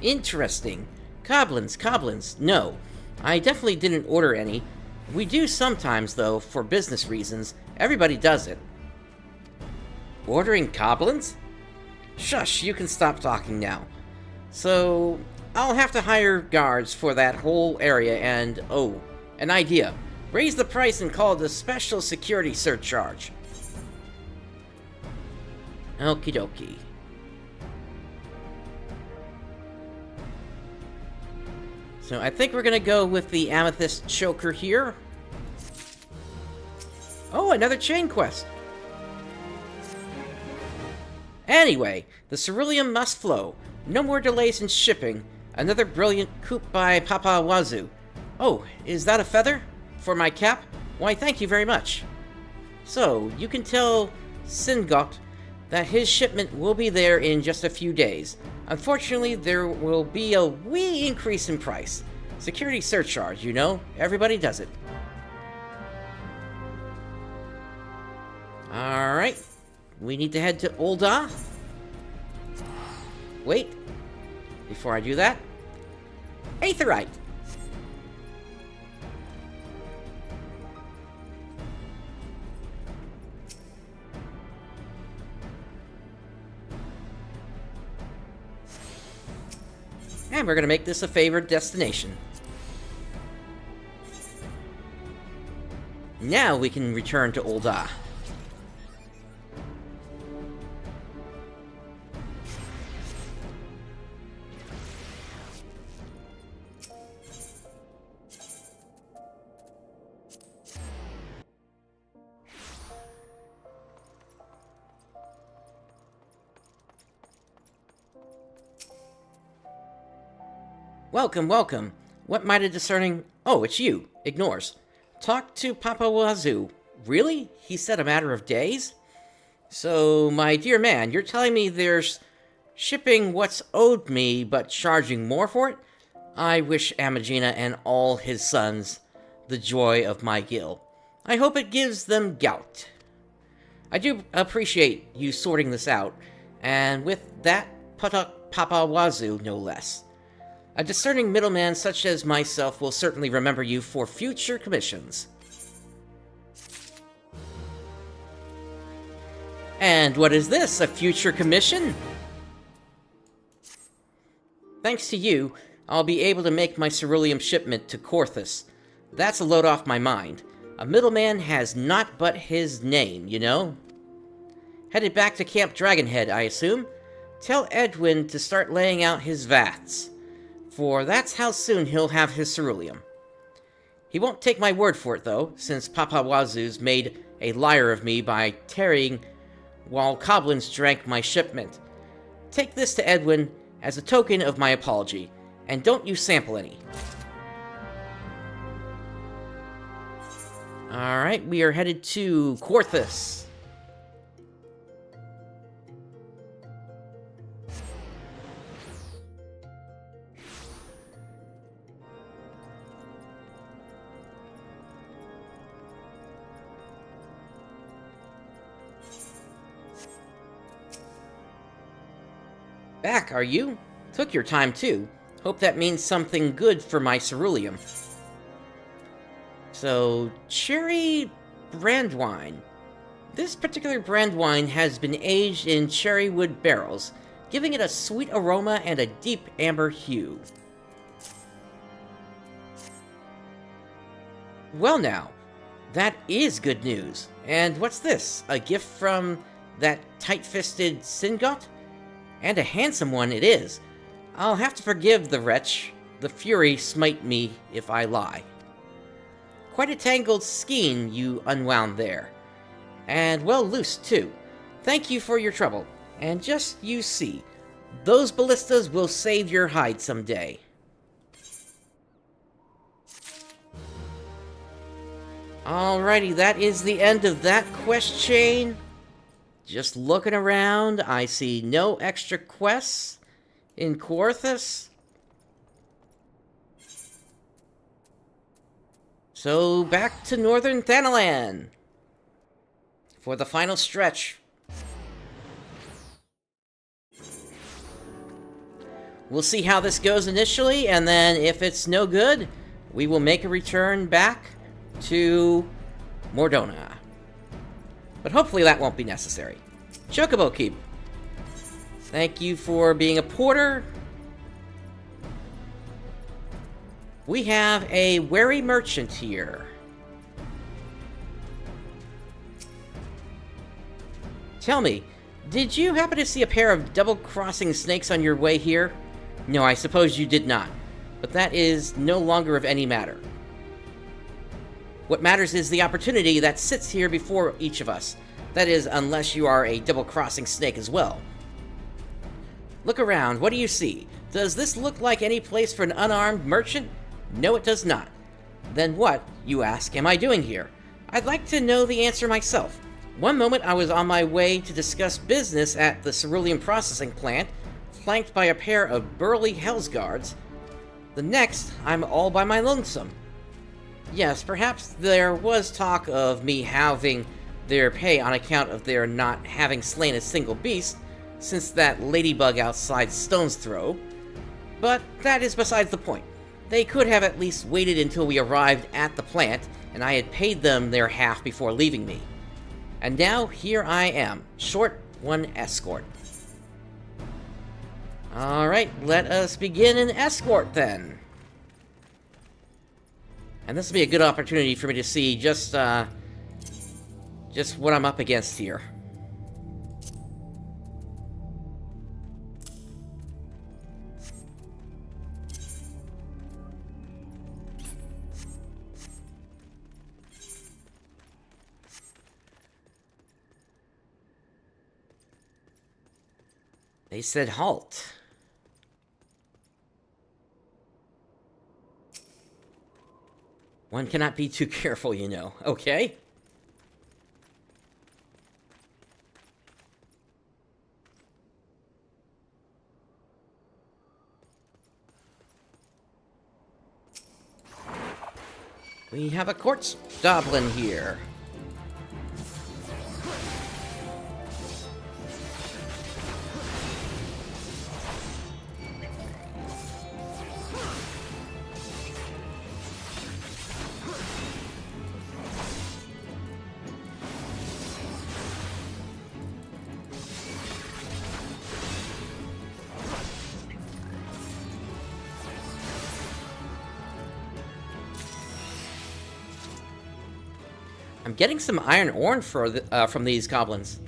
Interesting. Goblins. No, I definitely didn't order any. We do sometimes, though, for business reasons. Everybody does it. Ordering goblins? Shush, you can stop talking now. So, I'll have to hire guards for that whole area and, oh, an idea. Raise the price and call it a special security surcharge. Okie dokie. So I think we're gonna go with the Amethyst Choker here. Oh, another chain quest! Anyway, the ceruleum must flow. No more delays in shipping. Another brilliant coup by Papa Wazoo. Oh, is that a feather? For my cap? Why, thank you very much. So, you can tell Singot that his shipment will be there in just a few days. Unfortunately, there will be a wee increase in price. Security surcharge, you know. Everybody does it. Alright. We need to head to Ul'Dah. Wait. Before I do that. Aetheryte! And we're going to make this a favored destination. Now we can return to Ul'Dah. Welcome. What might a discerning... Oh, it's you. Ignores. Talk to Papa Wazoo. Really? He said a matter of days? So, my dear man, you're telling me there's shipping what's owed me, but charging more for it? I wish Amagina and all his sons the joy of my guild. I hope it gives them gout. I do appreciate you sorting this out, and with that, Papa Wazoo, no less. A discerning middleman such as myself will certainly remember you for future commissions. And what is this? A future commission? Thanks to you, I'll be able to make my ceruleum shipment to Korthus. That's a load off my mind. A middleman has naught but his name, you know? Headed back to Camp Dragonhead, I assume? Tell Edwin to start laying out his vats, for that's how soon he'll have his ceruleum. He won't take my word for it, though, since Papa Wazoo's made a liar of me by tarrying while Coblins drank my shipment. Take this to Edwin as a token of my apology, and don't you sample any. Alright, we are headed to Korthus. Back, are you? Took your time, too. Hope that means something good for my ceruleum. So, cherry brand wine. This particular brand wine has been aged in cherry wood barrels, giving it a sweet aroma and a deep amber hue. Well now, that is good news. And what's this? A gift from that tight-fisted Singot? And a handsome one it is. I'll have to forgive the wretch. The fury smite me if I lie. Quite a tangled skein you unwound there. And well loosed, too. Thank you for your trouble. And just you see, those ballistas will save your hide someday. Alrighty, that is the end of that quest chain. Just looking around, I see no extra quests in Korthus. So, back to Northern Thanalan for the final stretch. We'll see how this goes initially, and then if it's no good, we will make a return back to Mordona. But hopefully that won't be necessary. Chocobo Keep. Thank you for being a porter. We have a wary merchant here. Tell me, did you happen to see a pair of double-crossing snakes on your way here? No, I suppose you did not. But that is no longer of any matter. What matters is the opportunity that sits here before each of us. That is, unless you are a double-crossing snake as well. Look around, what do you see? Does this look like any place for an unarmed merchant? No, it does not. Then what, you ask, am I doing here? I'd like to know the answer myself. One moment I was on my way to discuss business at the ceruleum processing plant, flanked by a pair of burly Hells Guards. The next, I'm all by my lonesome. Yes, perhaps there was talk of me halving their pay on account of their not having slain a single beast since that ladybug outside Stone's Throw, but that is besides the point. They could have at least waited until we arrived at the plant and I had paid them their half before leaving me. And now, here I am, short one escort. Alright, let us begin an escort then. And this will be a good opportunity for me to see just what I'm up against here. They said halt. One cannot be too careful, you know. Okay. We have a quartz goblin here. I'm getting some iron ore from these goblins.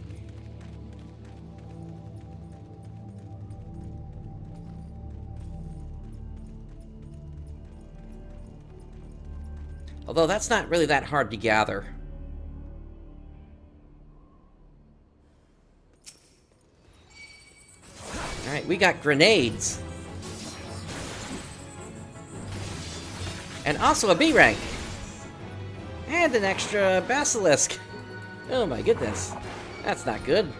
Although that's not really that hard to gather. Alright, we got grenades. And also a B rank. And an extra basilisk. Oh my goodness. That's not good.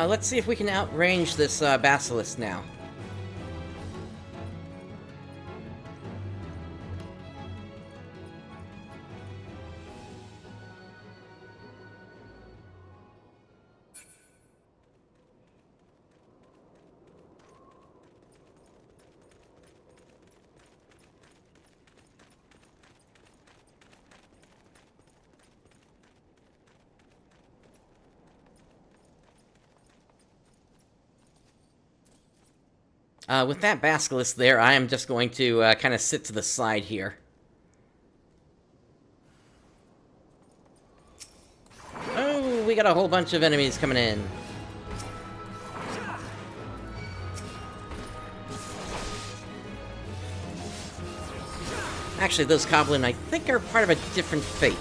Let's see if we can outrange this basilisk now. With that basilisk there, I am just going to kind of sit to the side here. Oh, we got a whole bunch of enemies coming in. Actually, those goblins, I think, are part of a different fate.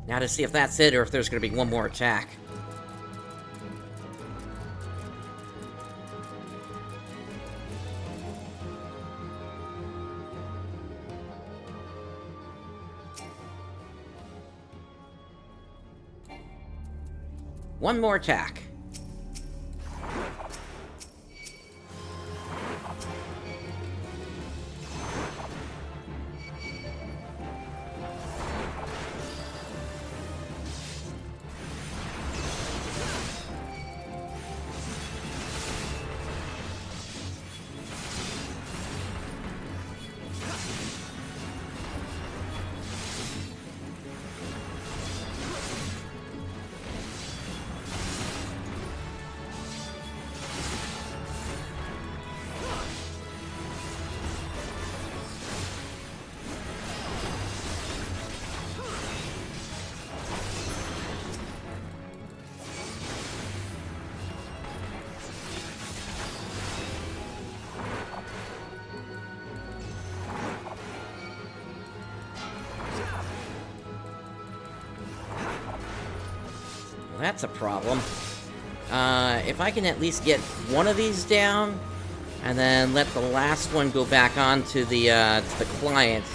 Now to see if that's it, or if there's going to be one more attack. One more attack. That's a problem. If I can at least get one of these down, and then let the last one go back on to the client.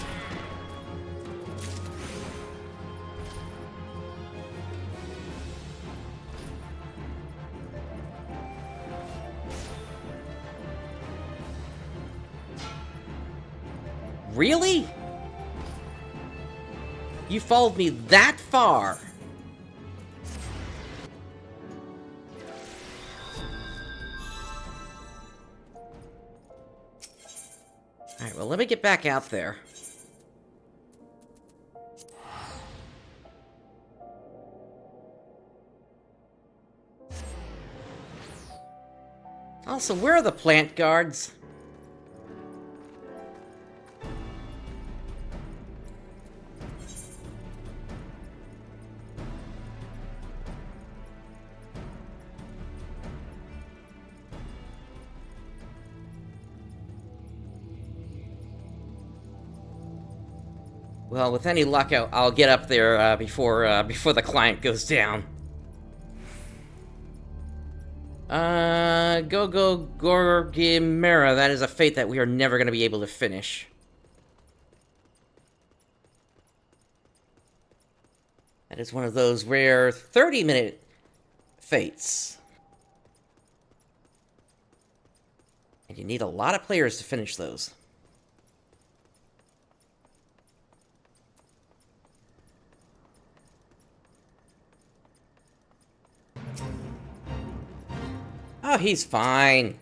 Really? You followed me that far? Alright, well, let me get back out there. Also, where are the plant guards? Well, with any luck, I'll get up there before the client goes down. Go Gorgimera. That is a fate that we are never going to be able to finish. That is one of those rare 30-minute fates. And you need a lot of players to finish those. Oh, he's fine.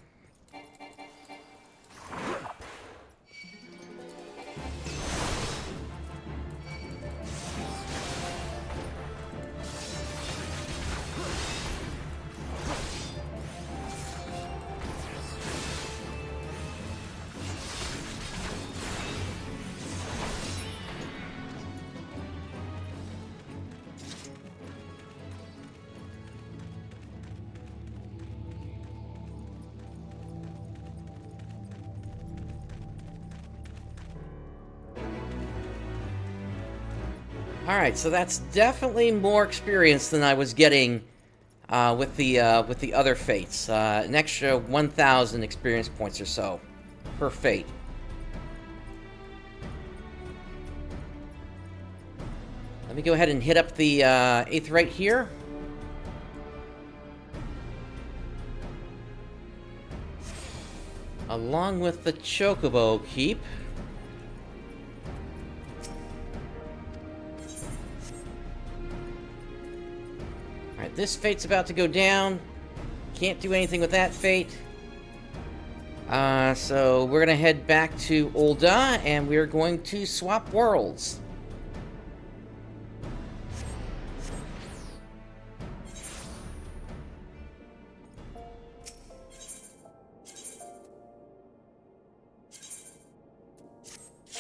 Alright, so that's definitely more experience than I was getting with the other fates. An extra 1,000 experience points or so per fate. Let me go ahead and hit up the 8th right here. Along with the Chocobo Keep. Alright, this fate's about to go down. Can't do anything with that fate. So we're gonna head back to Ul'Dah, and we're going to swap worlds.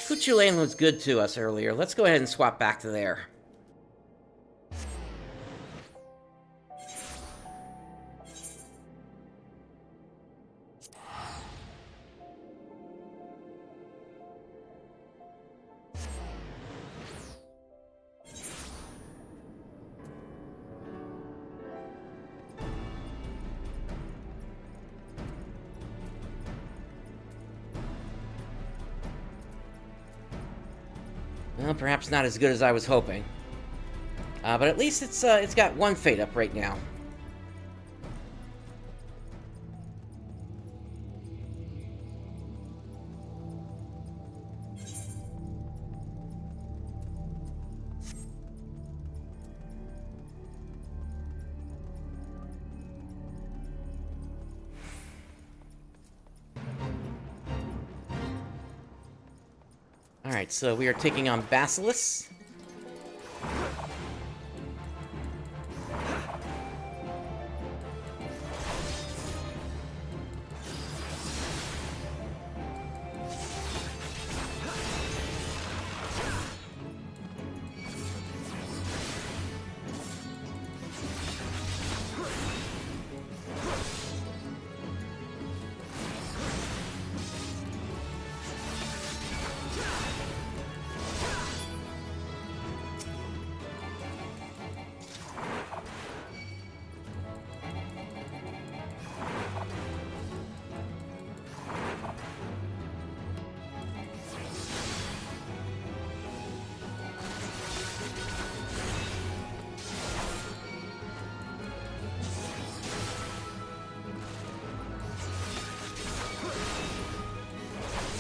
Kuchulain was good to us earlier. Let's go ahead and swap back to there. Well, perhaps not as good as I was hoping. But at least it's got one fate up right now. Alright, so we are taking on Basilisk.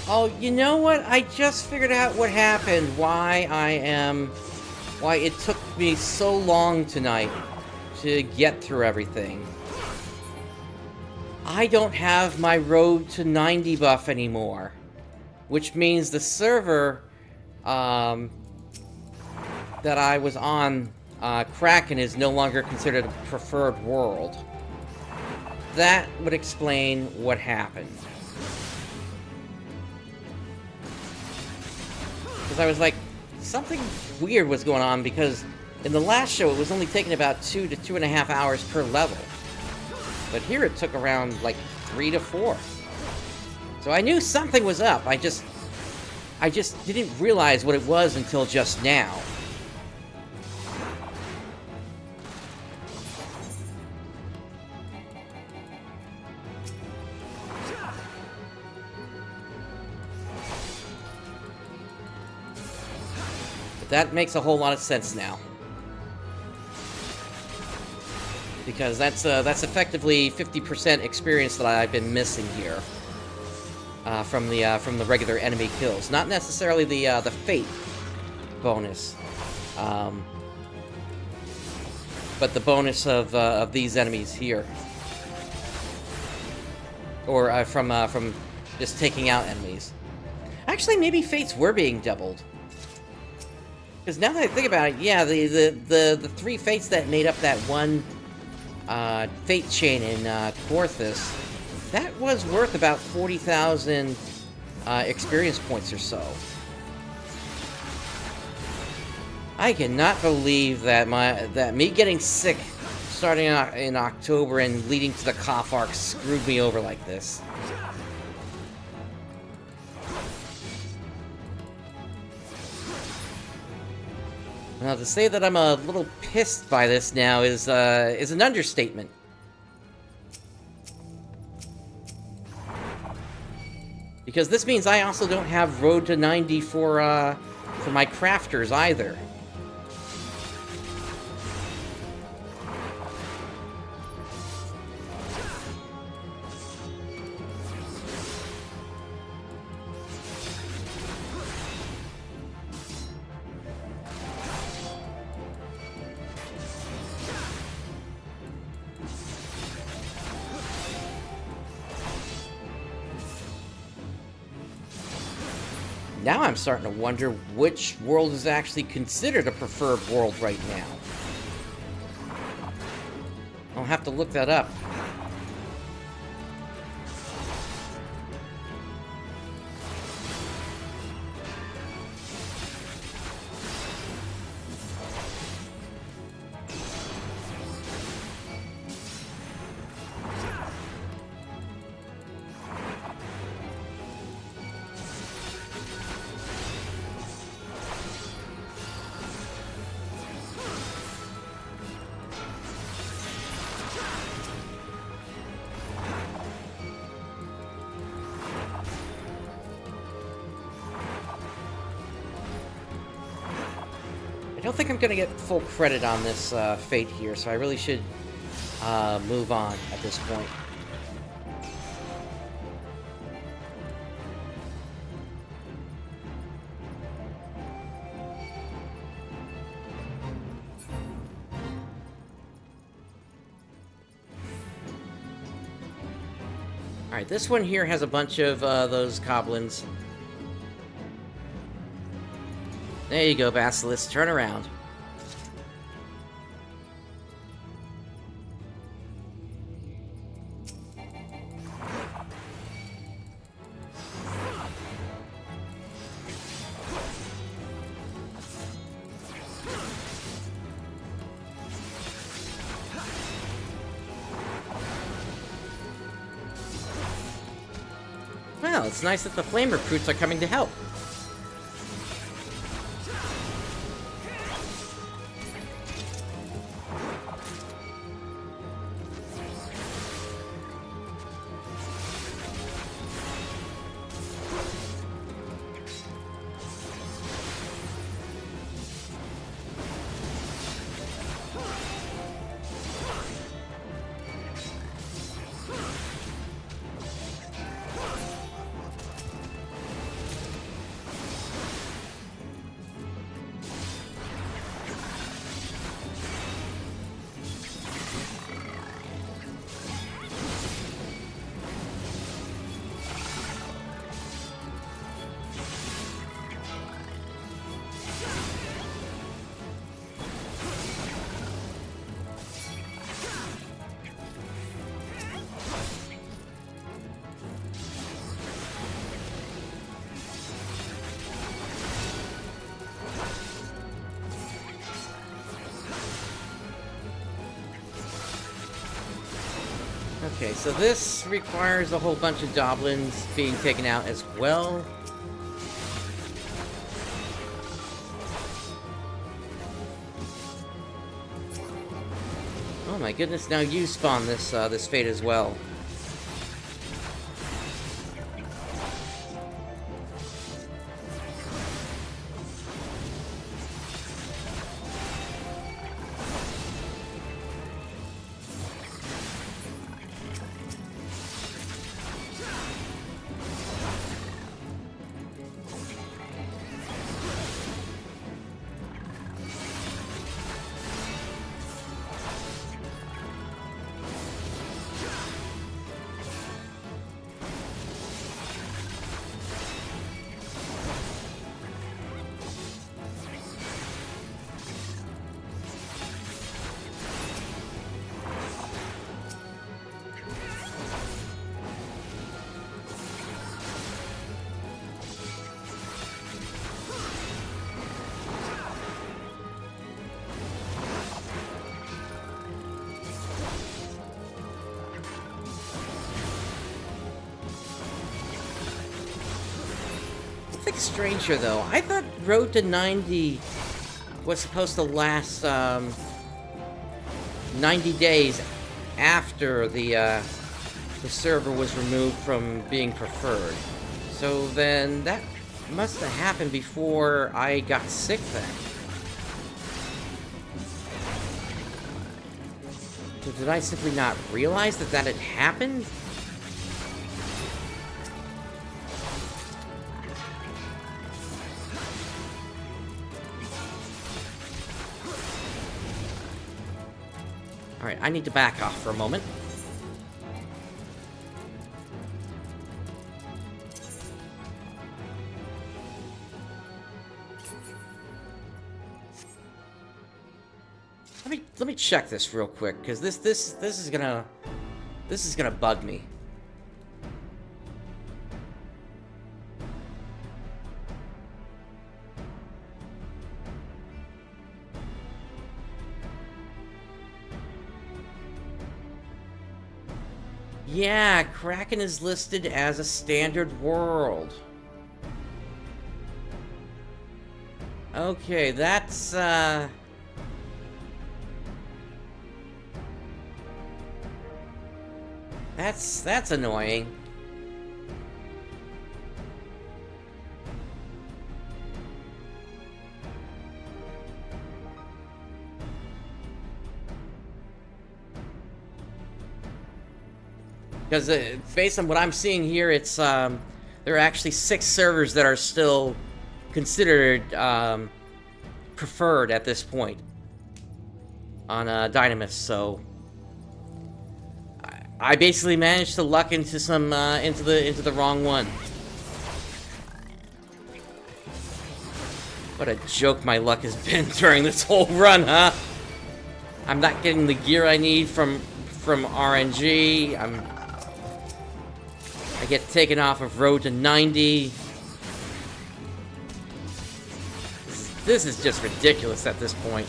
Oh, you know what? I just figured out what happened. Why it took me so long tonight to get through everything. I don't have my Road to 90 buff anymore. Which means the server that I was on, Kraken, is no longer considered a preferred world. That would explain what happened. Because I was like, something weird was going on, because in the last show it was only taking about 2 to 2.5 hours per level. But here it took around like 3 to 4. So I knew something was up. I just didn't realize what it was until just now. But that makes a whole lot of sense now. Because that's effectively 50% experience that I've been missing here. From the regular enemy kills, not necessarily the fate bonus, but the bonus of these enemies here, or from just taking out enemies. Actually, maybe fates were being doubled, because now that I think about it, yeah, the 3 fates that made up that one fate chain in Corthus. That was worth about 40,000 experience points or so. I cannot believe that me getting sick starting in October and leading to the cough arc screwed me over like this. Now, to say that I'm a little pissed by this now is an understatement. Because this means I also don't have Road to 90 for my crafters either. Now I'm starting to wonder which world is actually considered a preferred world right now. I'll have to look that up. I don't think I'm going to get full credit on this fate here, so I really should move on at this point. Alright, this one here has a bunch of those goblins. There you go, Basilisk. Turn around. Well, it's nice that the flame recruits are coming to help. Okay, so this requires a whole bunch of goblins being taken out as well. Oh my goodness, now you spawn this this fate as well. Stranger though, I thought Road to 90 was supposed to last 90 days after the server was removed from being preferred. So then that must have happened before I got sick then. So did I simply not realize that that had happened? Alright, I need to back off for a moment. Let me check this real quick, because this is gonna bug me. Yeah, Kraken is listed as a standard world. Okay, that's annoying. Because based on what I'm seeing here, it's there are actually 6 servers that are still considered preferred at this point on Dynamis. So I basically managed to luck into some into the wrong one. What a joke my luck has been during this whole run, huh? I'm not getting the gear I need from RNG. I get taken off of Road to 90. This is just ridiculous at this point.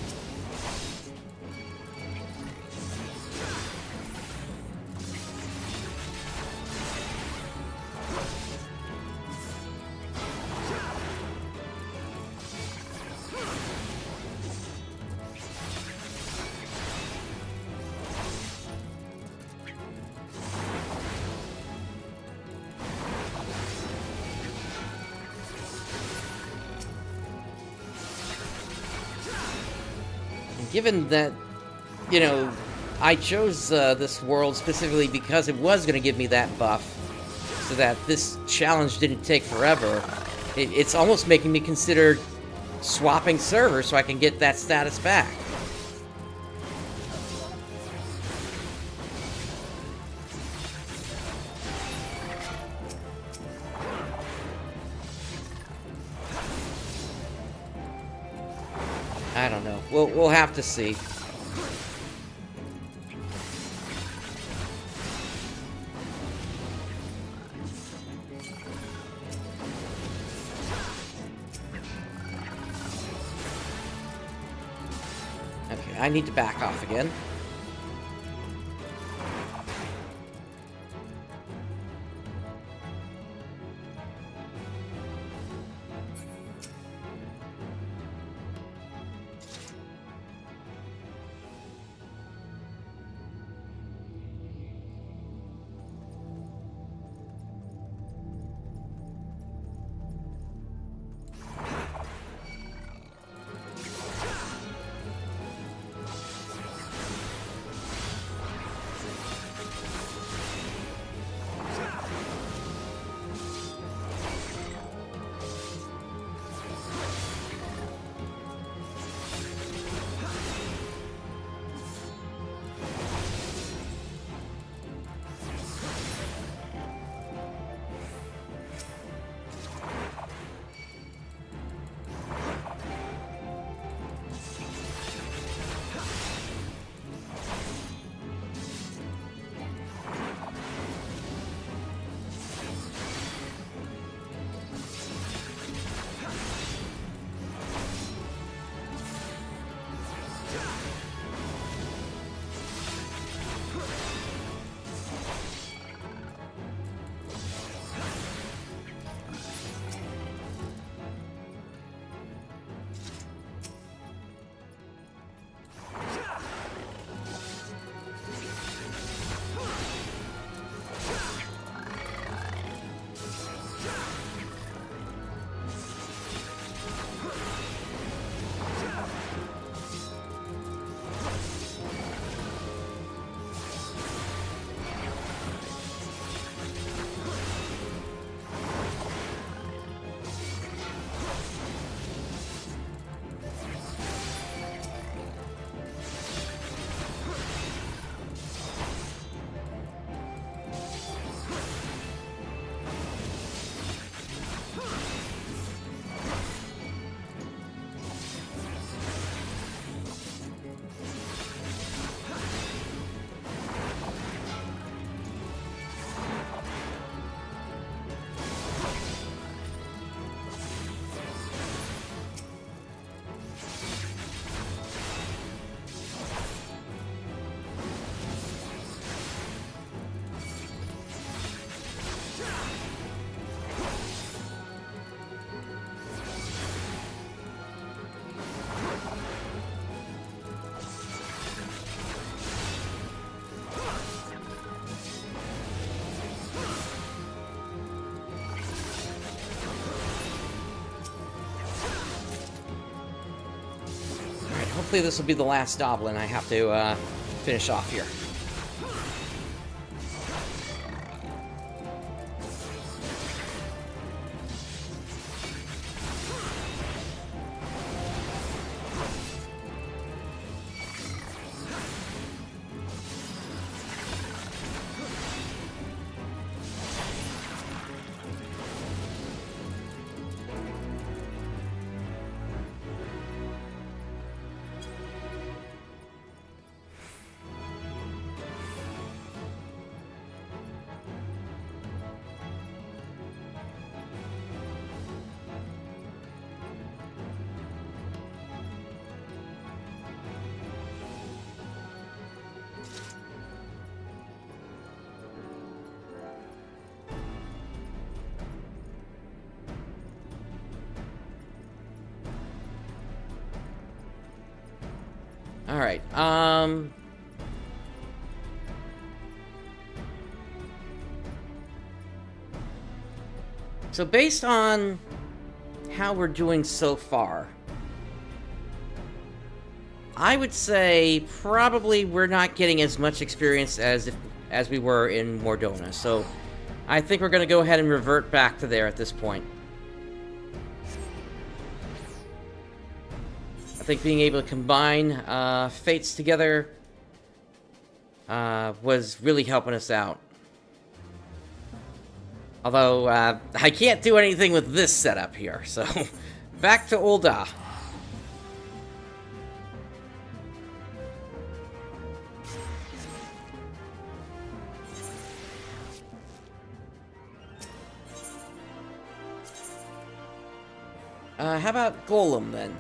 Given that, you know, I chose this world specifically because it was going to give me that buff, so that this challenge didn't take forever, it's almost making me consider swapping servers so I can get that status back. I don't know. We'll have to see. Okay, I need to back off again. hopefully this will be the last goblin I have to finish off here. Alright, so based on how we're doing so far, I would say probably we're not getting as much experience as we were in Mordona, so I think we're going to go ahead and revert back to there at this point. I think being able to combine fates together was really helping us out. Although, I can't do anything with this setup here, so back to Ul'Dah. How about Golem, then?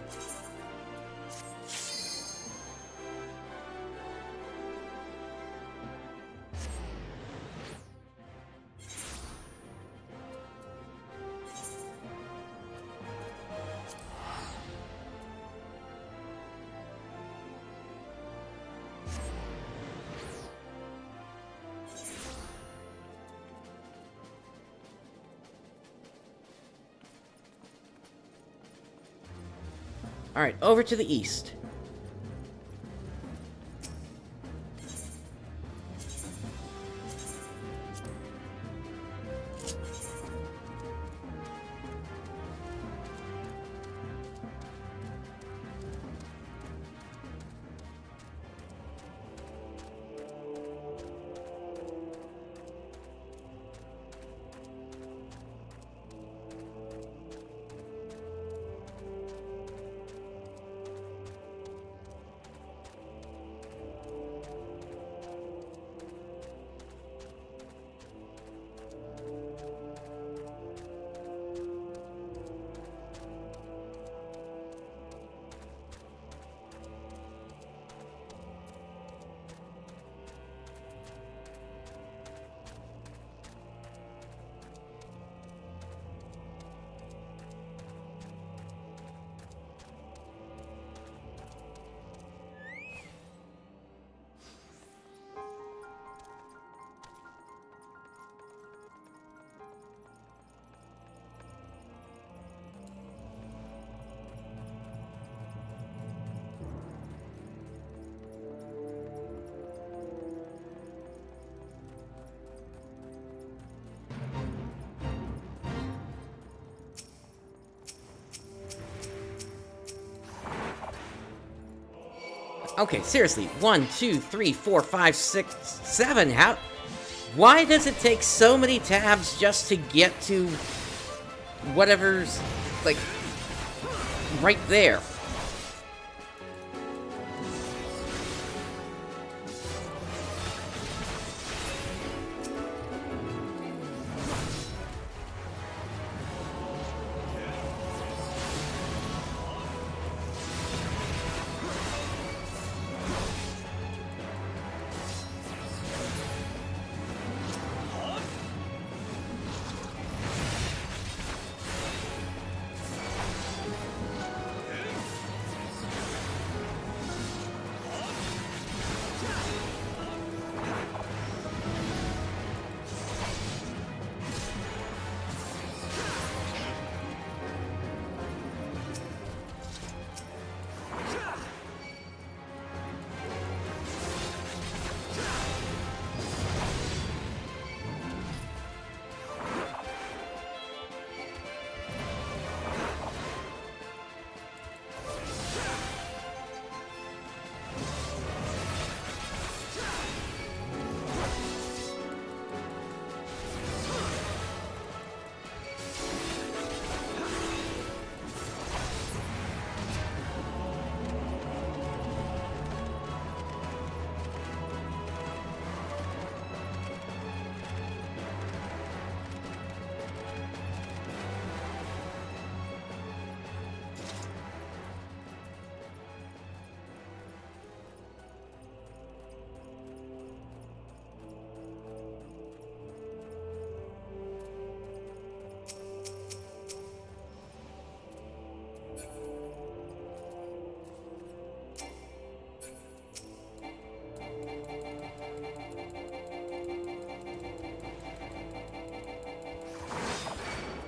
Alright, over to the east. Okay, seriously. 1, 2, 3, 4, 5, 6, 7. How? Why does it take so many tabs just to get to whatever's, like, right there?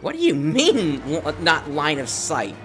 What do you mean, not line of sight?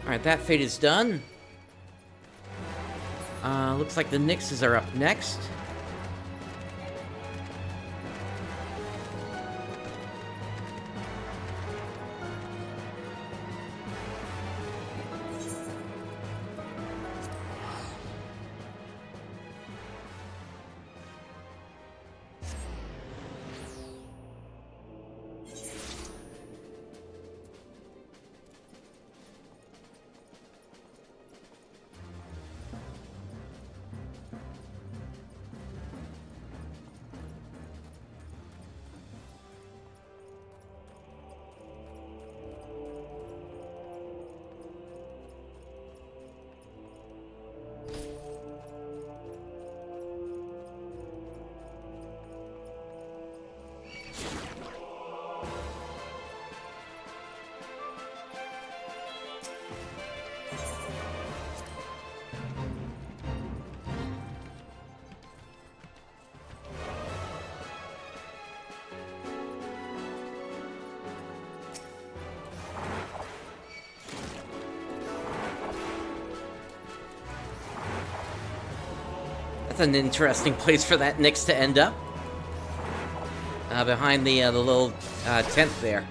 Alright, that fate is done. Looks like the Nyxes are up next. An interesting place for that Nyx to end up. Behind the little tent there.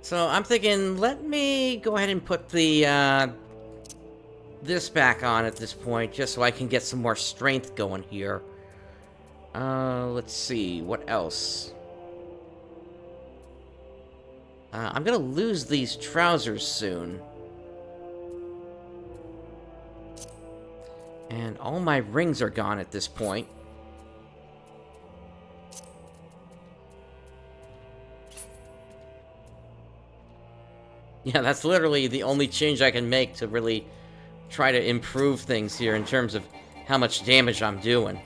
So I'm thinking, let me go ahead and put the, this back on at this point, just so I can get some more strength going here. Let's see, what else? I'm gonna lose these trousers soon. And all my rings are gone at this point. Yeah, that's literally the only change I can make to really try to improve things here in terms of how much damage I'm doing.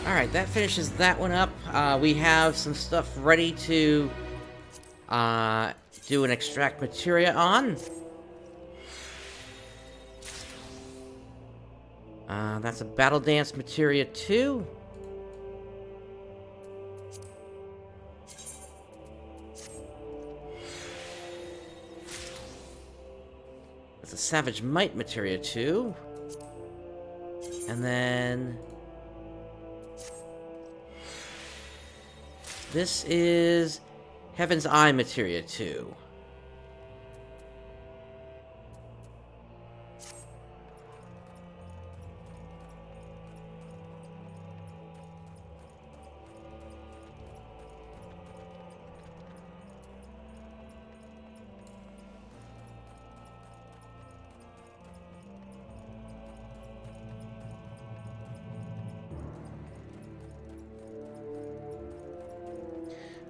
Alright, that finishes that one up. We have some stuff ready to do an extract materia on. That's a battle dance materia 2. That's a savage might materia 2. And then this is Heaven's Eye materia 2.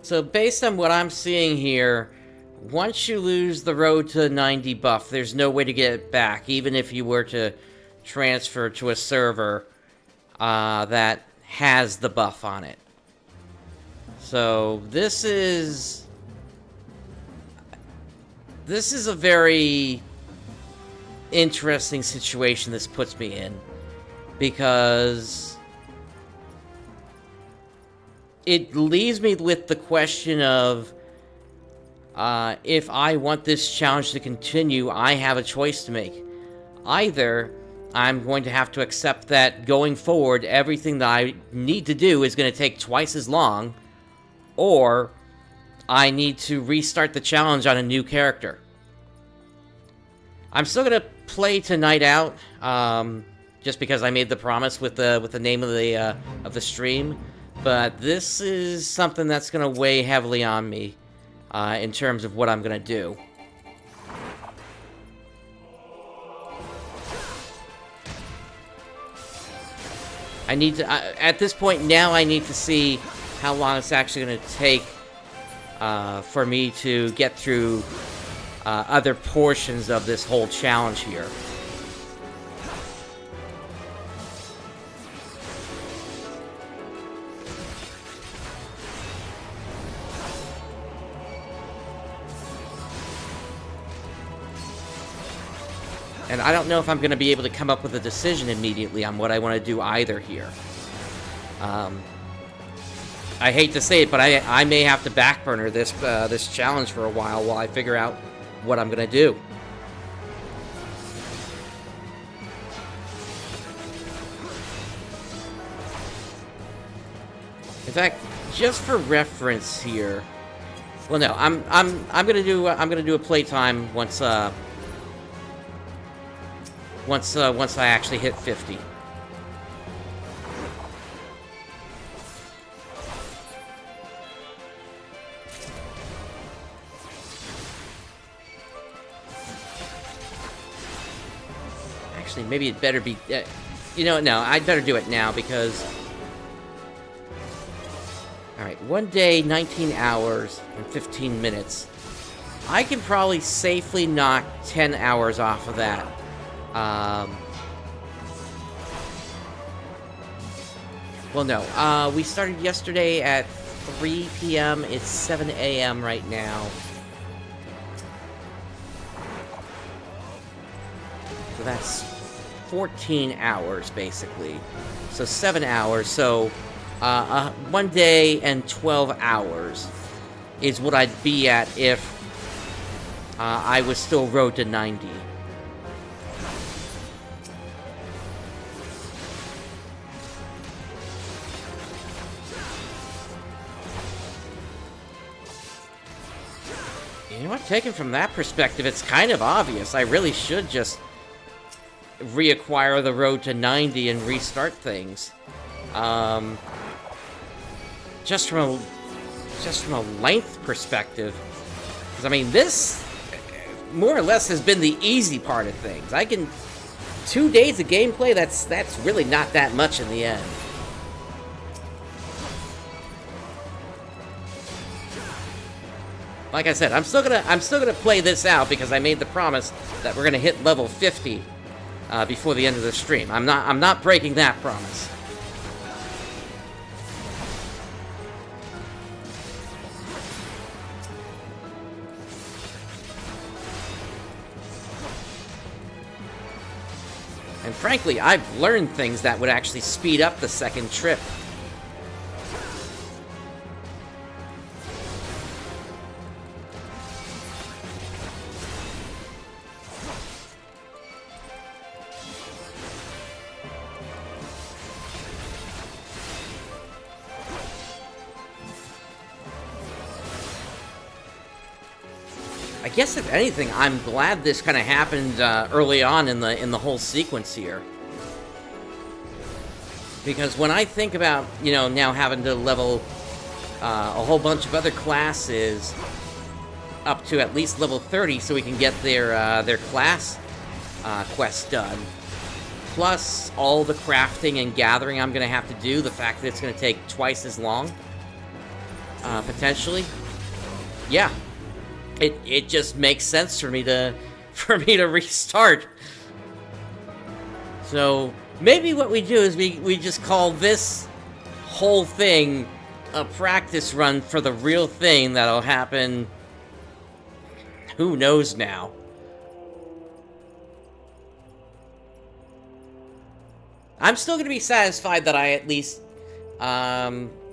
So based on what I'm seeing here, once you lose the road to 90 buff, there's no way to get it back, even if you were to transfer to a server that has the buff on it. So this is a very interesting situation this puts me in, because it leaves me with the question of, if I want this challenge to continue, I have a choice to make. Either I'm going to have to accept that going forward, everything that I need to do is going to take twice as long, or I need to restart the challenge on a new character. I'm still going to play tonight out, just because I made the promise with the name of the stream. But this is something that's going to weigh heavily on me in terms of what I'm going to do. I need to, at this point now, I need to see how long it's actually going to take for me to get through other portions of this whole challenge here. And I don't know if I'm going to be able to come up with a decision immediately on what I want to do either here. I hate to say it, but I may have to backburner this challenge for a while I figure out what I'm going to do. In fact, just for reference here, well, no, I'm going to do a playtime once I actually hit 50. Actually, maybe it better be... you know, no, I'd better do it now, because... Alright, 1 day, 19 hours, and 15 minutes. I can probably safely knock 10 hours off of that. Well, no. We started yesterday at 3 p.m. It's 7 a.m. right now. So that's 14 hours, basically. So 7 hours. So, 1 day and 12 hours is what I'd be at if I was still road to 90. You know what, taken from that perspective, it's kind of obvious. I really should just reacquire the road to 90 and restart things. Just from a length perspective. Because, I mean, this, more or less, has been the easy part of things. 2 days of gameplay, that's really not that much in the end. Like I said, I'm still gonna play this out because I made the promise that we're gonna hit level 50 before the end of the stream. I'm not breaking that promise. And frankly, I've learned things that would actually speed up the second trip. I guess if anything, I'm glad this kind of happened early on in the whole sequence here. Because when I think about, you know, now having to level a whole bunch of other classes up to at least level 30 so we can get their class quest done, plus all the crafting and gathering I'm going to have to do, the fact that it's going to take twice as long, potentially. Yeah. It just makes sense for me to restart. So maybe what we do is we just call this whole thing a practice run for the real thing that'll happen. Who knows now? I'm still going to be satisfied that I at least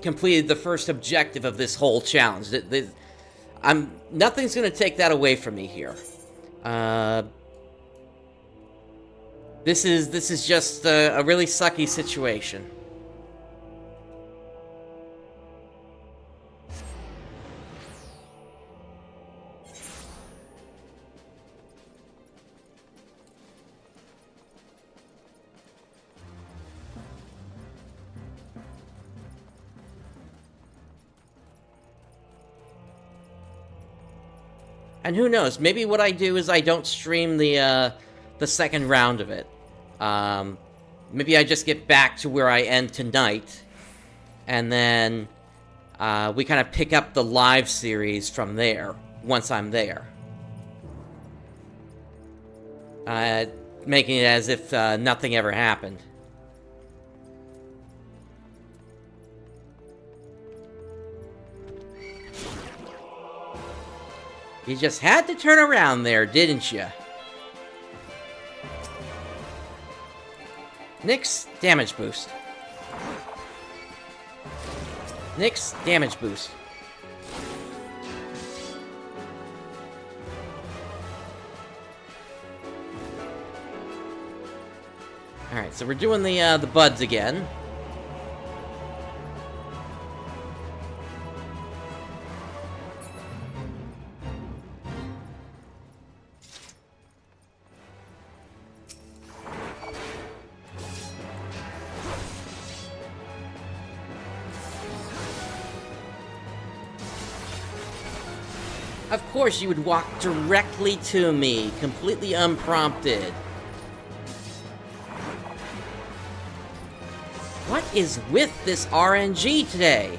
completed the first objective of this whole challenge. Nothing's going to take that away from me here. This is just a really sucky situation. And who knows? Maybe what I do is I don't stream the second round of it. Maybe I just get back to where I end tonight, and then we kind of pick up the live series from there once I'm there, making it as if nothing ever happened. You just had to turn around there, didn't you? Nyx, damage boost. Nyx, damage boost. Alright, so we're doing the buds again. Of course you would walk directly to me, completely unprompted. What is with this RNG today?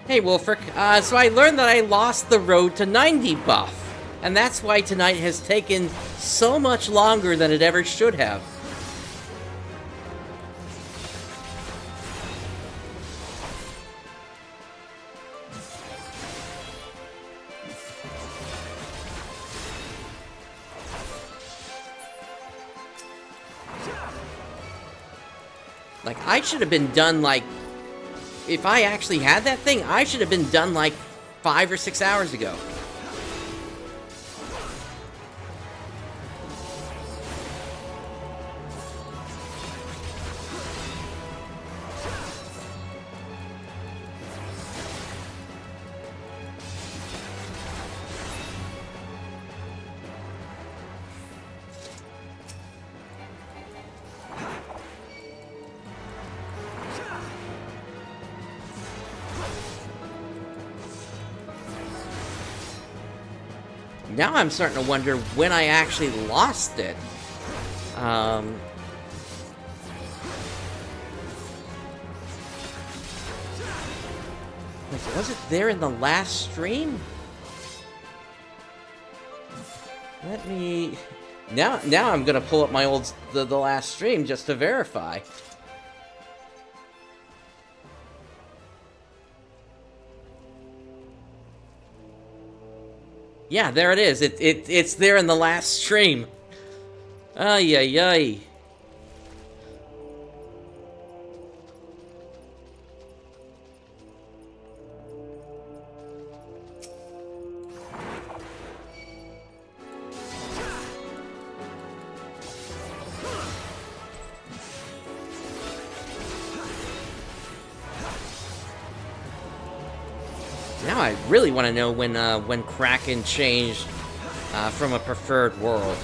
Hey Wolfric, so I learned that I lost the road to 90 buff, and that's why tonight has taken so much longer than it ever should have. Like, I should have been done, like, if I actually had that thing, I should have been done like 5 or 6 hours ago. Now I'm starting to wonder when I actually lost it. Like, was it there in the last stream? Let me... Now I'm gonna pull up my the last stream just to verify. Yeah, there it is. It's there in the last stream. Ay, ay, ay. Now I really want to know when Kraken changed from a preferred world.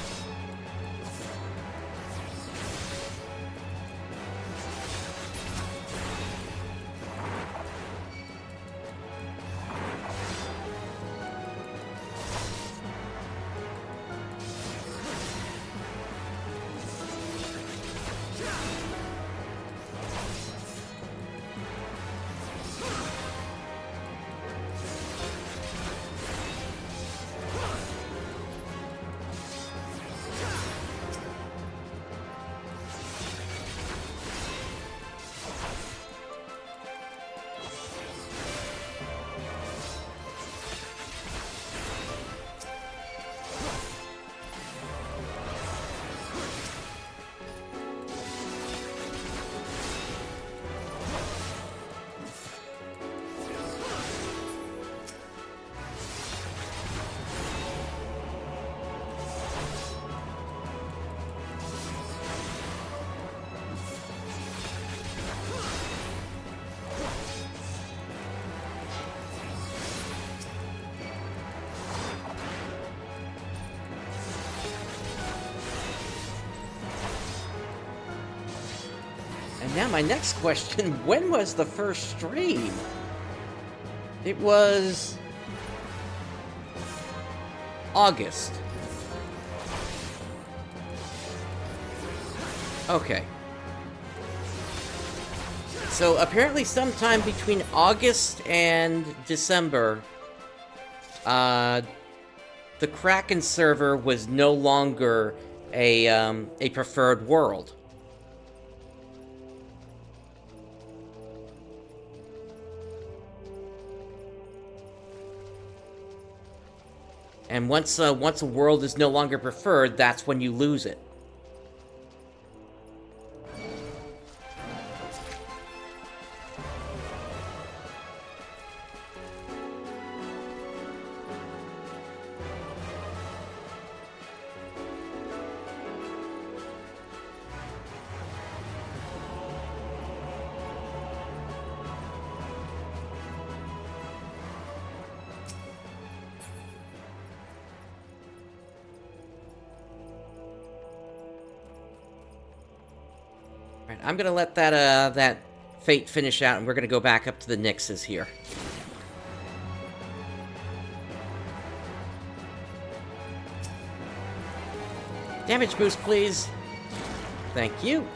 And now my next question, when was the first stream? It was August. Okay. So apparently sometime between August and December, the Kraken server was no longer a preferred world. And once a world is no longer preferred, that's when you lose it. I'm gonna let that fate finish out, and we're gonna go back up to the Nyxes here. Damage boost, please. Thank you.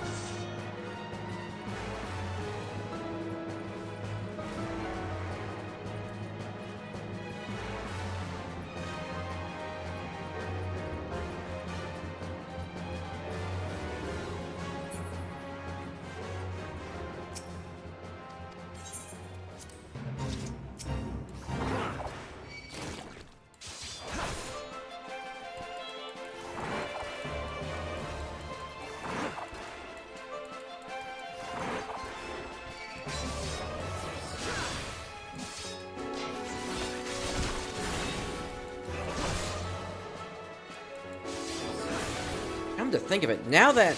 Come to think of it, now that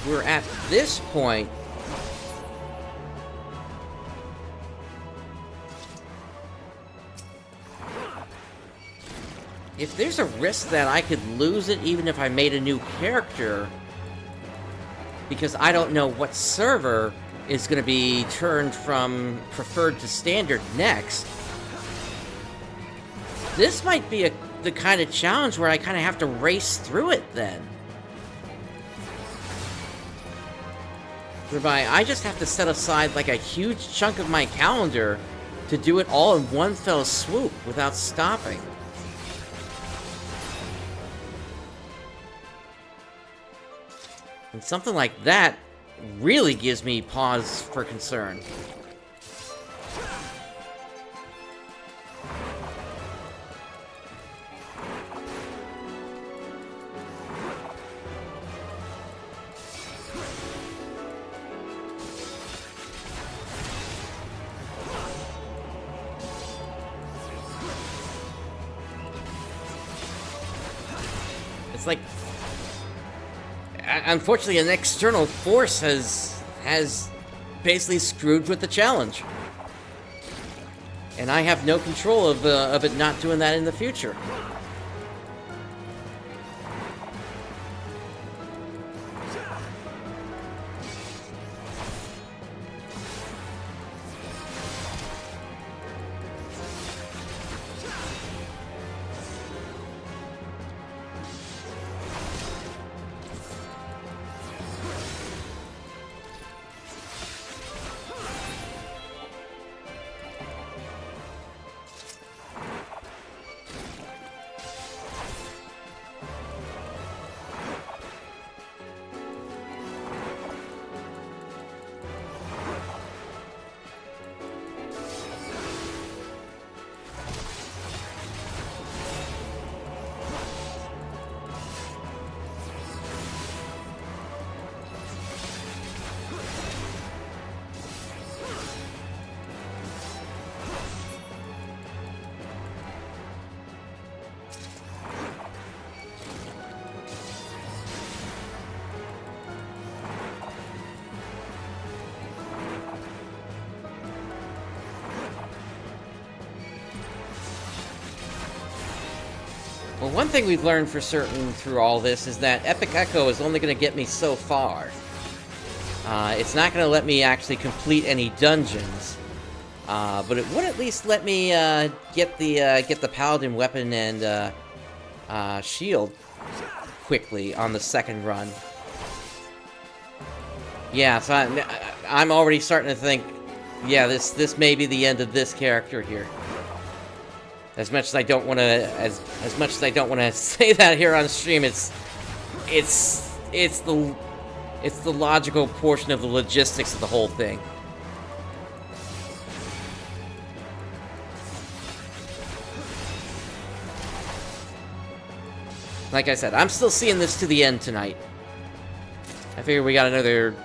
we're at this point, if there's a risk that I could lose it even if I made a new character, because I don't know what server is going to be turned from preferred to standard next, this might be the kind of challenge where I kind of have to race through it then. Whereby I just have to set aside like a huge chunk of my calendar to do it all in one fell swoop without stopping. And something like that really gives me pause for concern. like, unfortunately, an external force has basically screwed with the challenge, and I have no control of it not doing that in the future. Well, one thing we've learned for certain through all this is that Epic Echo is only going to get me so far. It's not going to let me actually complete any dungeons, but it would at least let me get the Paladin weapon and shield quickly on the second run. Yeah, so I'm already starting to think, yeah, this may be the end of this character here. As much as I don't want to, as much as I don't want to say that here on stream, it's the logical portion of the logistics of the whole thing. Like I said, I'm still seeing this to the end tonight. I figure we got another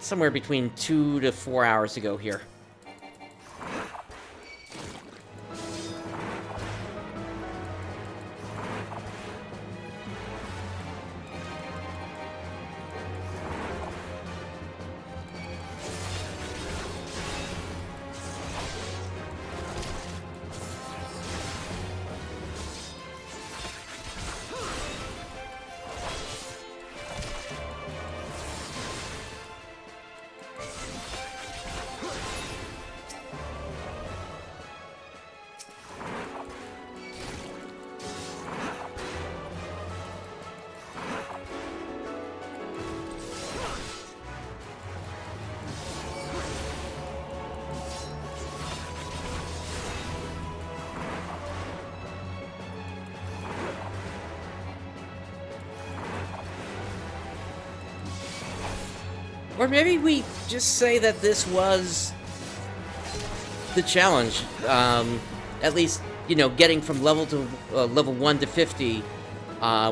somewhere between 2 to 4 hours to go here. Or maybe we just say that this was the challenge. At least, you know, getting from level 1 to 50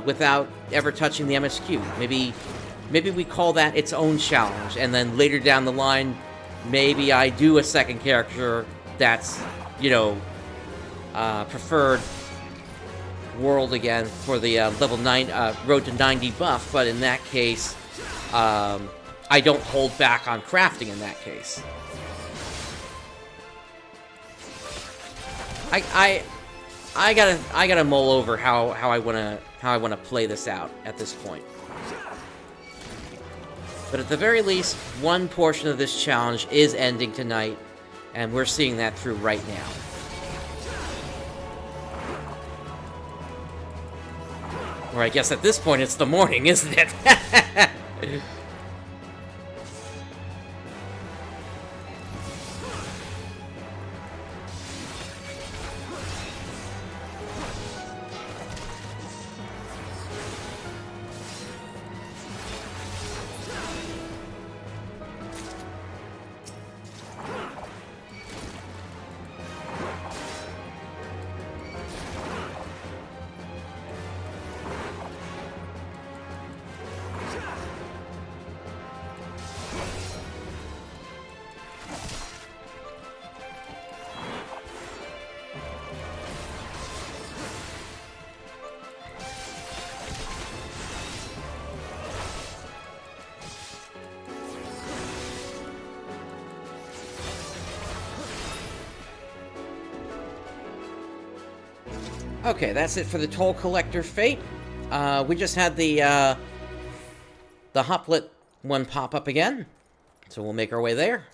without ever touching the MSQ. Maybe we call that its own challenge, and then later down the line, maybe I do a second character that's, you know, preferred world again for the level 9 road to 90 buff. But in that case, I don't hold back on crafting in that case. I gotta mull over how I wanna play this out at this point. But at the very least, one portion of this challenge is ending tonight, and we're seeing that through right now. Or I guess at this point it's the morning, isn't it? Okay, that's it for the toll collector fate. We just had the Hoplet one pop up again, so we'll make our way there.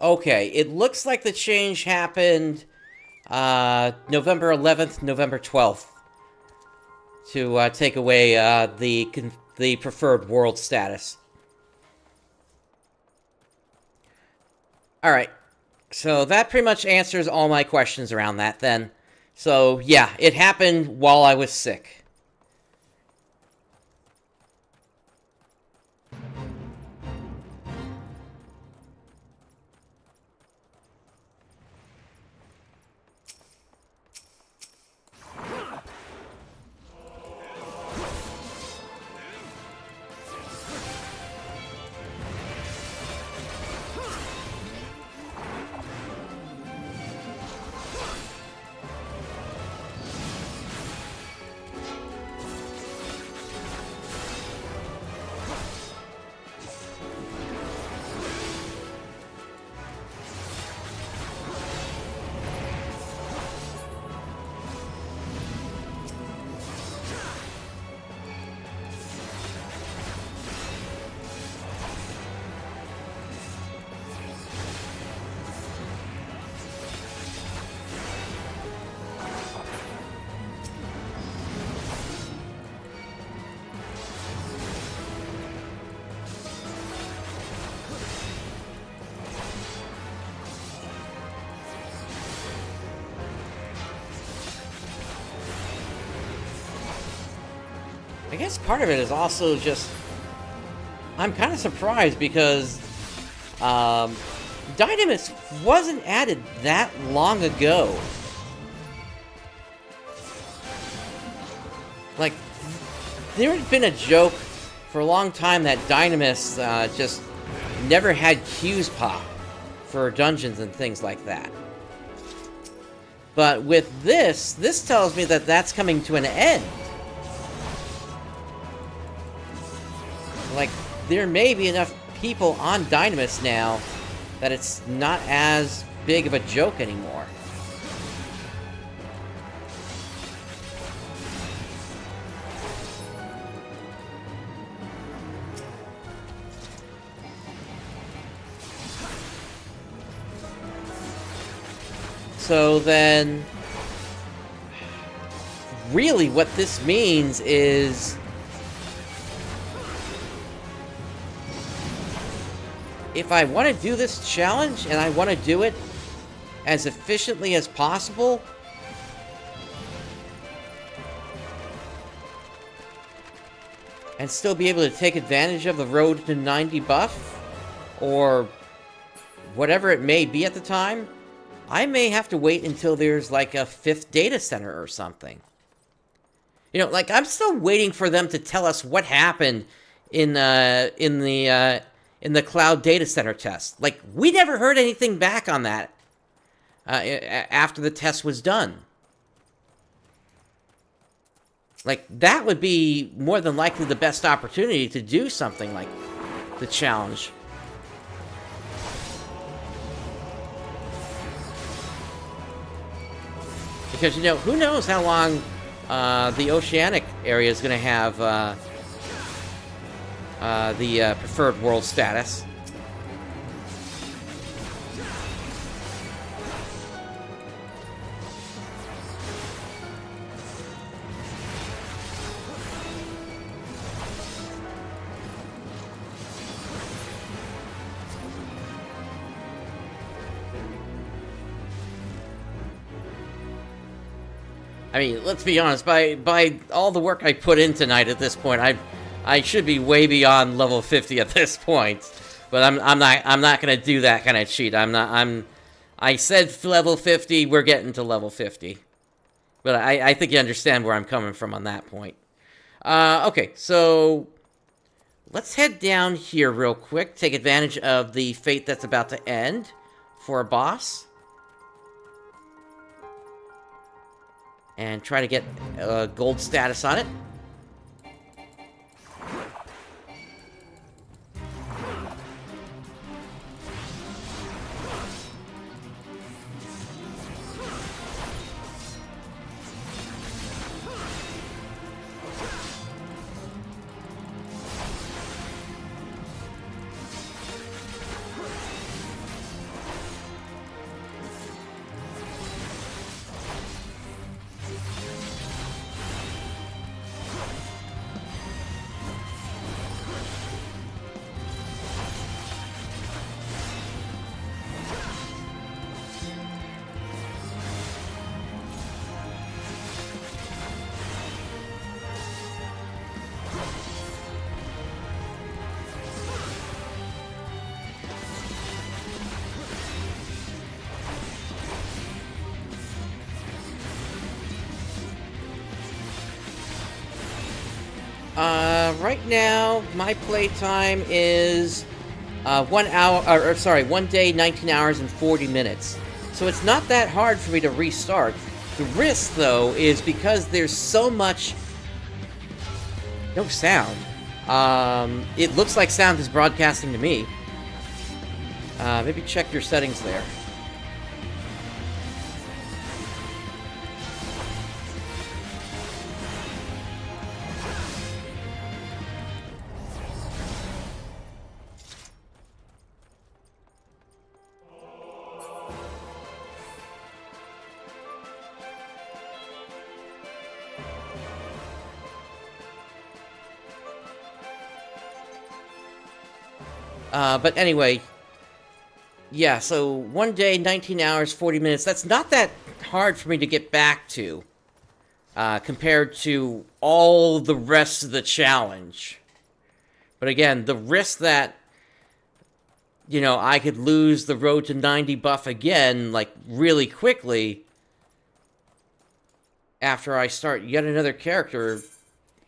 Okay, it looks like the change happened November 11th, November 12th to take away the preferred world status. Alright, so that pretty much answers all my questions around that then. So, yeah, it happened while I was sick. I guess part of it is also just... I'm kind of surprised because Dynamis wasn't added that long ago. Like, there had been a joke for a long time that Dynamis just never had queues pop for dungeons and things like that. But with this tells me that that's coming to an end. Like, there may be enough people on Dynamis now that it's not as big of a joke anymore. So then, really what this means is if I want to do this challenge, and I want to do it as efficiently as possible, and still be able to take advantage of the Road to 90 buff, or whatever it may be at the time, I may have to wait until there's like a 5th data center or something. You know, like, I'm still waiting for them to tell us what happened in the cloud data center test. Like, we never heard anything back on that after the test was done. Like, that would be more than likely the best opportunity to do something like the challenge. Because, you know, who knows how long the oceanic area is going to have the preferred world status. I mean, let's be honest, by all the work I put in tonight at this point, I should be way beyond level 50 at this point. But I'm not gonna do that kind of cheat. I said level 50, we're getting to level 50. But I think you understand where I'm coming from on that point. Okay, so let's head down here real quick, take advantage of the fate that's about to end for a boss. And try to get gold status on it. Right now, my playtime is 1 hour, or sorry, 1 day, 19 hours, and 40 minutes. So it's not that hard for me to restart. The risk, though, is because there's so much... no sound. It looks like sound is broadcasting to me. Maybe check your settings there. But anyway, yeah, so 1 day, 19 hours, 40 minutes, that's not that hard for me to get back to, compared to all the rest of the challenge. But again, the risk that, you know, I could lose the road to 90 buff again, like, really quickly, after I start yet another character,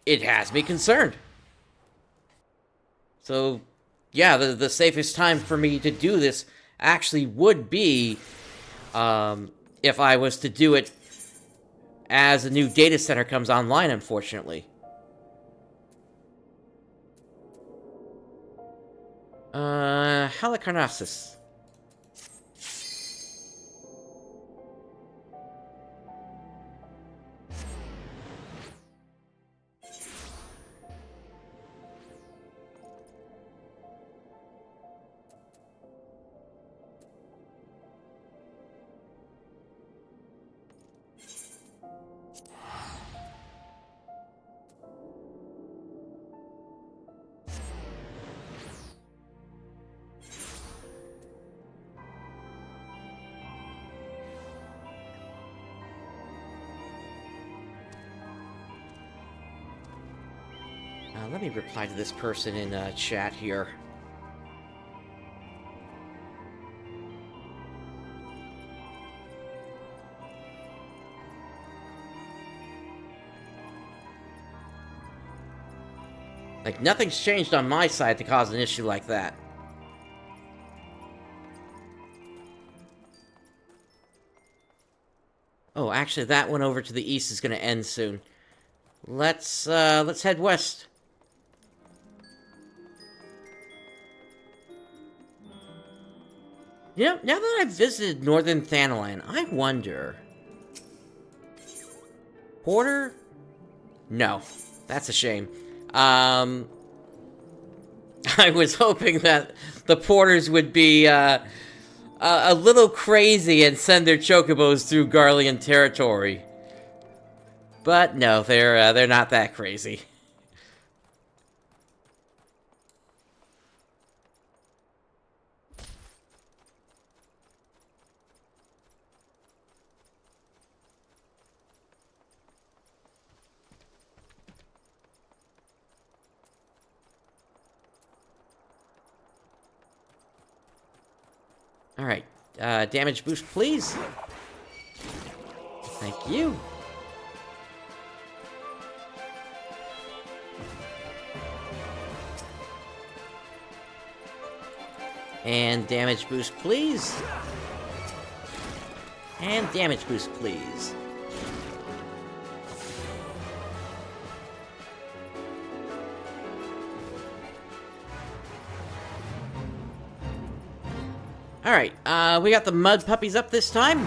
it has me concerned. So... yeah, the safest time for me to do this actually would be if I was to do it as a new data center comes online, unfortunately. Halicarnassus. Let me reply to this person in chat here. Like, nothing's changed on my side to cause an issue like that. Oh, actually, that one over to the east is going to end soon. Let's head west. You know, now that I've visited Northern Thanalan, I wonder... Porter? No. That's a shame. I was hoping that the porters would be a little crazy and send their chocobos through Garlean territory. But no, they're not that crazy. Alright, damage boost, please. Thank you. And damage boost, please. And damage boost, please. Alright, we got the mud puppies up this time.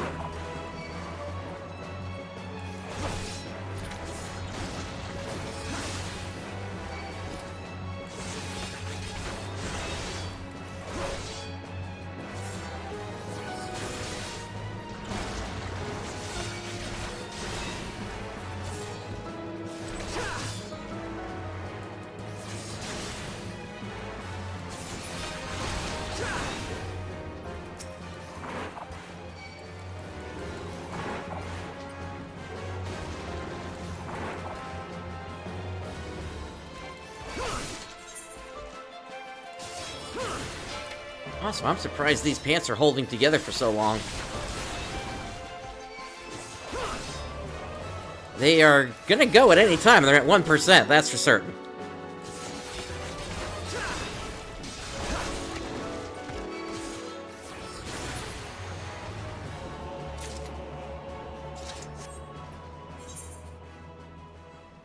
Awesome, I'm surprised these pants are holding together for so long. They are gonna go at any time, they're at 1%, that's for certain.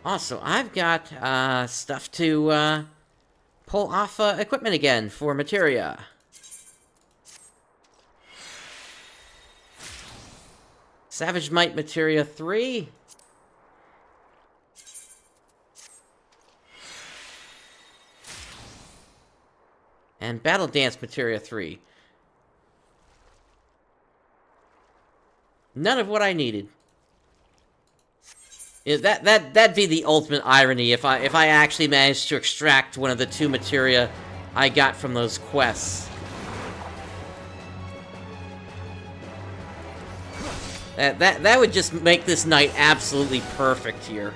Also, I've got stuff to pull off equipment again for materia. Savage Might Materia 3. And Battle Dance Materia 3. None of what I needed. That'd be the ultimate irony if I actually managed to extract one of the 2 materia I got from those quests. That would just make this night absolutely perfect here.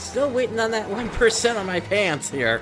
Still waiting on that 1% on my pants here.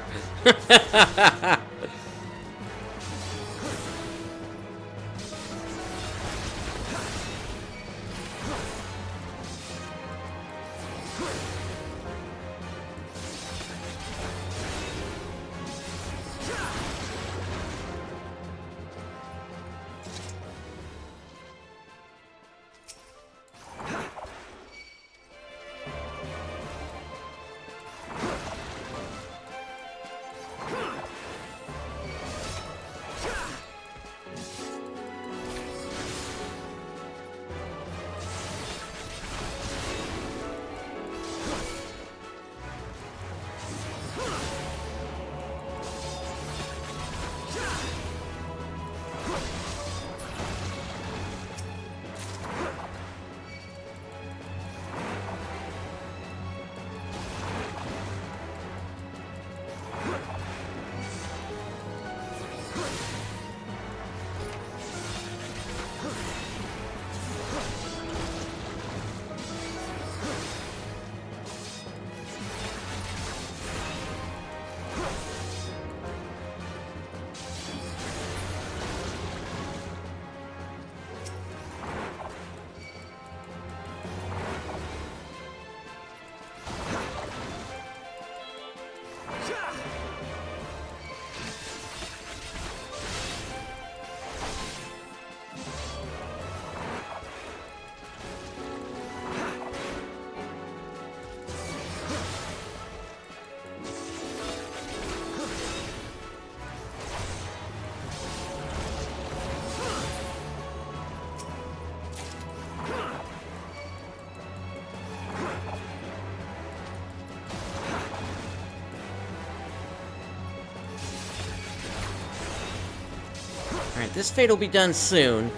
Alright, this fate will be done soon.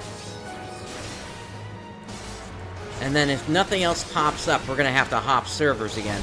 And then if nothing else pops up, we're gonna have to hop servers again.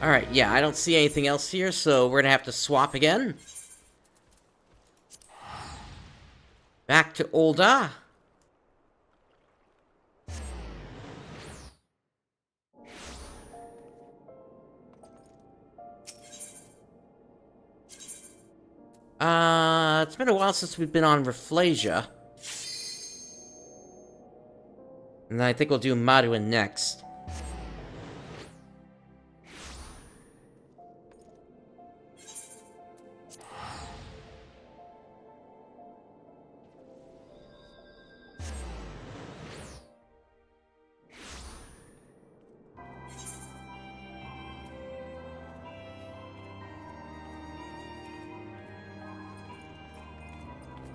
Alright, yeah, I don't see anything else here, so we're gonna have to swap again. Back to Ul'Dah. It's been a while since we've been on Rafflesia. And I think we'll do Maduin next.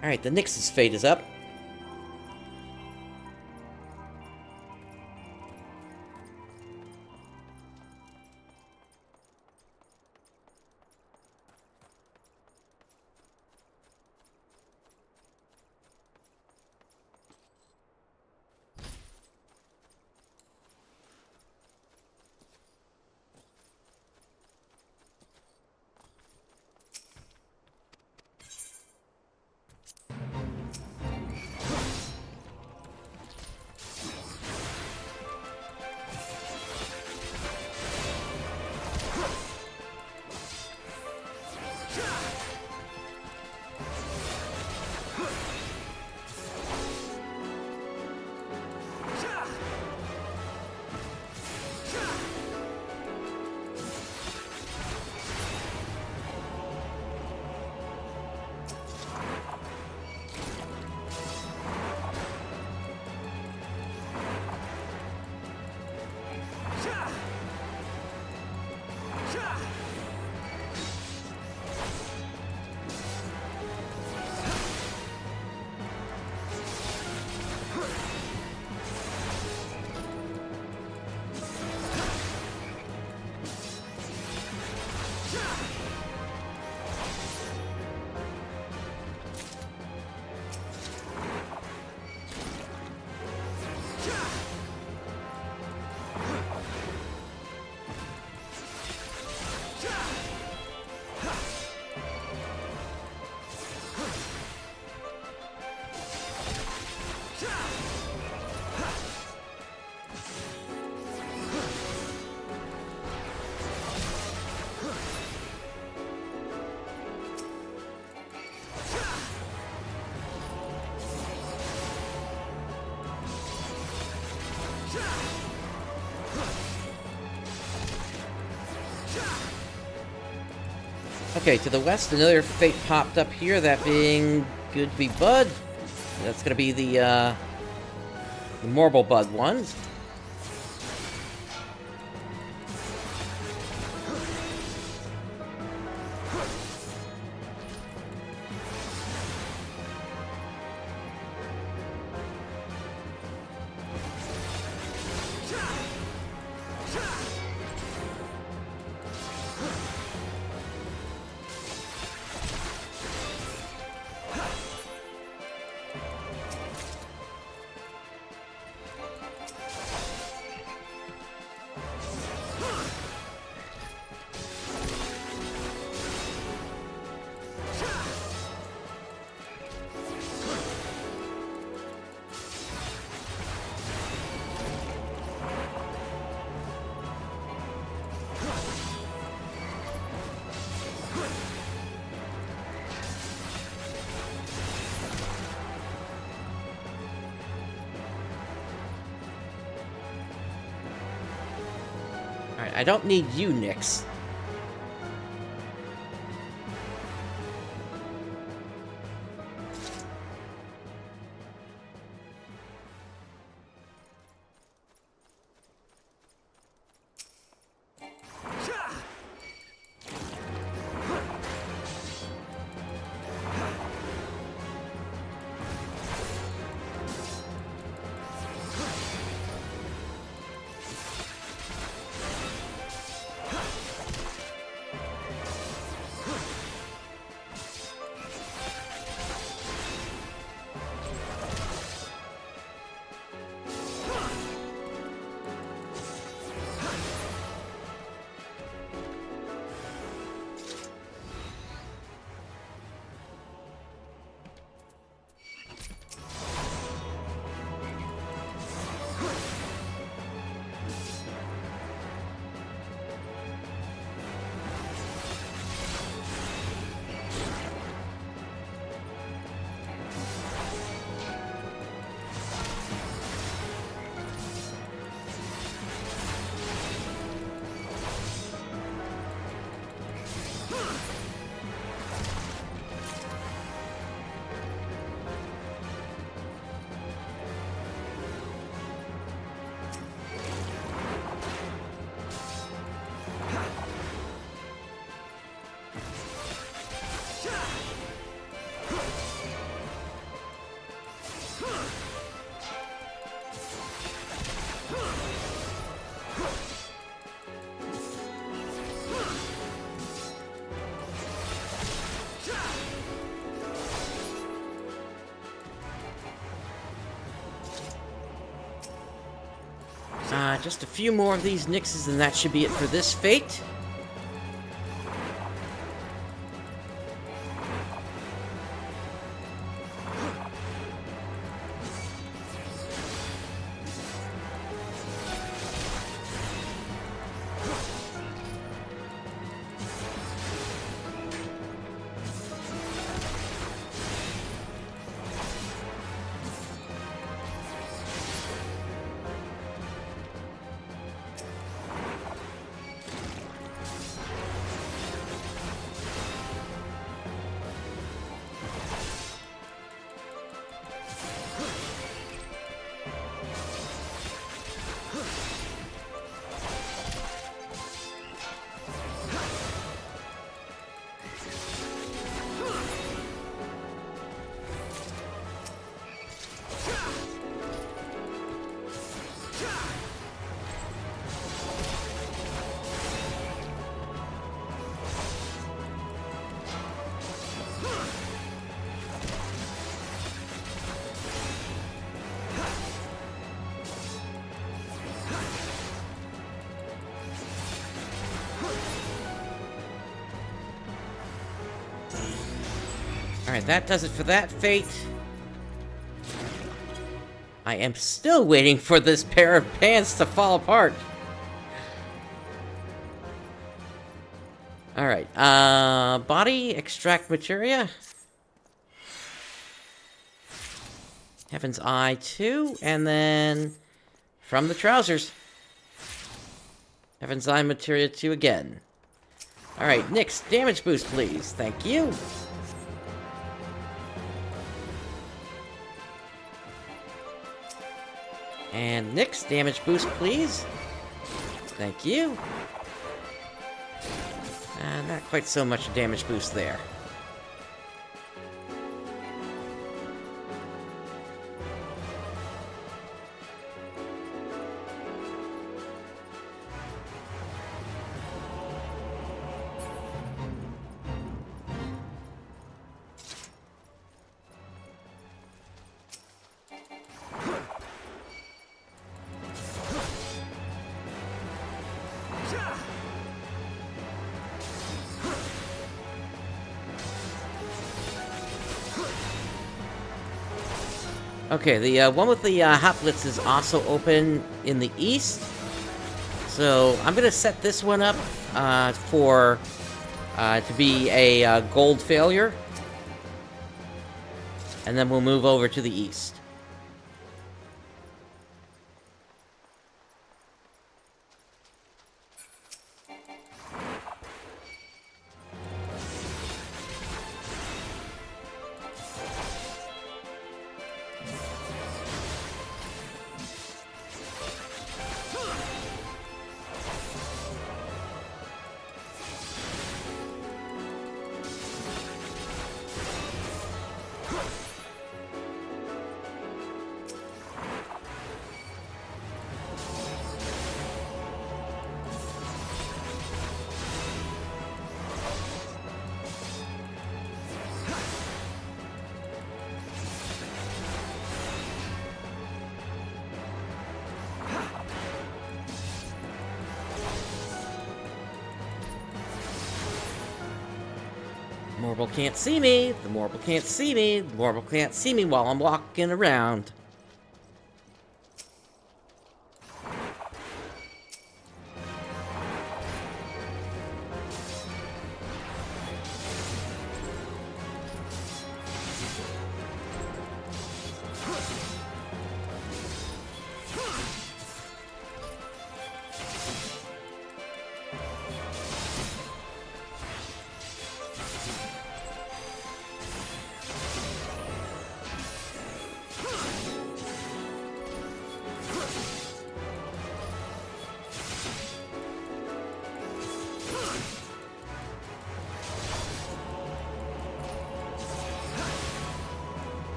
Alright, the Nyx's fate is up. Okay, to the west, another fate popped up here, that being Good to Be Bud. That's gonna be the Marble Bud ones. Alright, I don't need you, Nyx. Just a few more of these Nyxes and that should be it for this fate. Alright, that does it for that fate. I am still waiting for this pair of pants to fall apart. Alright, body, extract materia. Heaven's Eye 2, and then from the trousers. Heaven's Eye materia 2 again. Alright, Nyx, damage boost, please. Thank you. And Nyx, damage boost, please. Thank you. Not quite so much damage boost there. Okay, the one with the Hot Blitz is also open in the east. So I'm gonna set this one up to be a gold failure. And then we'll move over to the east. Morble can't see me. The Morble can't see me. The Morble can't see me while I'm walking around.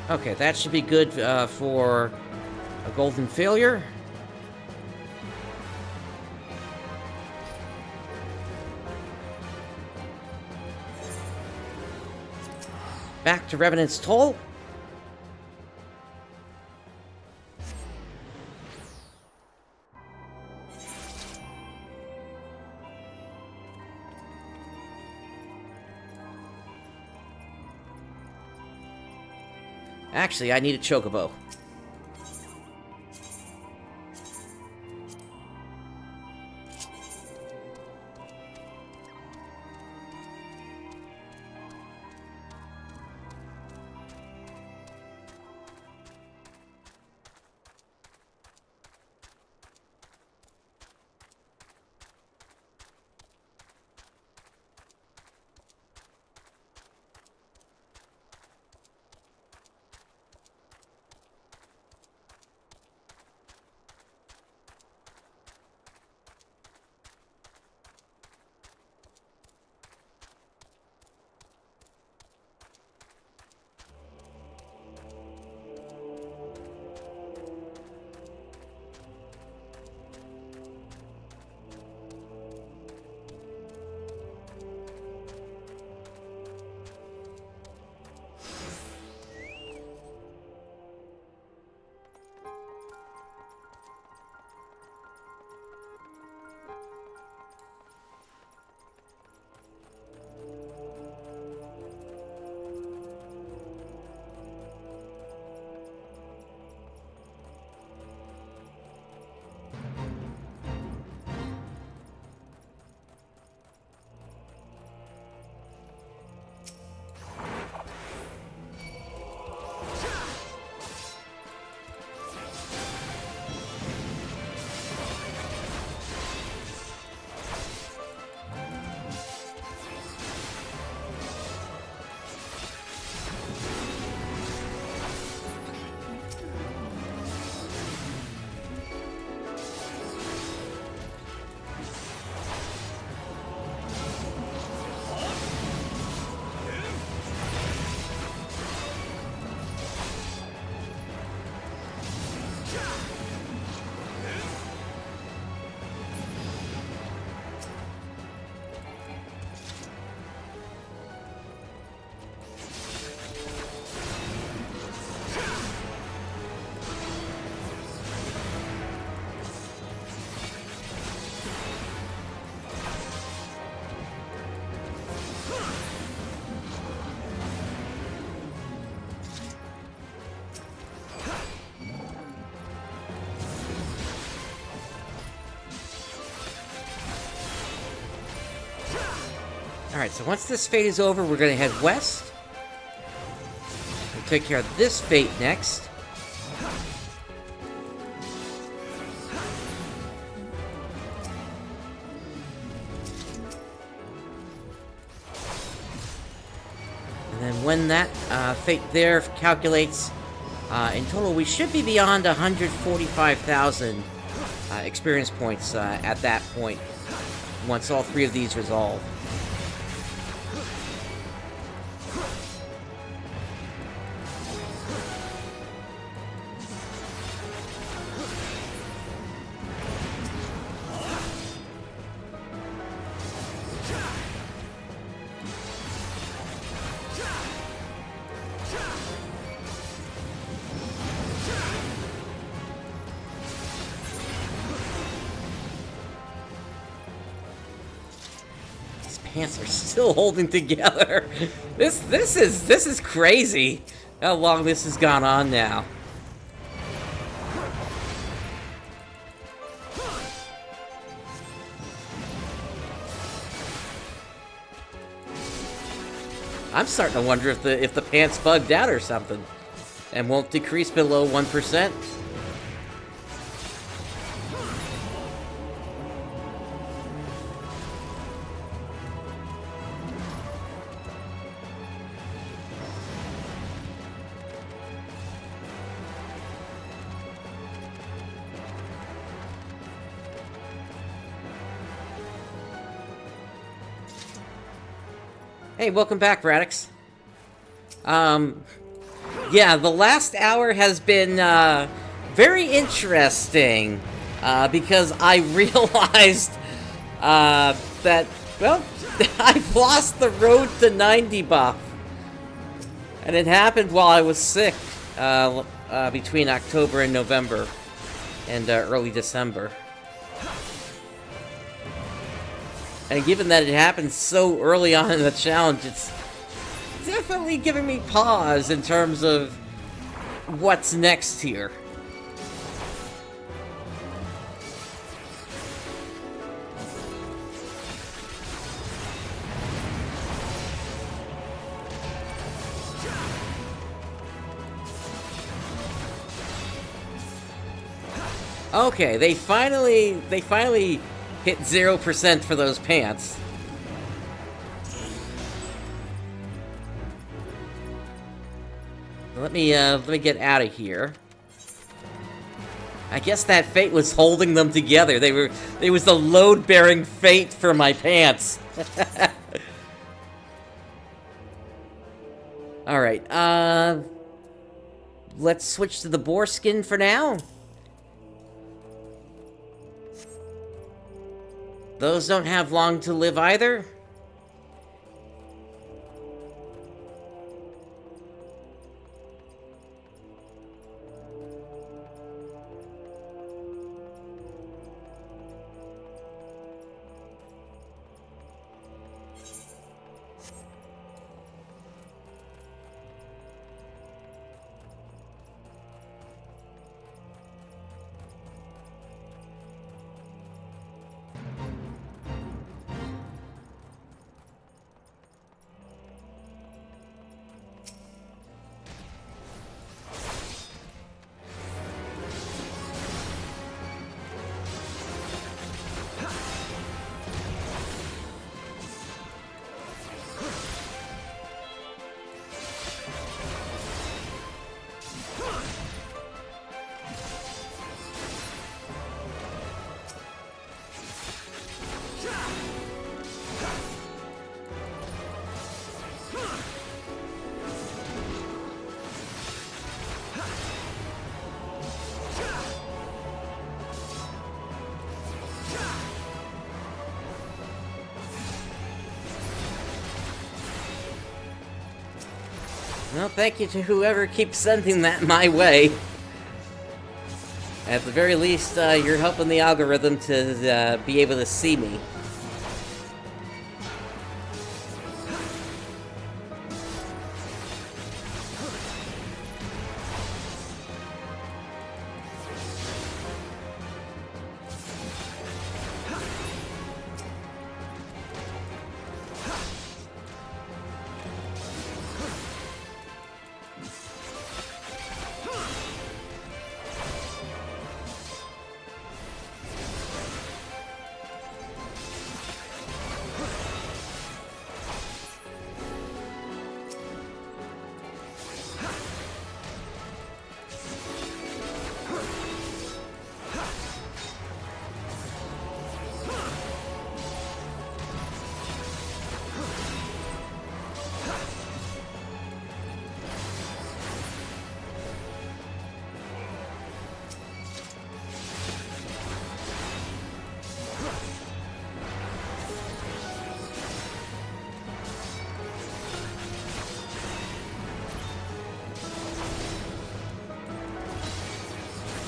Okay, that should be good for a golden failure. Back to Revenant's Toll. Actually, I need a chocobo. Alright, so once this fate is over, we're gonna head west. We'll take care of this fate next. And then when that fate there calculates, in total we should be beyond 145,000 experience points at that point, once all three of these resolve. Pants are still holding together. This is crazy. How long this has gone on now. I'm starting to wonder if the pants bugged out or something, and won't decrease below 1%. Hey, welcome back, Radix. Yeah, the last hour has been, very interesting, because I realized, that, well, I've lost the Road to 90 buff. And it happened while I was sick, between October and November, and, early December. And given that it happened so early on in the challenge, it's definitely giving me pause in terms of what's next here. Okay, they finally hit 0% for those pants. Let me get out of here. I guess that fate was holding them together. It was the load-bearing fate for my pants. Alright, let's switch to the boar skin for now. Those don't have long to live either. Well, thank you to whoever keeps sending that my way. At the very least, you're helping the algorithm to be able to see me.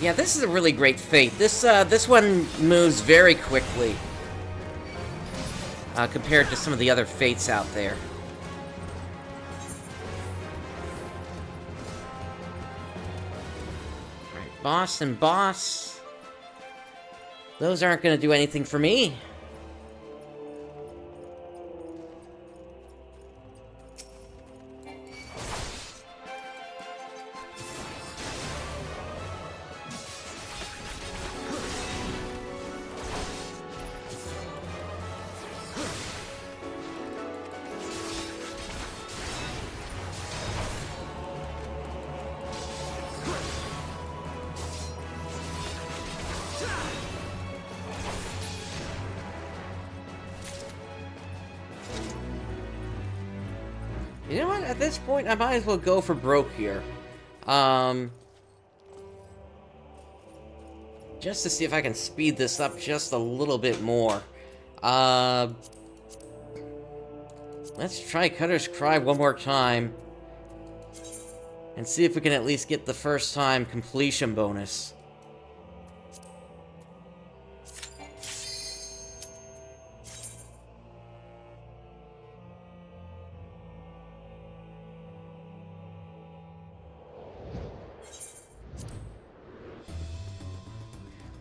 Yeah, this is a really great fate. This one moves very quickly compared to some of the other fates out there. Alright, boss and boss. Those aren't going to do anything for me. You know what? At this point, I might as well go for broke here. Just to see if I can speed this up just a little bit more. Let's try Cutter's Cry one more time. And see if we can at least get the first time completion bonus.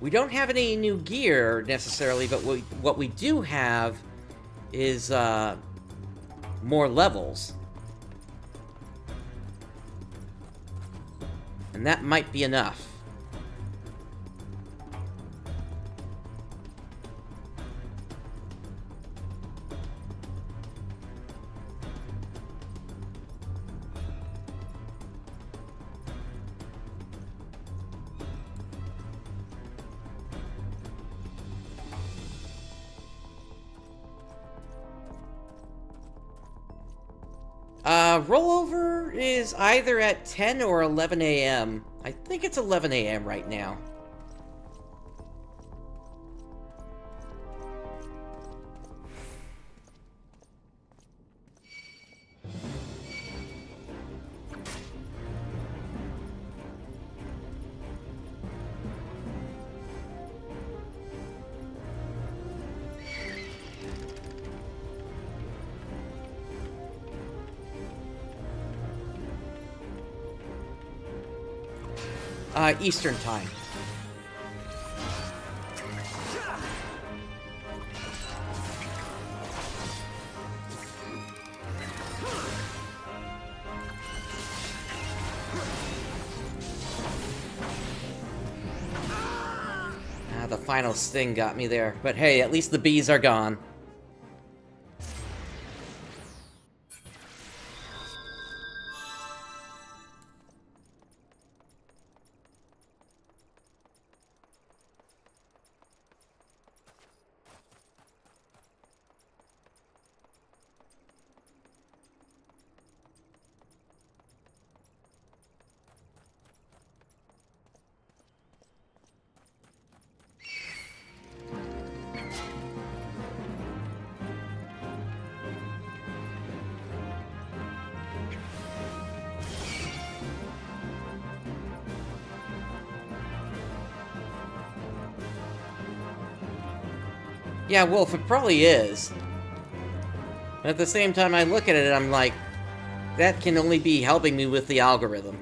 We don't have any new gear, necessarily, but what we do have is, more levels. And that might be enough. Rollover is either at 10 or 11 a.m. I think it's 11 a.m. right now. Eastern time. The final sting got me there. But hey, at least the bees are gone. Yeah, Wolf, it probably is. But at the same time, I look at it and I'm like, that can only be helping me with the algorithm.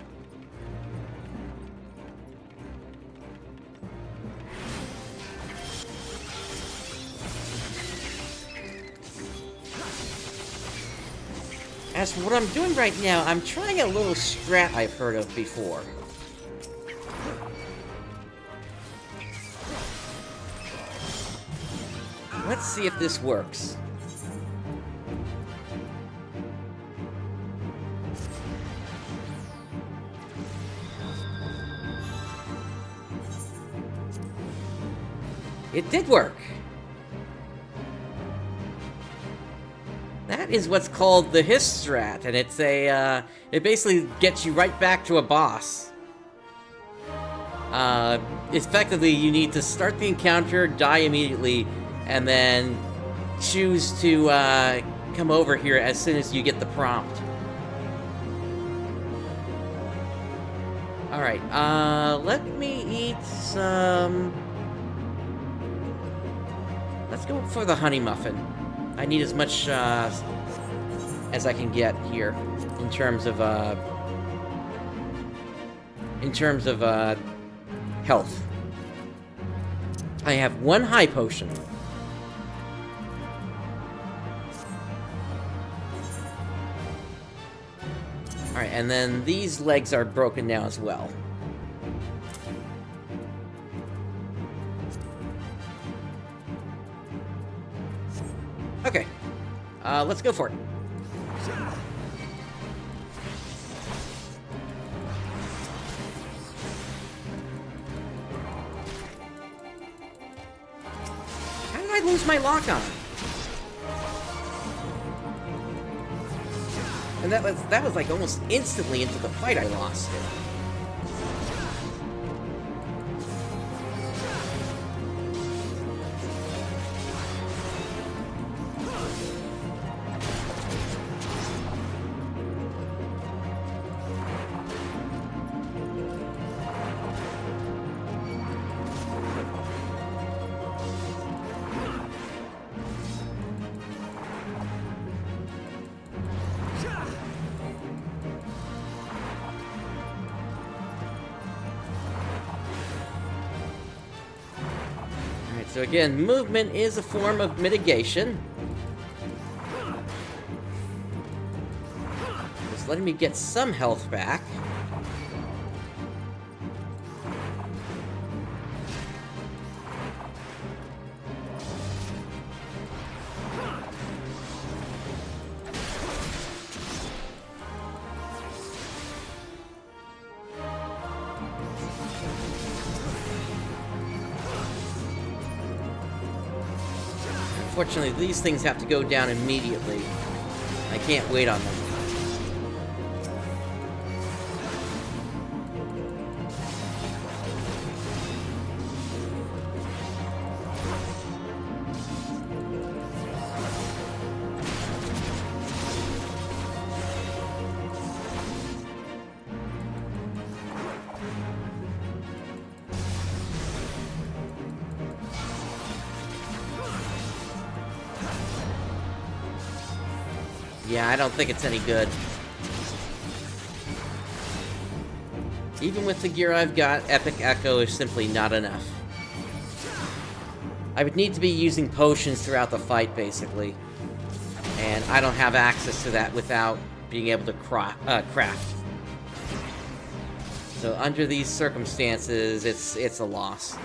As for what I'm doing right now, I'm trying a little strat I've heard of before. Let's see if this works. It did work! That is what's called the Hiss strat, and it's a, it basically gets you right back to a boss. Effectively, you need to start the encounter, die immediately, and then choose to come over here as soon as you get the prompt. Alright, let me eat some... Let's go for the honey muffin. I need as much, as I can get here, in terms of, health. I have one high potion. Alright, and then these legs are broken now as well. Okay. Let's go for it. How did I lose my lock-on? And that was like almost instantly into the fight I lost it. So again, movement is a form of mitigation. Just letting me get some health back. Unfortunately, these things have to go down immediately. I can't wait on them. Yeah, I don't think it's any good. Even with the gear I've got, Epic Echo is simply not enough. I would need to be using potions throughout the fight, basically. And I don't have access to that without being able to craft. So under these circumstances, it's a loss.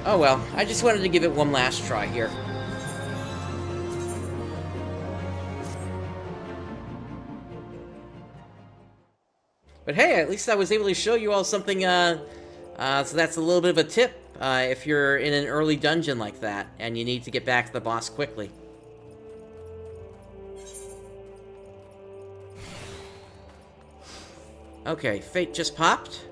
Oh well, I just wanted to give it one last try here. But hey, at least I was able to show you all something, so that's a little bit of a tip, if you're in an early dungeon like that, and you need to get back to the boss quickly. Okay, Fate just popped.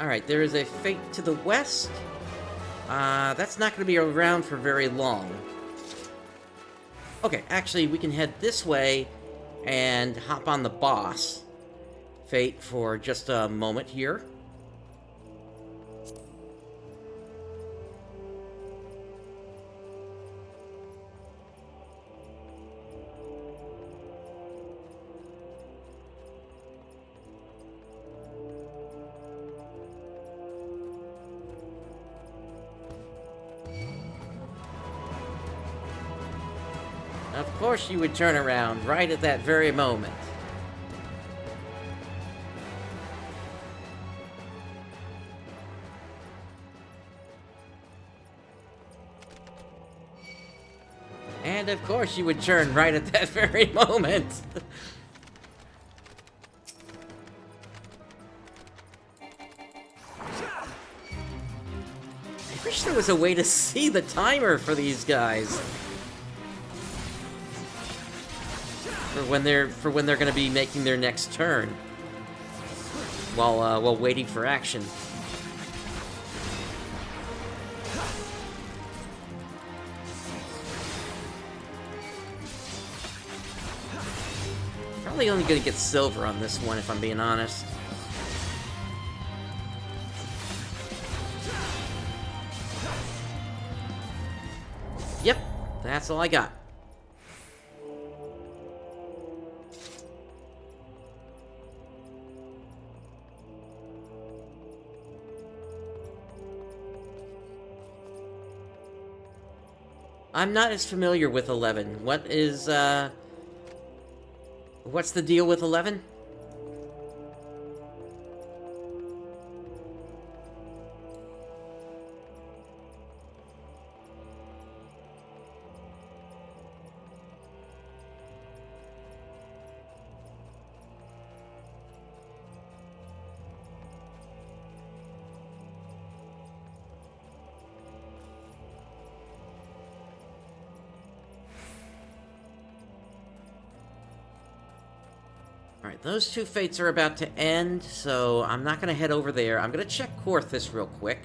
Alright, there is a fate to the west. That's not going to be around for very long. Okay, actually, we can head this way and hop on the boss fate for just a moment here. Of course you would turn around right at that very moment. And of course you would turn right at that very moment. I wish there was a way to see the timer for these guys. For when they're going to be making their next turn, while waiting for action. Probably only going to get silver on this one, if I'm being honest. Yep, that's all I got. I'm not as familiar with 11. What is, what's the deal with 11? Alright, those two fates are about to end, so I'm not going to head over there. I'm going to check Korthus real quick.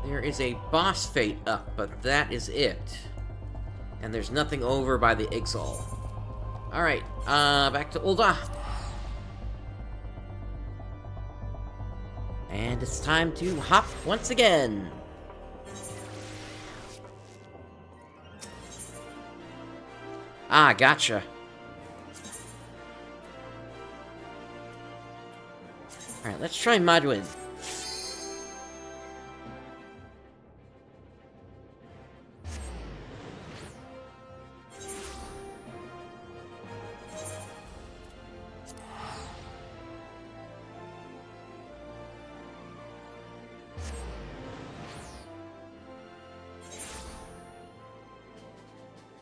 There is a boss fate up, but that is it. And there's nothing over by the Ixal. Alright, back to Ul'Dah. And it's time to hop once again. Ah, gotcha. Alright, let's try Madwin.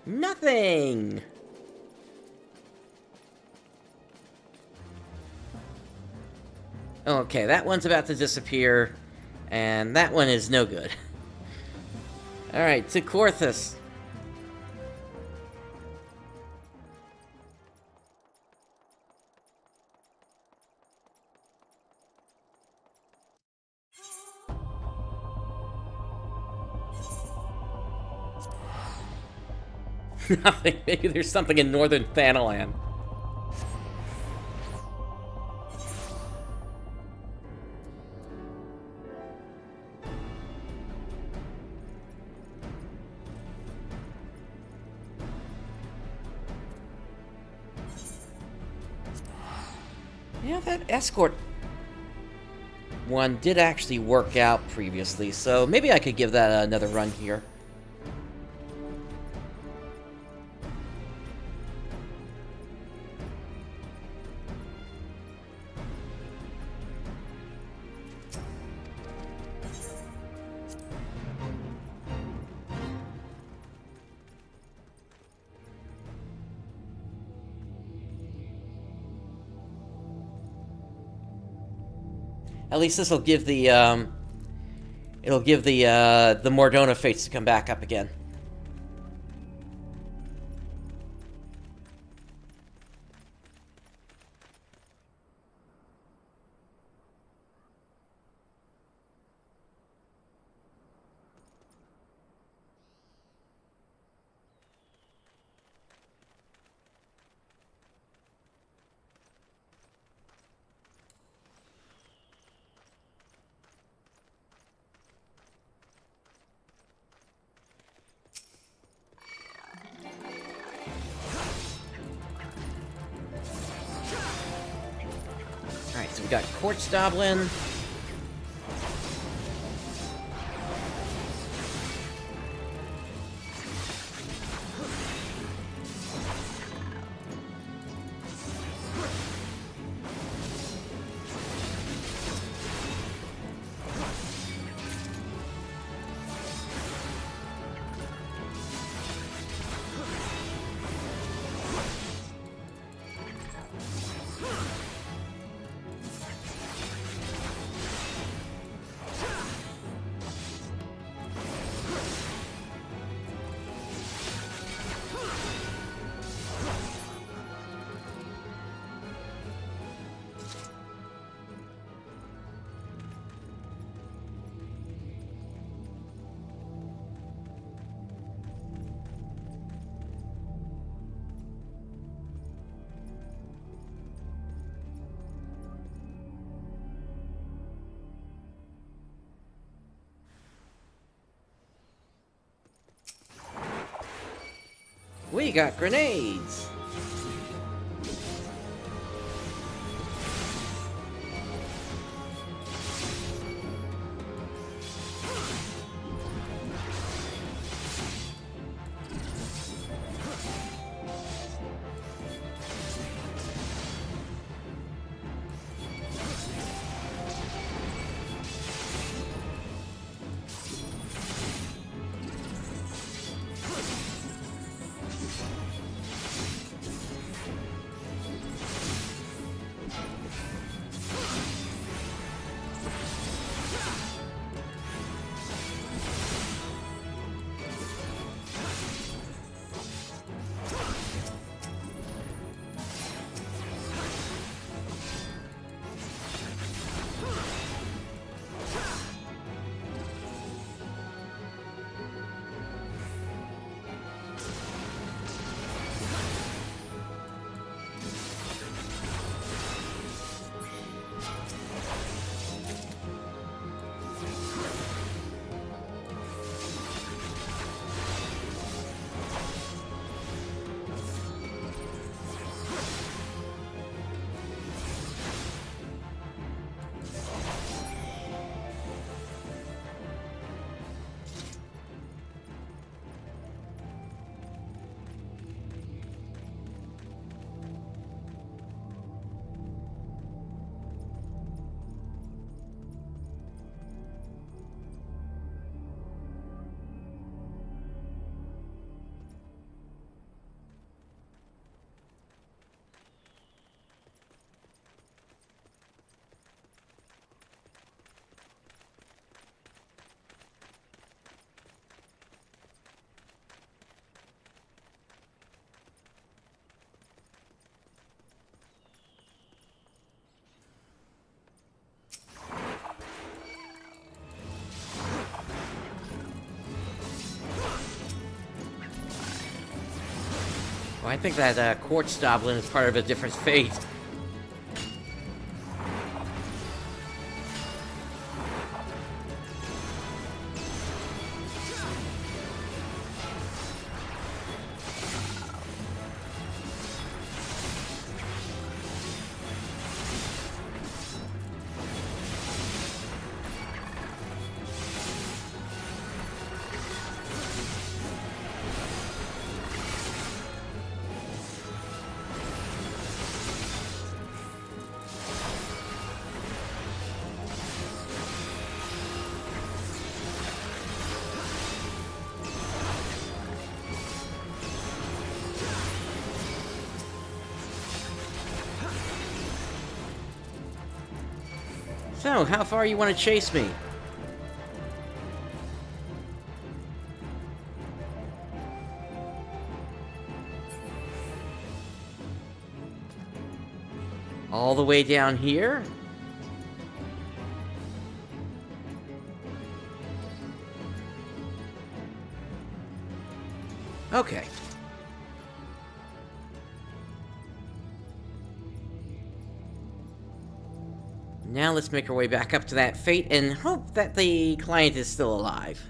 Nothing! Okay, that one's about to disappear, and that one is no good. Alright, to Korthus. Nothing. Maybe there's something in northern Thanalan. Yeah, that escort one did actually work out previously, so maybe I could give that another run here. At least this will give the, it'll give the Mordona Fates to come back up again. Alright, so we got Quartz Doblin. We got grenades! Well, I think that Quartz Doblin is part of a different fate. So, how far you want to chase me? All the way down here? Okay. Now let's make our way back up to that fate and hope that the client is still alive.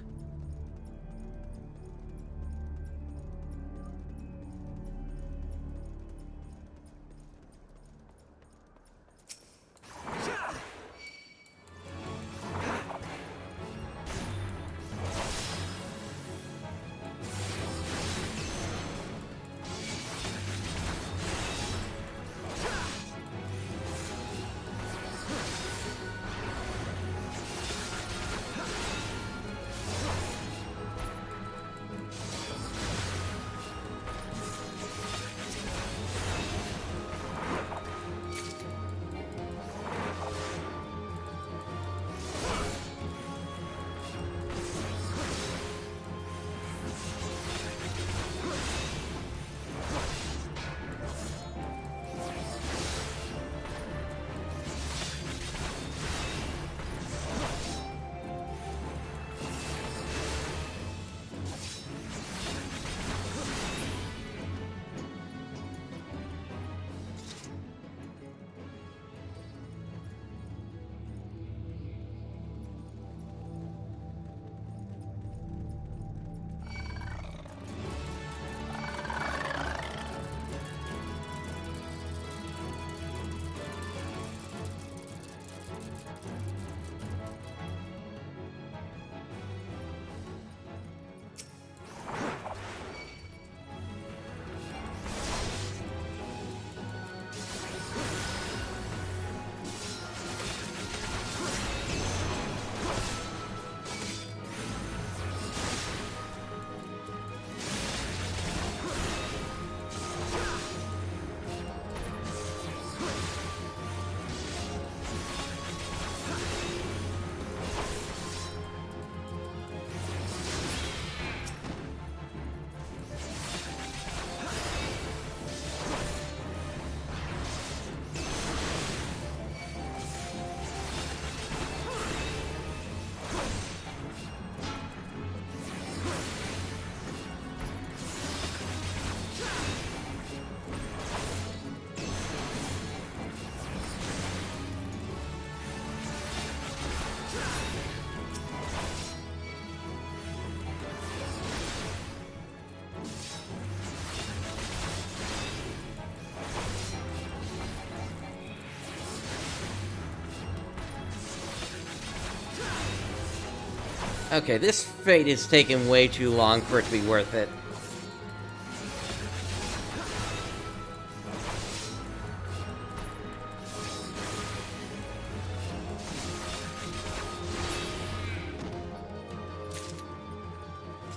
Okay, this fate is taking way too long for it to be worth it.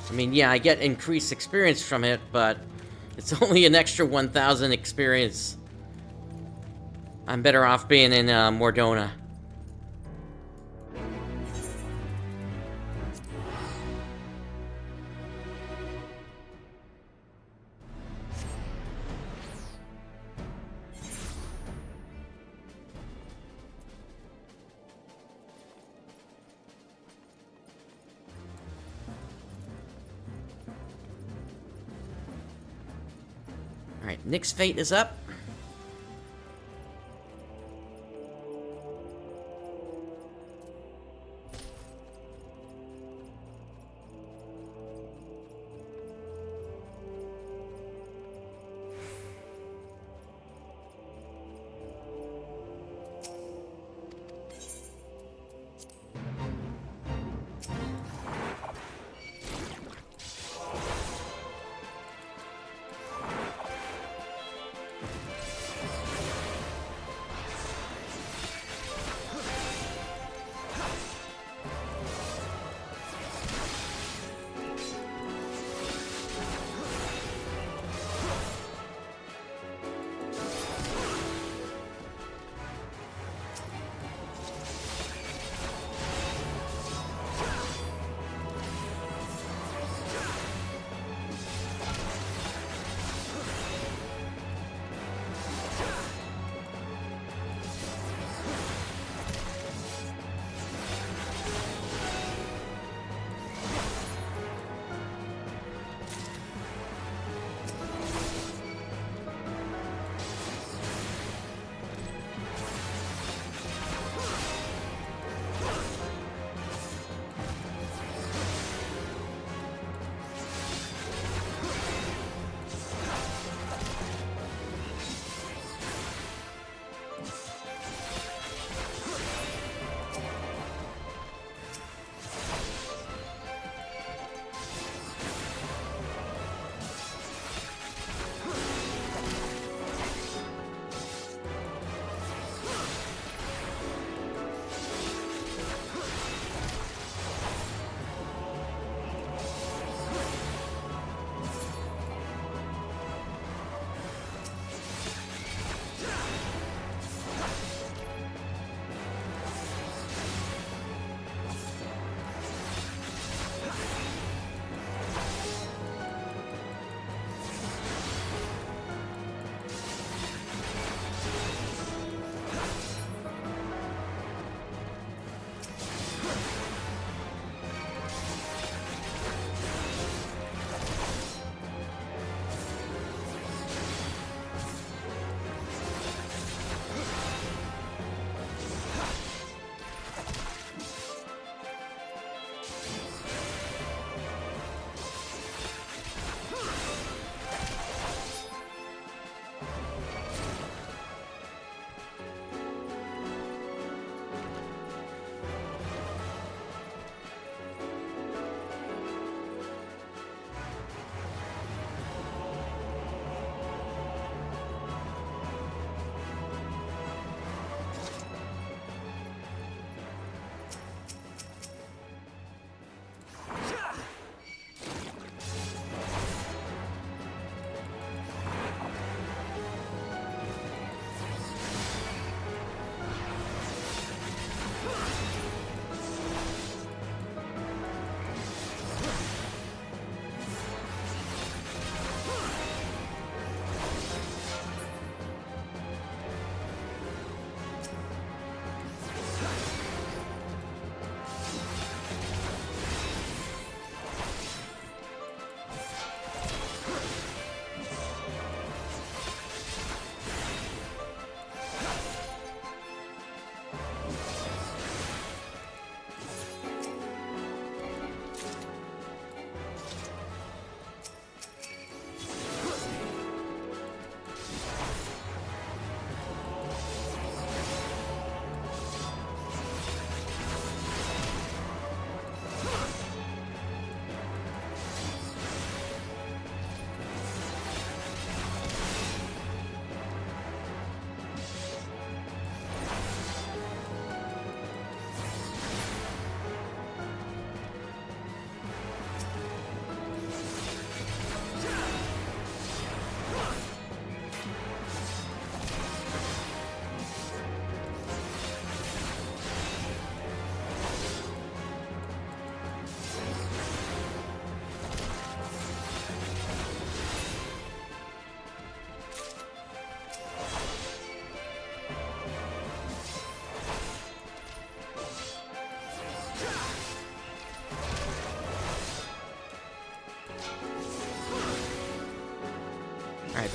I mean, yeah, I get increased experience from it, but it's only an extra 1,000 experience. I'm better off being in Mordona. Alright, Nick's fate is up.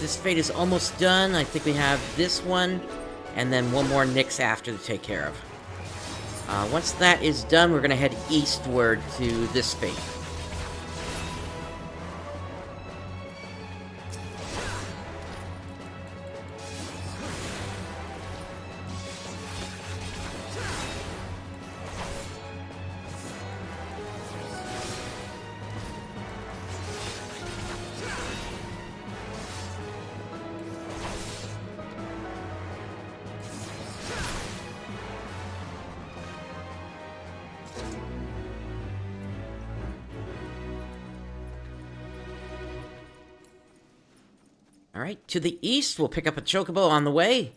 this fate is almost done. I think we have this one, and then one more Nyx after to take care of. Once that is done, we're going to head eastward to this fate. Alright, to the east, we'll pick up a chocobo on the way.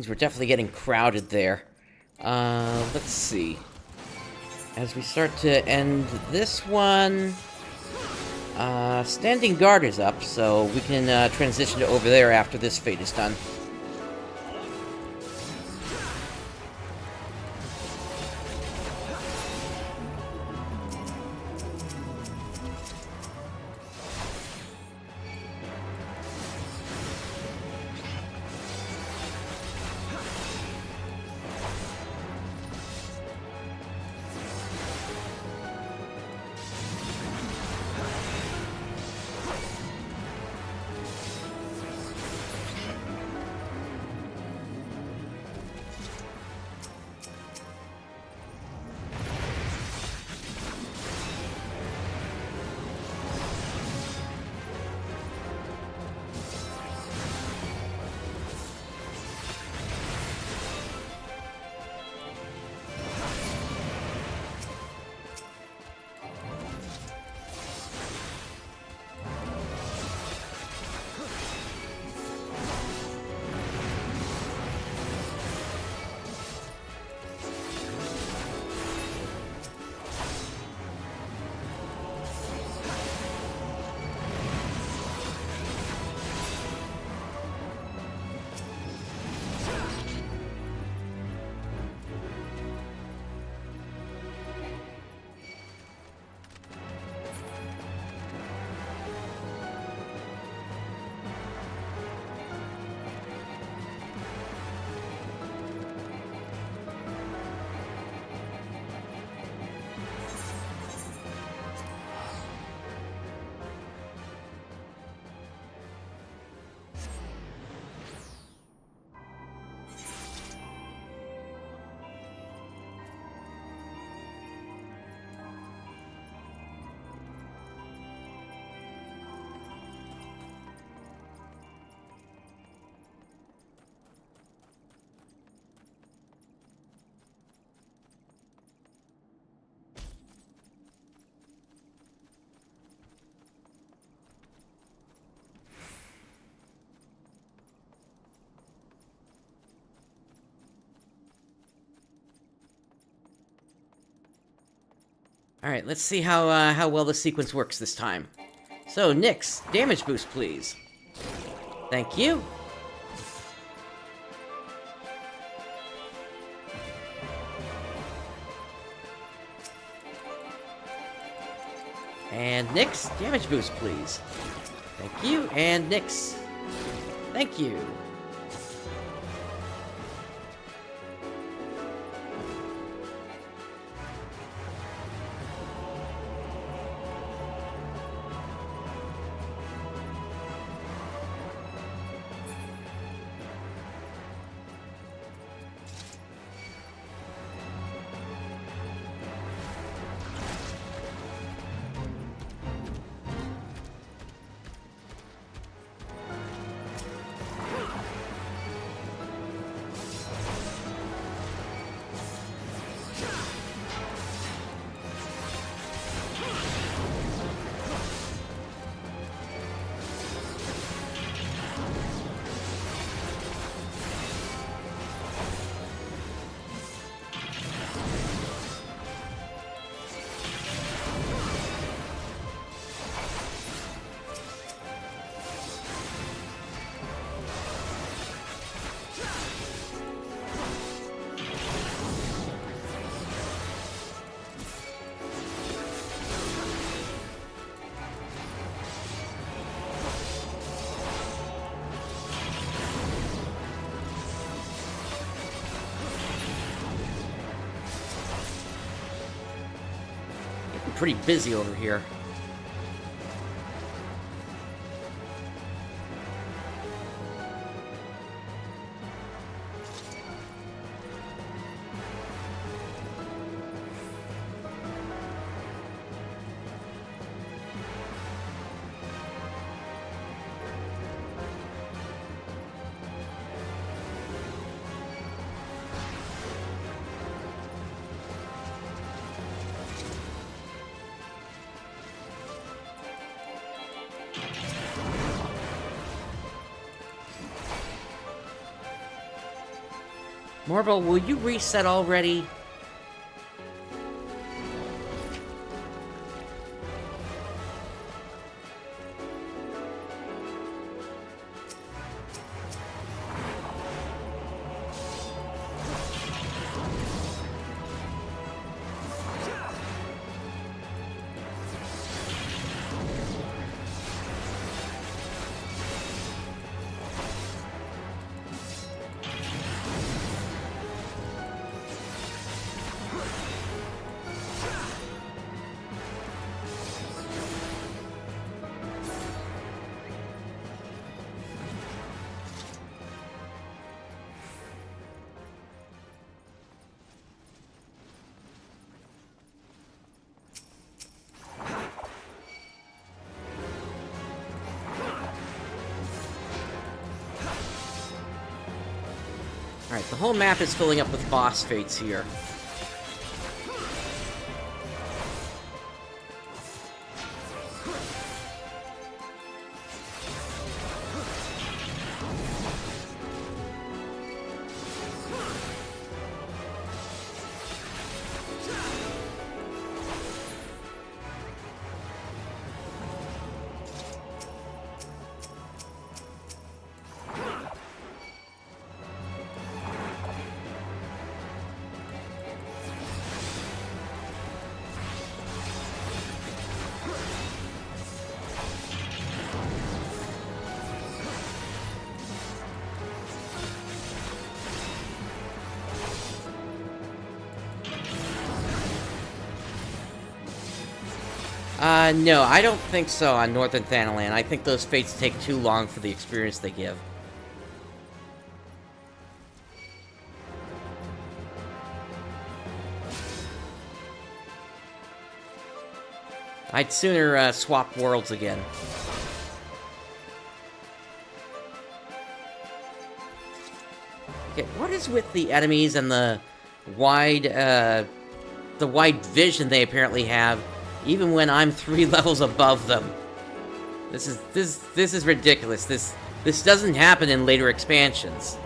Things were definitely getting crowded there. Let's see. As we start to end this one, Standing Guard is up, so we can transition to over there after this fate is done. Alright, let's see how well the sequence works this time. So, Nyx, damage boost, please. Thank you. And Nyx, damage boost, please. Thank you, and Nyx. Thank you. Pretty busy over here. Marble, will you reset already? Alright, the whole map is filling up with boss fates here. No, I don't think so on Northern Thanalan. I think those fates take too long for the experience they give. I'd sooner swap worlds again. Okay, what is with the enemies and the wide vision they apparently have, even when I'm 3 levels above them? This is ridiculous. This doesn't happen in later expansions.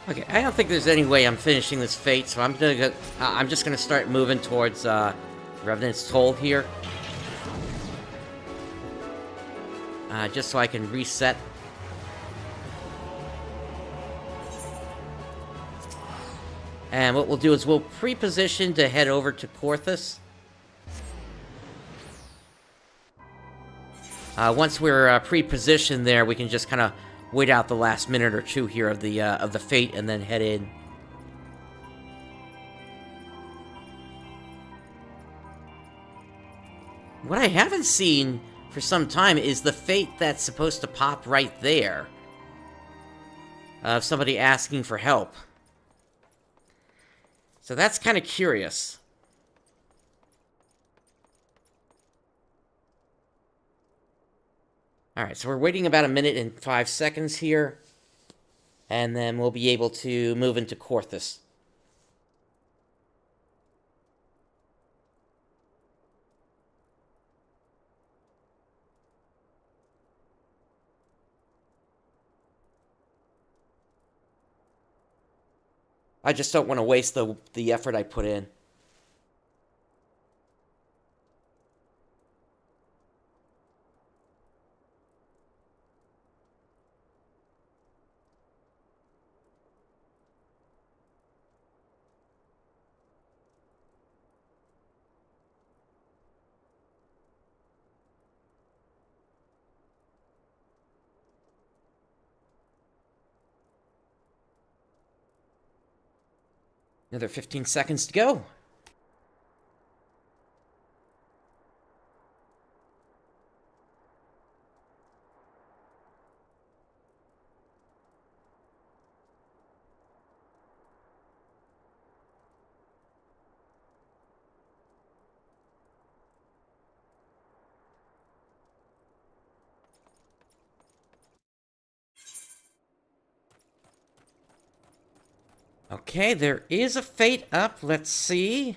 Okay, I don't think there's any way I'm finishing this fate, so I'm just gonna start moving towards Revenant's Toll here, just so I can reset. And what we'll do is we'll pre-position to head over to Porthos. Once we're pre-positioned there, we can just kind of wait out the last minute or two here of the fate, and then head in. What I haven't seen for some time is the fate that's supposed to pop right there. Of somebody asking for help. So that's kind of curious. Alright, so we're waiting about 1:05 here. And then we'll be able to move into Korthus. I just don't want to waste the effort I put in. Another 15 seconds to go. Okay, there is a fate up. Let's see.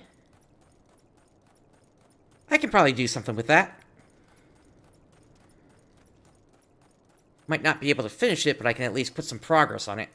I can probably do something with that. Might not be able to finish it, but I can at least put some progress on it.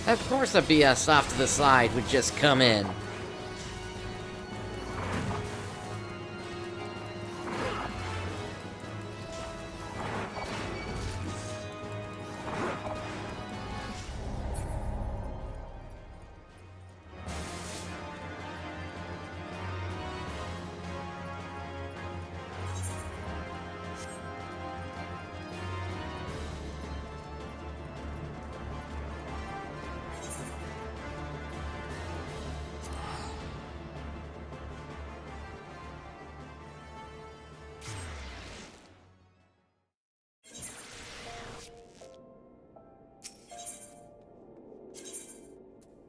Of course a BS off to the side would just come in.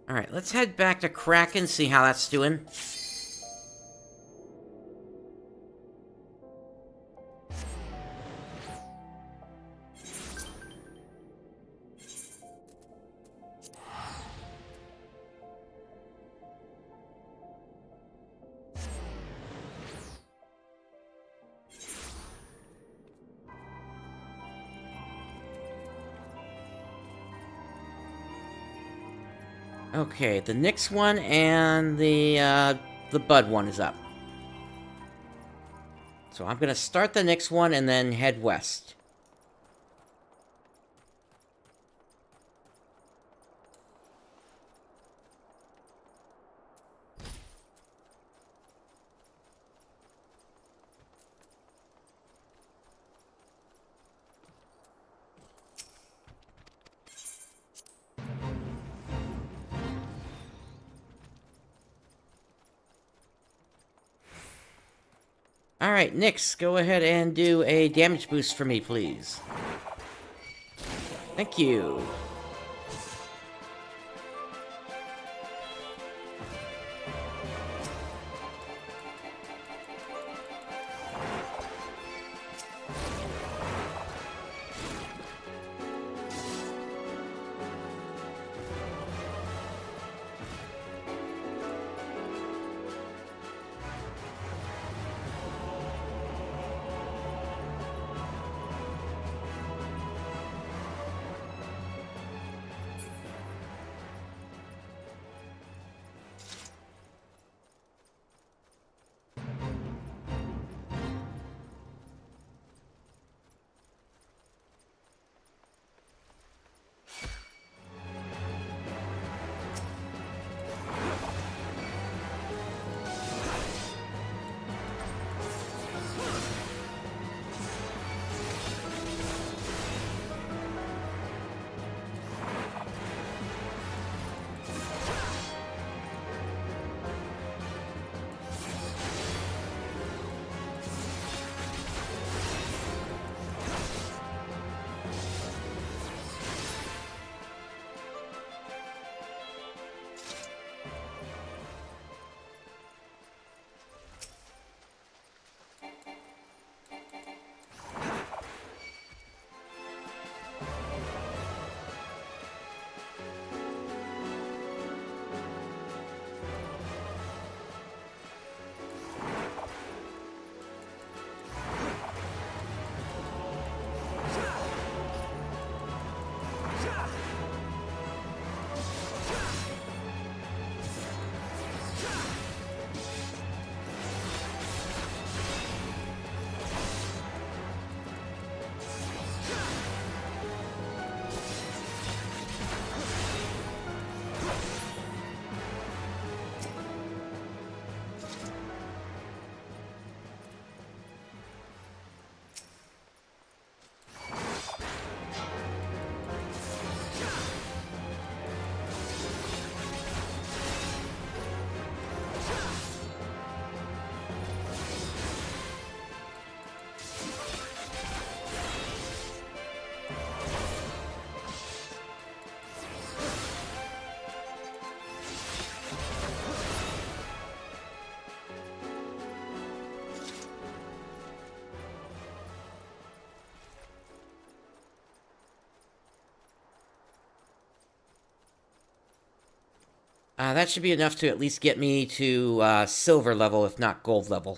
Alright, let's head back to Kraken, see how that's doing. Okay, the Nyx one and the Bud one is up. So I'm gonna start the Nyx one and then head west. Alright, Nyx, go ahead and do a damage boost for me, please. Thank you. That should be enough to at least get me to silver level, if not gold level.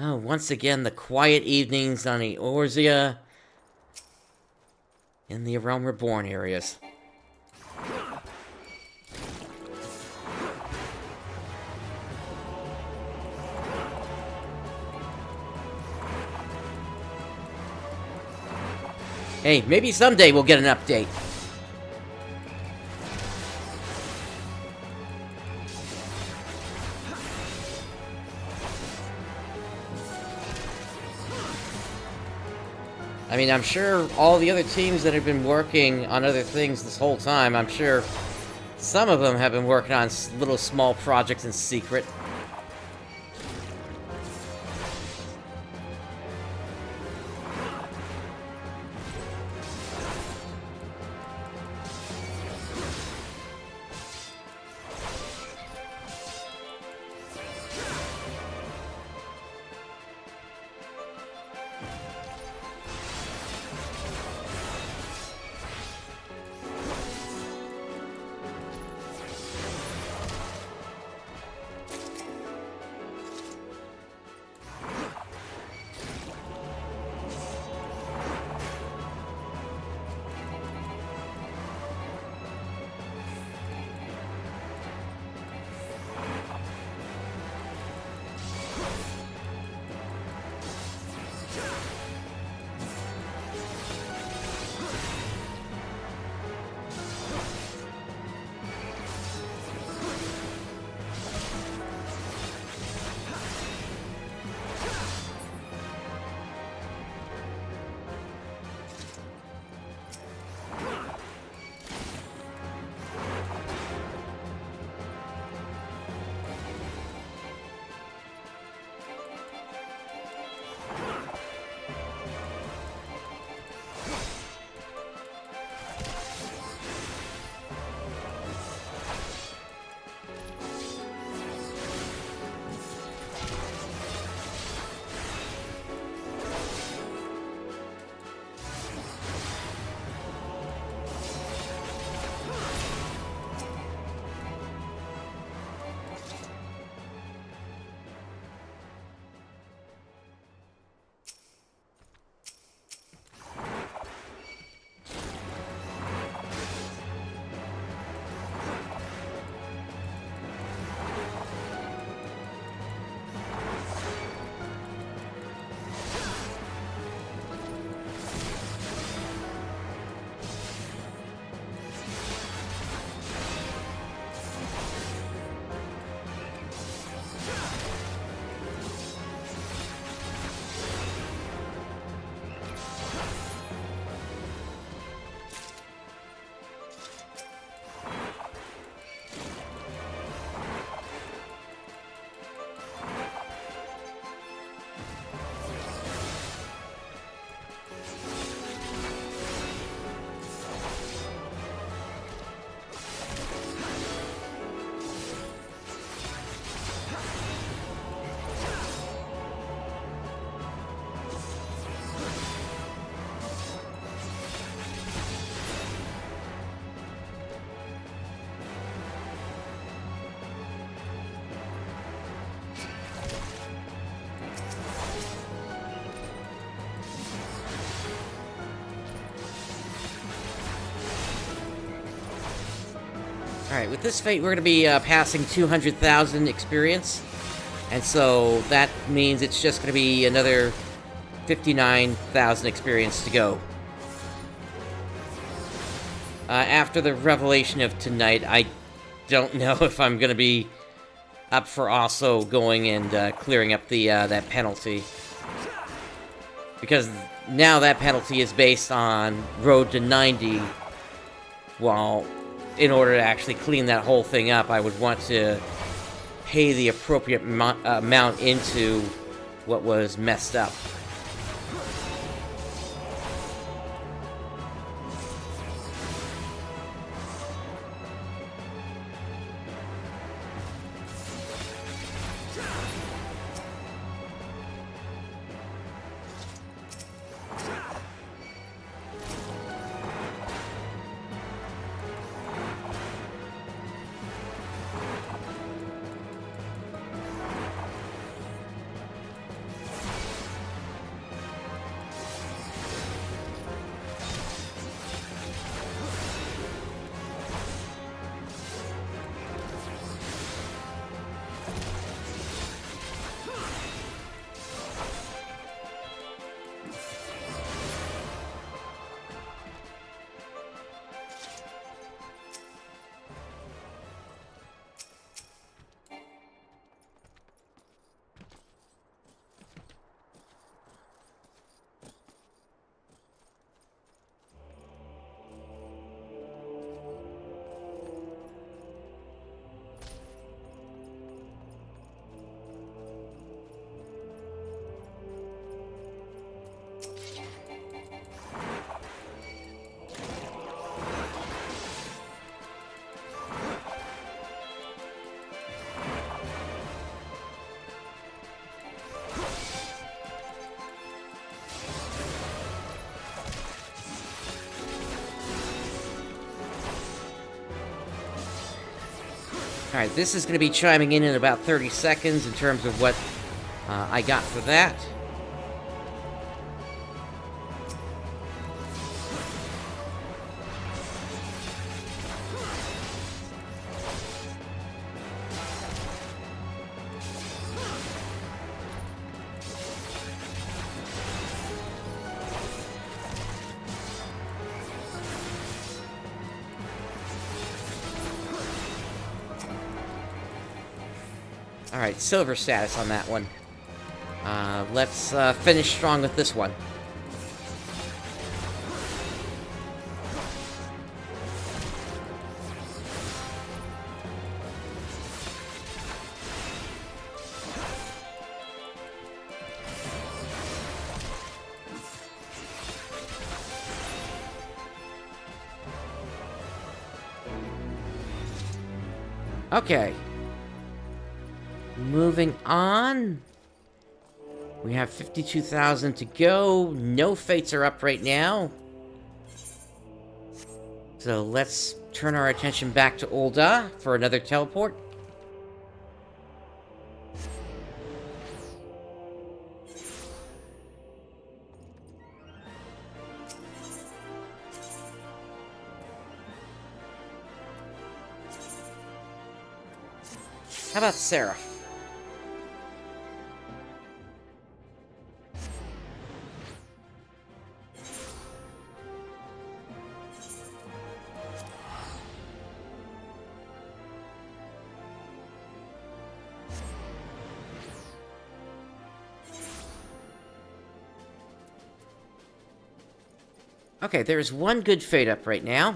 Oh, once again, the quiet evenings on Eorzea in the Realm Reborn areas. Hey, maybe someday we'll get an update. I mean, I'm sure all the other teams that have been working on other things this whole time, I'm sure some of them have been working on little small projects in secret. Alright, with this fate, we're going to be passing 200,000 experience. And so that means it's just going to be another 59,000 experience to go. After the revelation of tonight, I don't know if I'm going to be up for also going and clearing up the that penalty. Because now that penalty is based on Road to 90, while in order to actually clean that whole thing up, I would want to pay the appropriate amount into what was messed up. Alright, this is going to be chiming in about 30 seconds in terms of what I got for that. Alright, silver status on that one. Let's finish strong with this one. Okay. Moving on. We have 52,000 to go. No fates are up right now. So let's turn our attention back to Ul'Dah for another teleport. How about Seraph? Okay, there's one good fate up right now.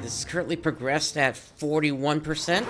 This is currently progressed at 41%.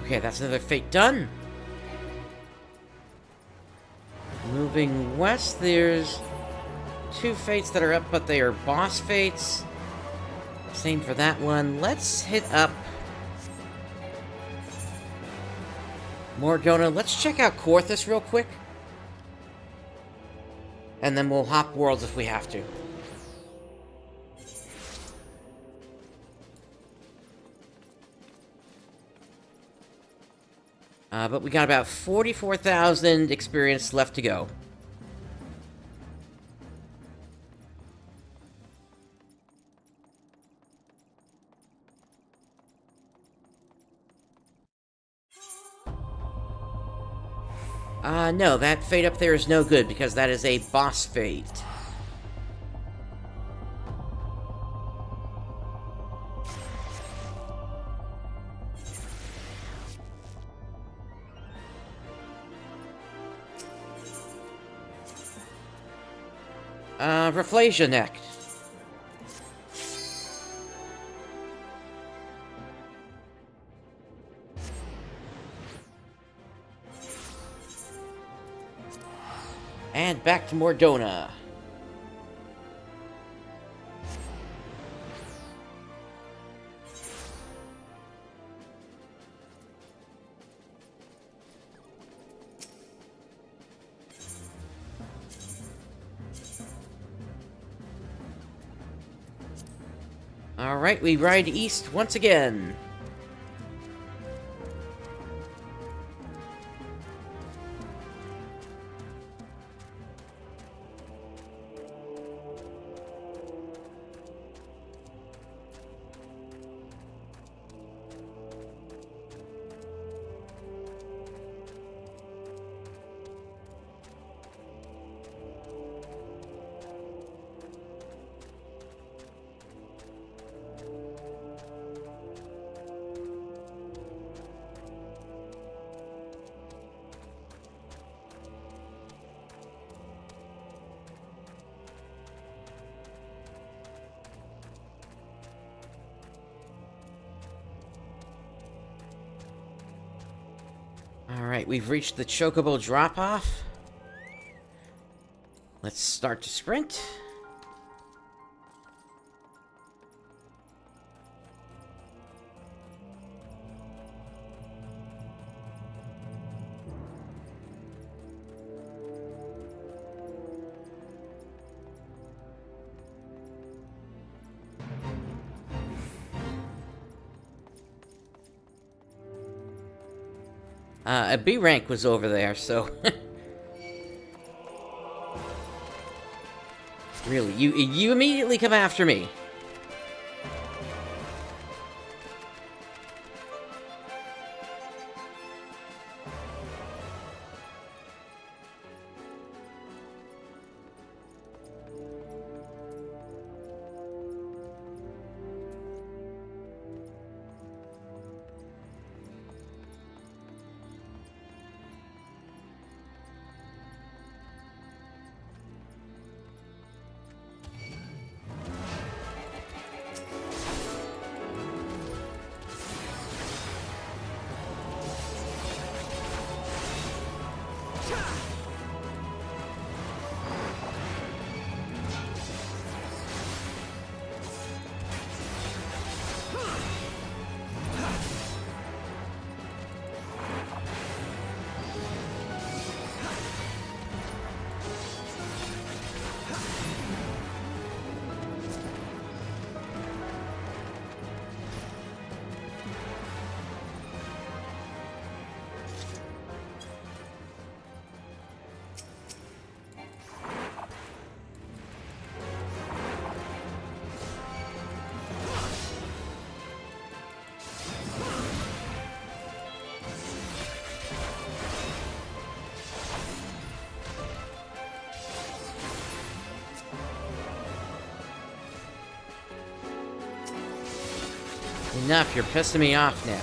Okay, that's another fate done. Moving west, there's 2 fates that are up, but they are boss fates. Same for that one. Let's hit up Morgana. Let's check out Korthus real quick. And then we'll hop worlds if we have to. But we got about 44,000 experience left to go. No, that fate up there is no good because that is a boss fate. Reflasia next. And back to Mordona. Alright, we ride east once again. Alright, we've reached the Chocobo drop-off. Let's start to sprint. A B rank was over there, so... Really, you immediately come after me. Enough, you're pissing me off now.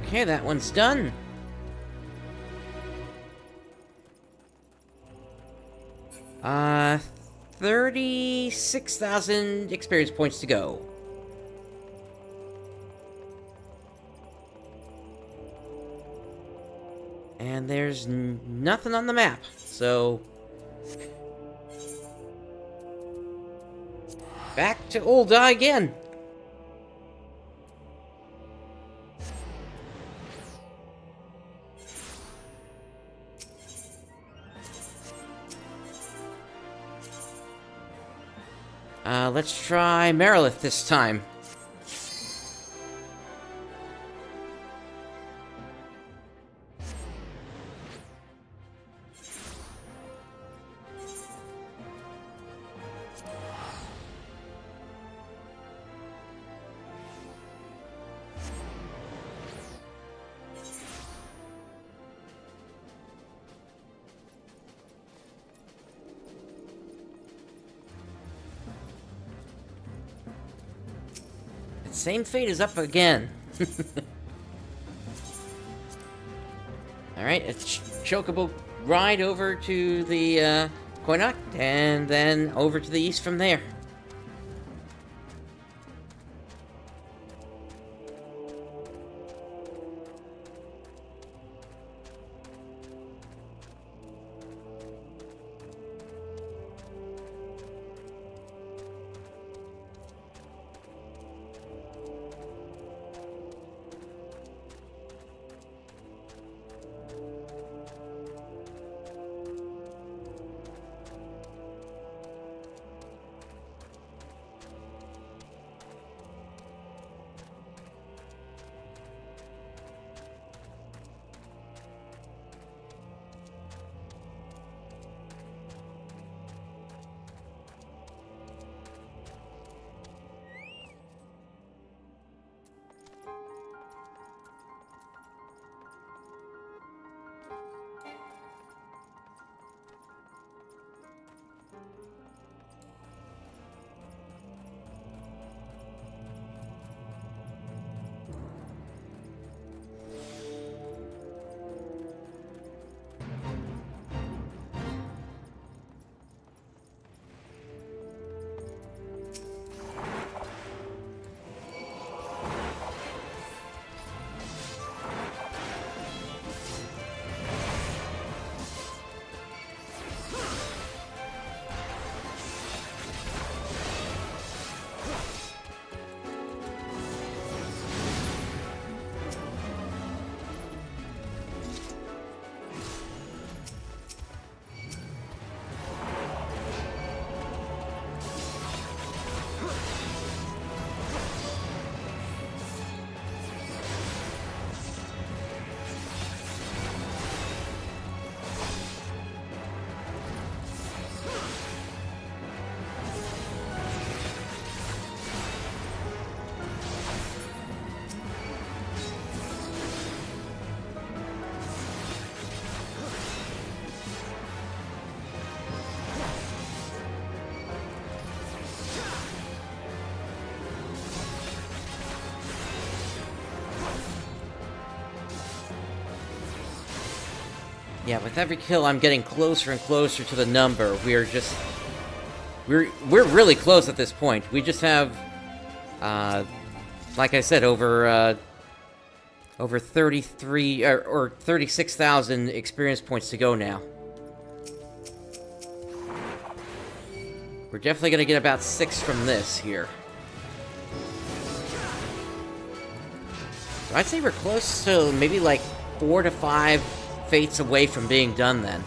Okay, that one's done. Uh, 36,000 experience points to go. And there's nothing on the map, so... back to Ul'Dah again! Let's try Marilith this time. Same fate is up again. Alright, a chocobo ride over to the Koinok, and then over to the east from there. Yeah, with every kill, I'm getting closer and closer to the number. We're really close at this point. We just have, like I said, over 33 or 36,000 experience points to go now. We're definitely gonna get about 6 from this here. So I'd say we're close to maybe like 4 to 5 fates away from being done then.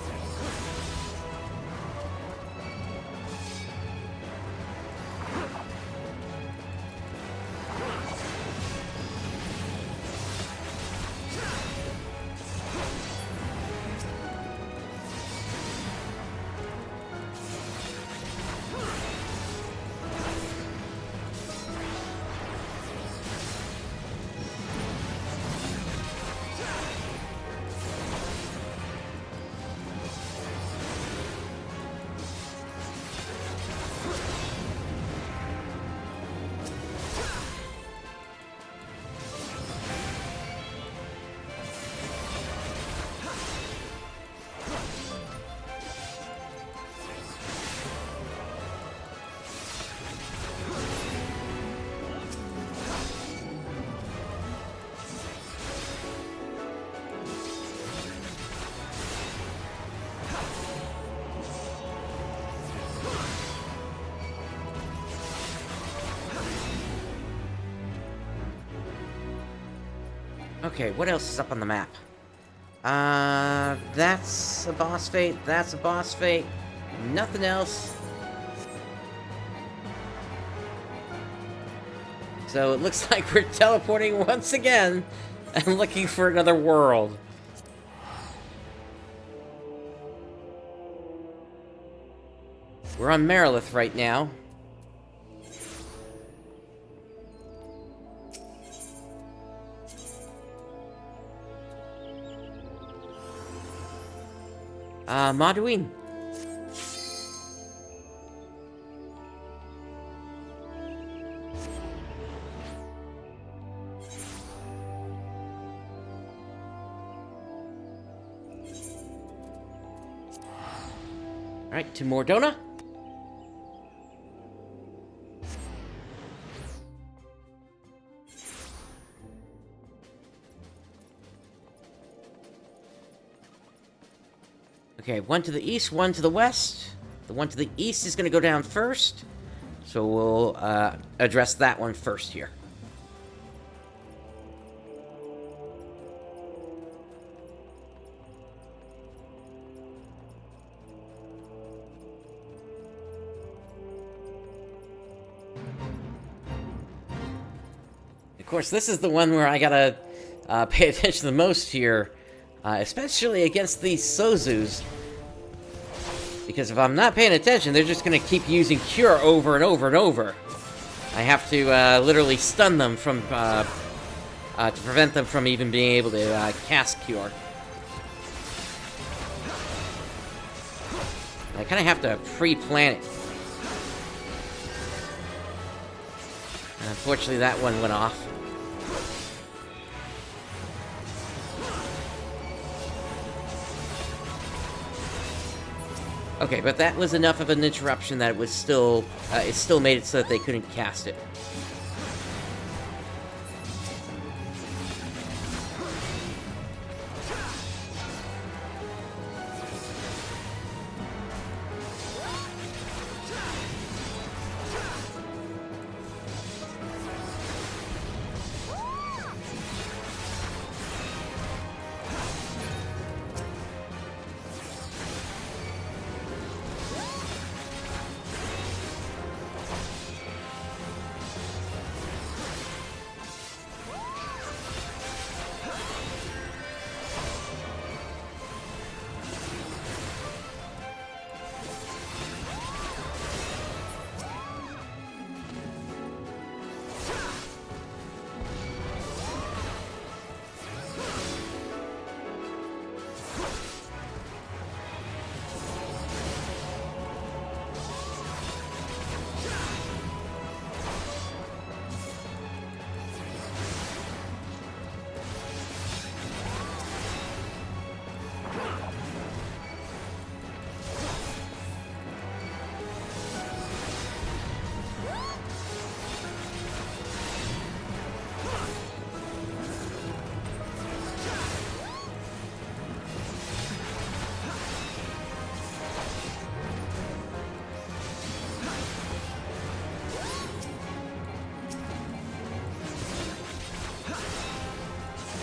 Okay, what else is up on the map? That's a boss fight, that's a boss fight. Nothing else. So it looks like we're teleporting once again and looking for another world. We're on Marilith right now. Maduin. Alright, to Mordona. Okay, one to the east, one to the west. The one to the east is going to go down first. So we'll address that one first here. Of course, this is the one where I gotta pay attention the most here. Especially against these Sozus. Because if I'm not paying attention, they're just going to keep using Cure over and over and over. I have to literally stun them from to prevent them from even being able to cast Cure. I kind of have to pre-plan it. Unfortunately, that one went off. Okay, but that was enough of an interruption that it still made it so that they couldn't cast it.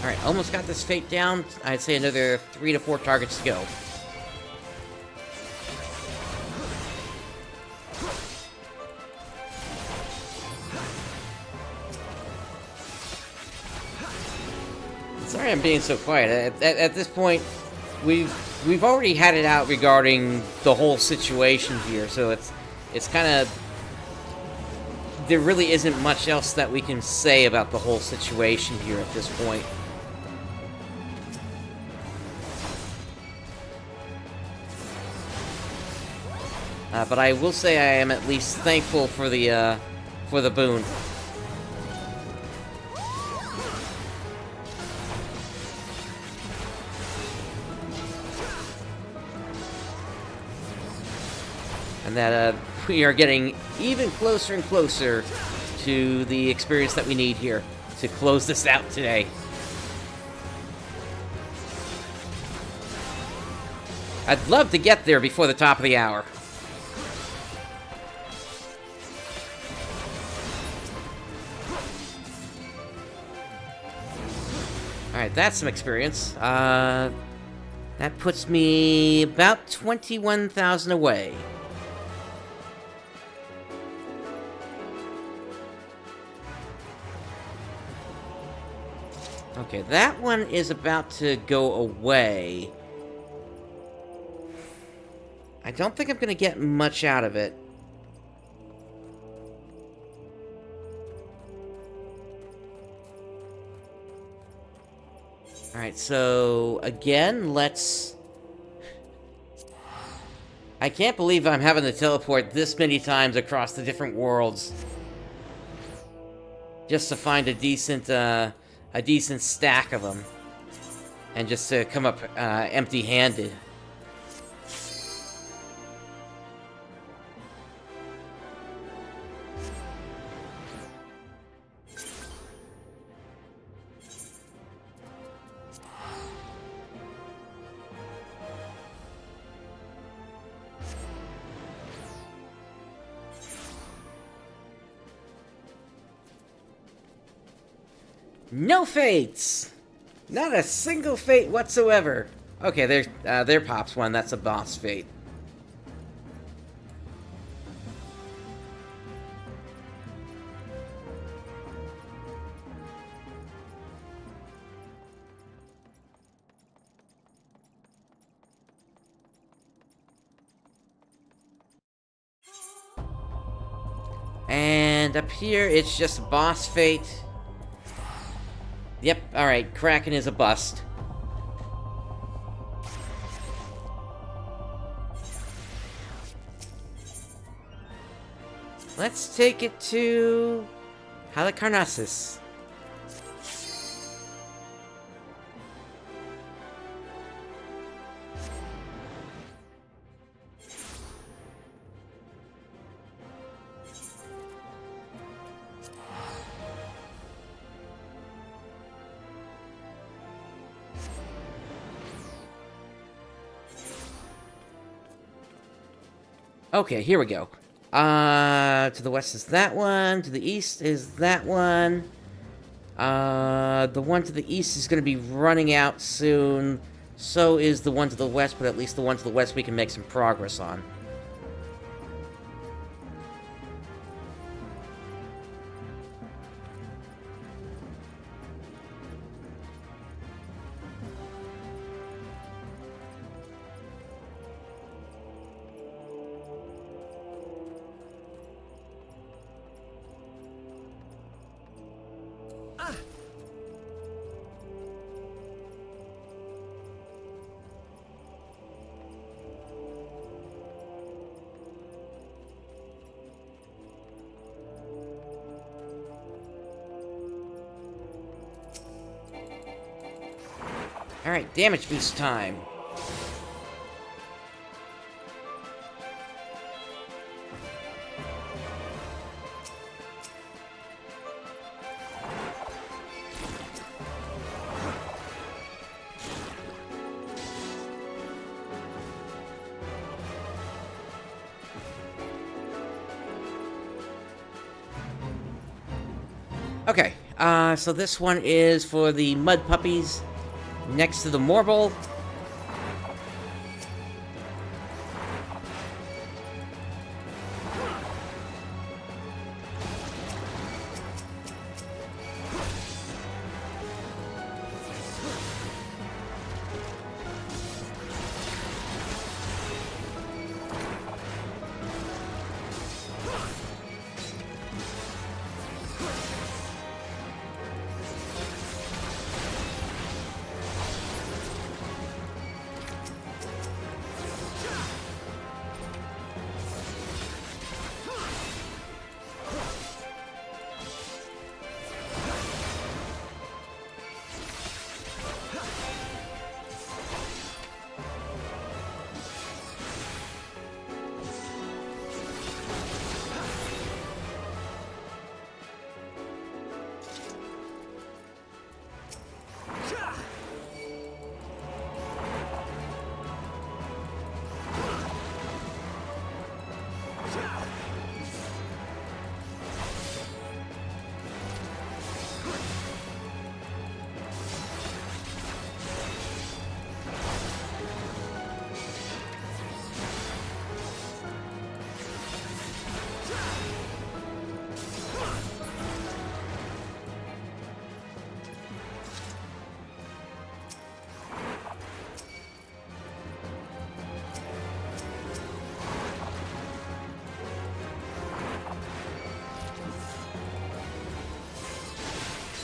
Alright, almost got this fate down. I'd say another 3 to 4 targets to go. Sorry I'm being so quiet. At this point, we've already had it out regarding the whole situation here, so it's kind of... There really isn't much else that we can say about the whole situation here at this point. But I will say I am at least thankful for the boon. And that we are getting even closer and closer to the experience that we need here to close this out today. I'd love to get there before the top of the hour. Alright, that's some experience. That puts me about 21,000 away. Okay, that one is about to go away. I don't think I'm gonna get much out of it. Alright, so again, let's... I can't believe I'm having to teleport this many times across the different worlds just to find a decent stack of them, and just to come up empty-handed. No fates! Not a single fate whatsoever. Okay, there pops one. That's a boss fate. And up here, it's just a boss fate. Yep, alright, Kraken is a bust. Let's take it to Halicarnassus. Okay, here we go. To the west is that one. To the east is that one. The one to the east is going to be running out soon. So is the one to the west, but at least the one to the west we can make some progress on. Alright, damage boost time. Okay, so this one is for the mud puppies next to the Morble.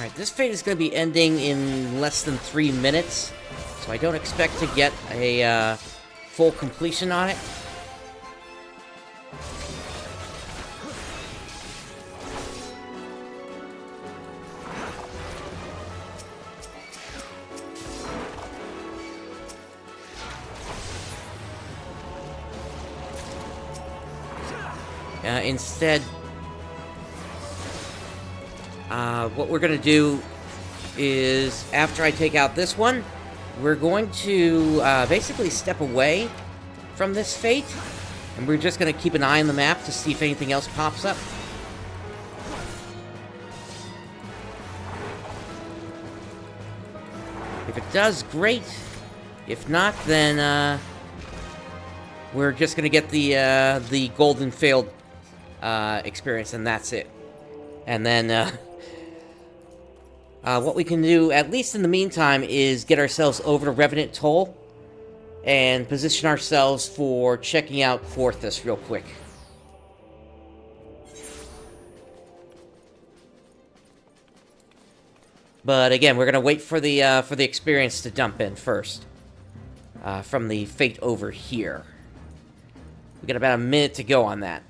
Alright, this fate is going to be ending in less than 3 minutes, so I don't expect to get a full completion on it. Instead, what we're going to do is, after I take out this one, we're going to basically step away from this fate, and we're just going to keep an eye on the map to see if anything else pops up. If it does, great. If not, then we're just going to get the golden failed experience, and that's it. And then what we can do, at least in the meantime, is get ourselves over to Revenant Toll and position ourselves for checking out Forthus real quick. But again, we're gonna wait for the experience to dump in first from the fate over here. We got about a minute to go on that.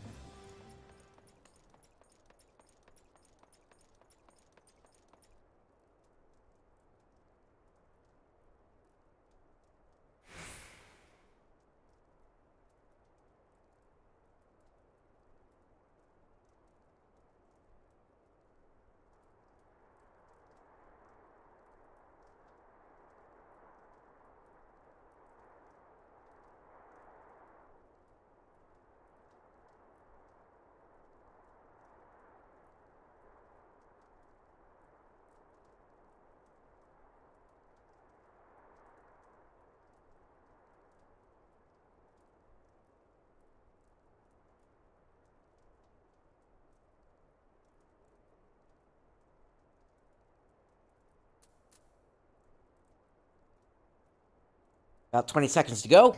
About 20 seconds to go.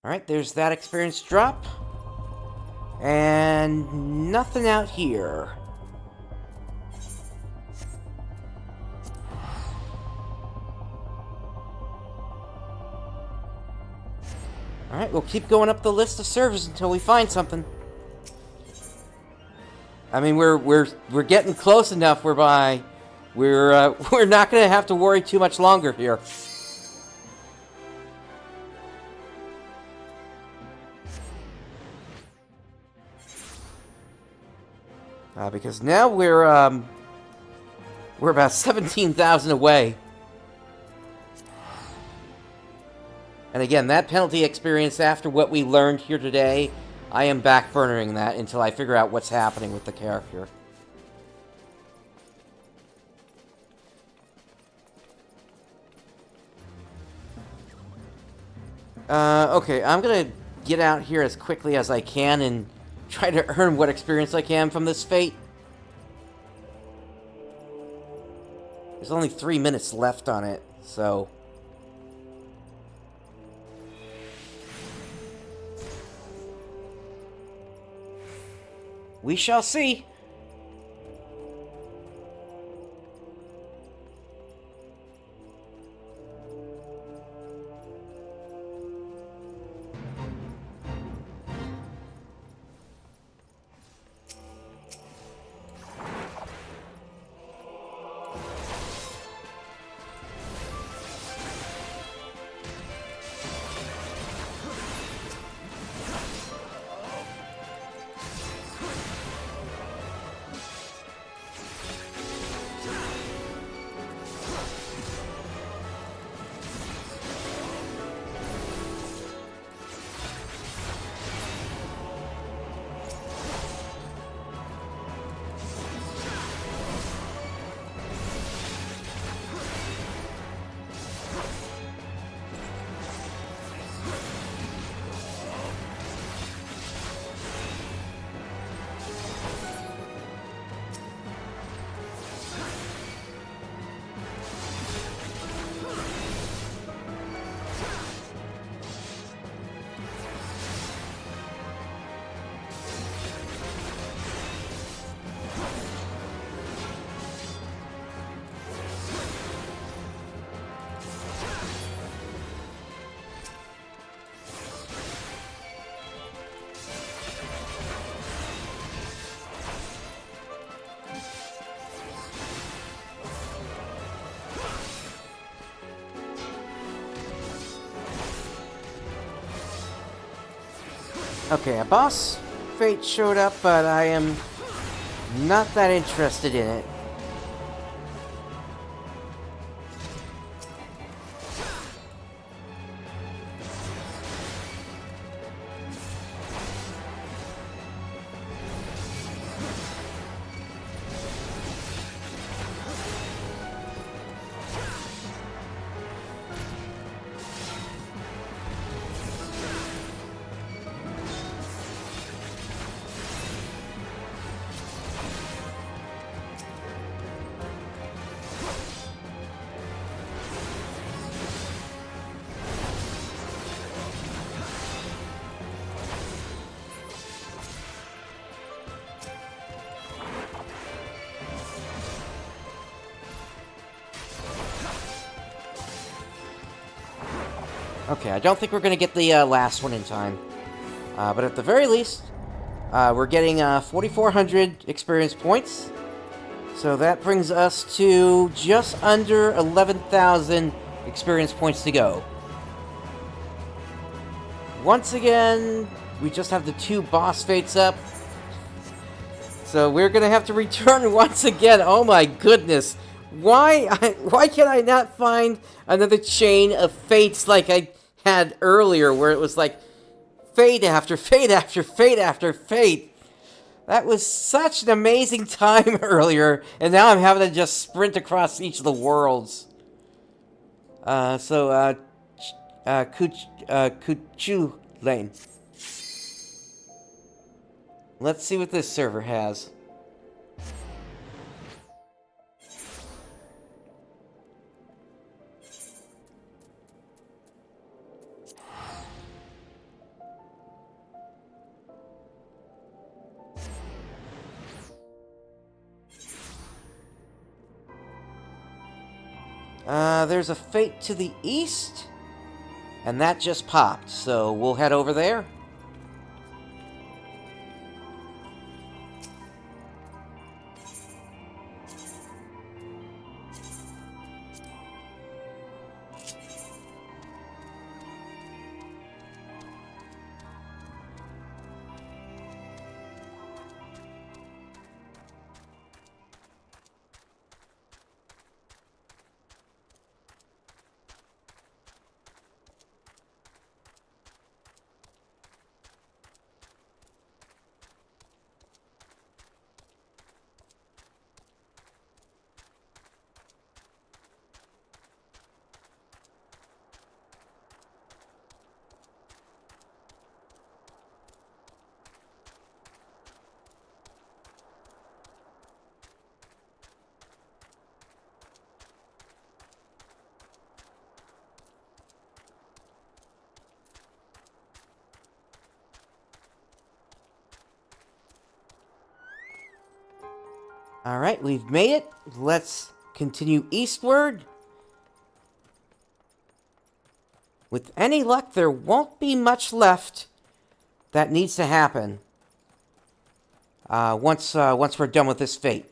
Alright, there's that experience drop. And nothing out here. Alright, we'll keep going up the list of servers until we find something. I mean, we're getting close enough whereby we're not gonna have to worry too much longer here. Because now we're about 17,000 away. And again, that penalty experience, after what we learned here today, I am backburnering that until I figure out what's happening with the character. Okay, I'm gonna get out here as quickly as I can and try to earn what experience I can from this fate. There's only 3 minutes left on it, so... we shall see. Okay, a boss fate showed up, but I am not that interested in it. Okay, I don't think we're going to get the last one in time. But at the very least, we're getting 4,400 experience points. So that brings us to just under 11,000 experience points to go. Once again, we just have the 2 boss fates up. So we're going to have to return once again. Oh my goodness. Why can I not find another chain of fates like I had earlier, where it was like fate after fate after fate after fate? That was such an amazing time earlier, and now I'm having to just sprint across each of the worlds. Kuchu Lane. Let's see what this server has. There's a fate to the east, and that just popped, so we'll head over there. Alright, we've made it. Let's continue eastward. With any luck, there won't be much left that needs to happen once we're done with this fate.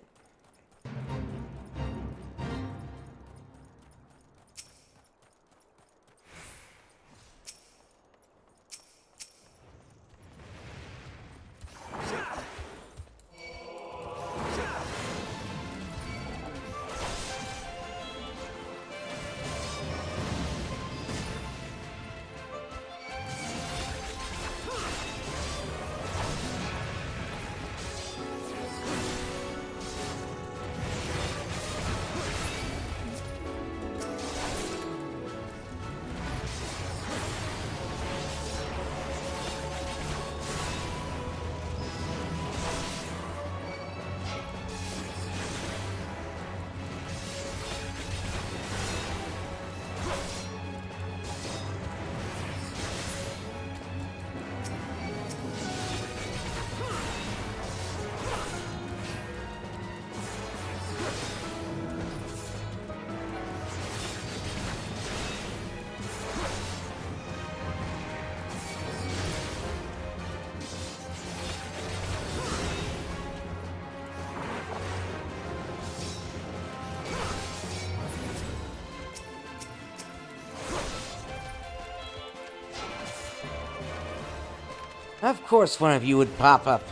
Of course one of you would pop up.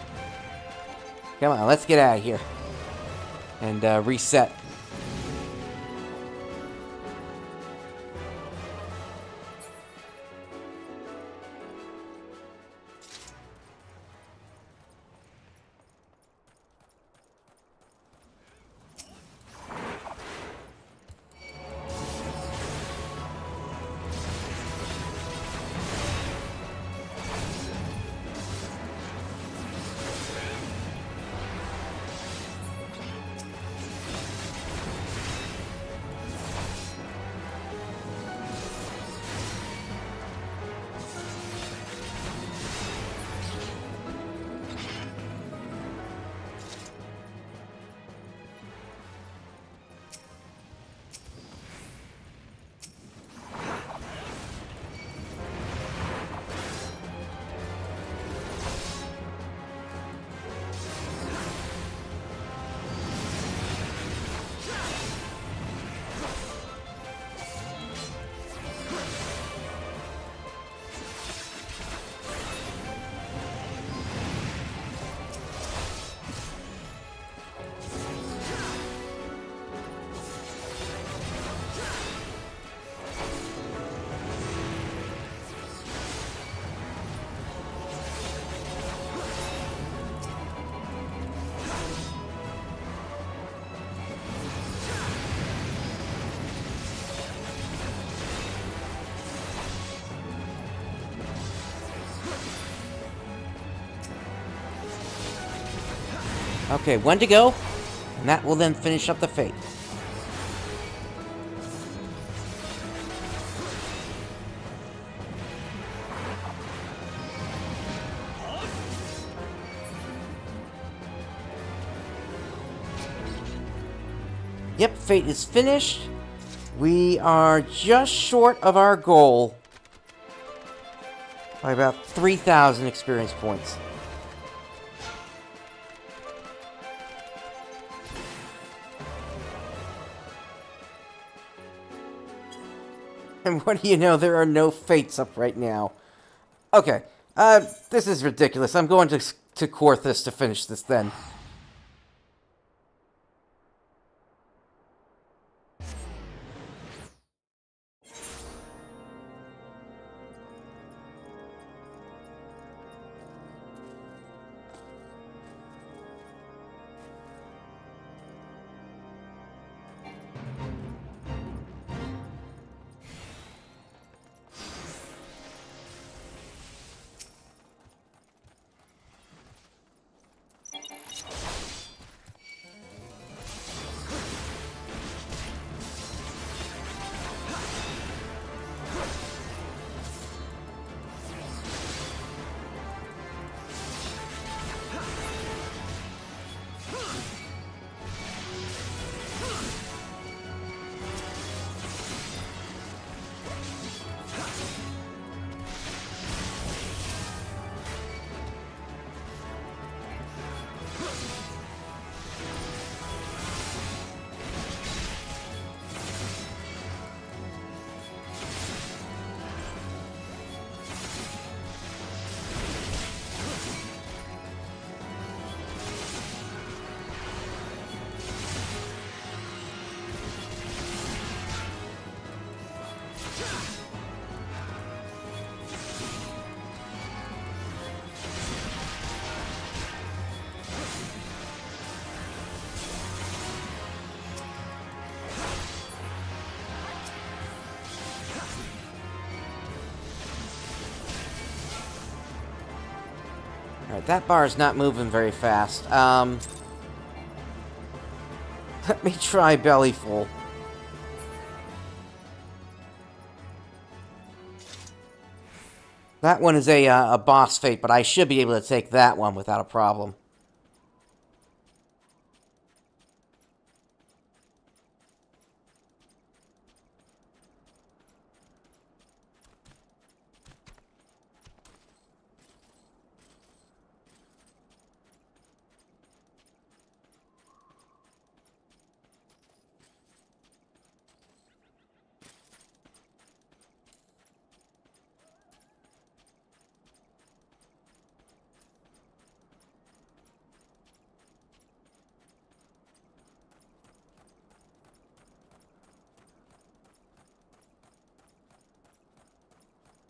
Come on, let's get out of here. And reset. Okay, one to go, and that will then finish up the fate. Yep, fate is finished. We are just short of our goal by about 3,000 experience points. And what do you know, there are no fates up right now. Okay, this is ridiculous. I'm going to Korthus to finish this then. Alright, that bar is not moving very fast. Let me try Bellyful. That one is a boss fate, but I should be able to take that one without a problem.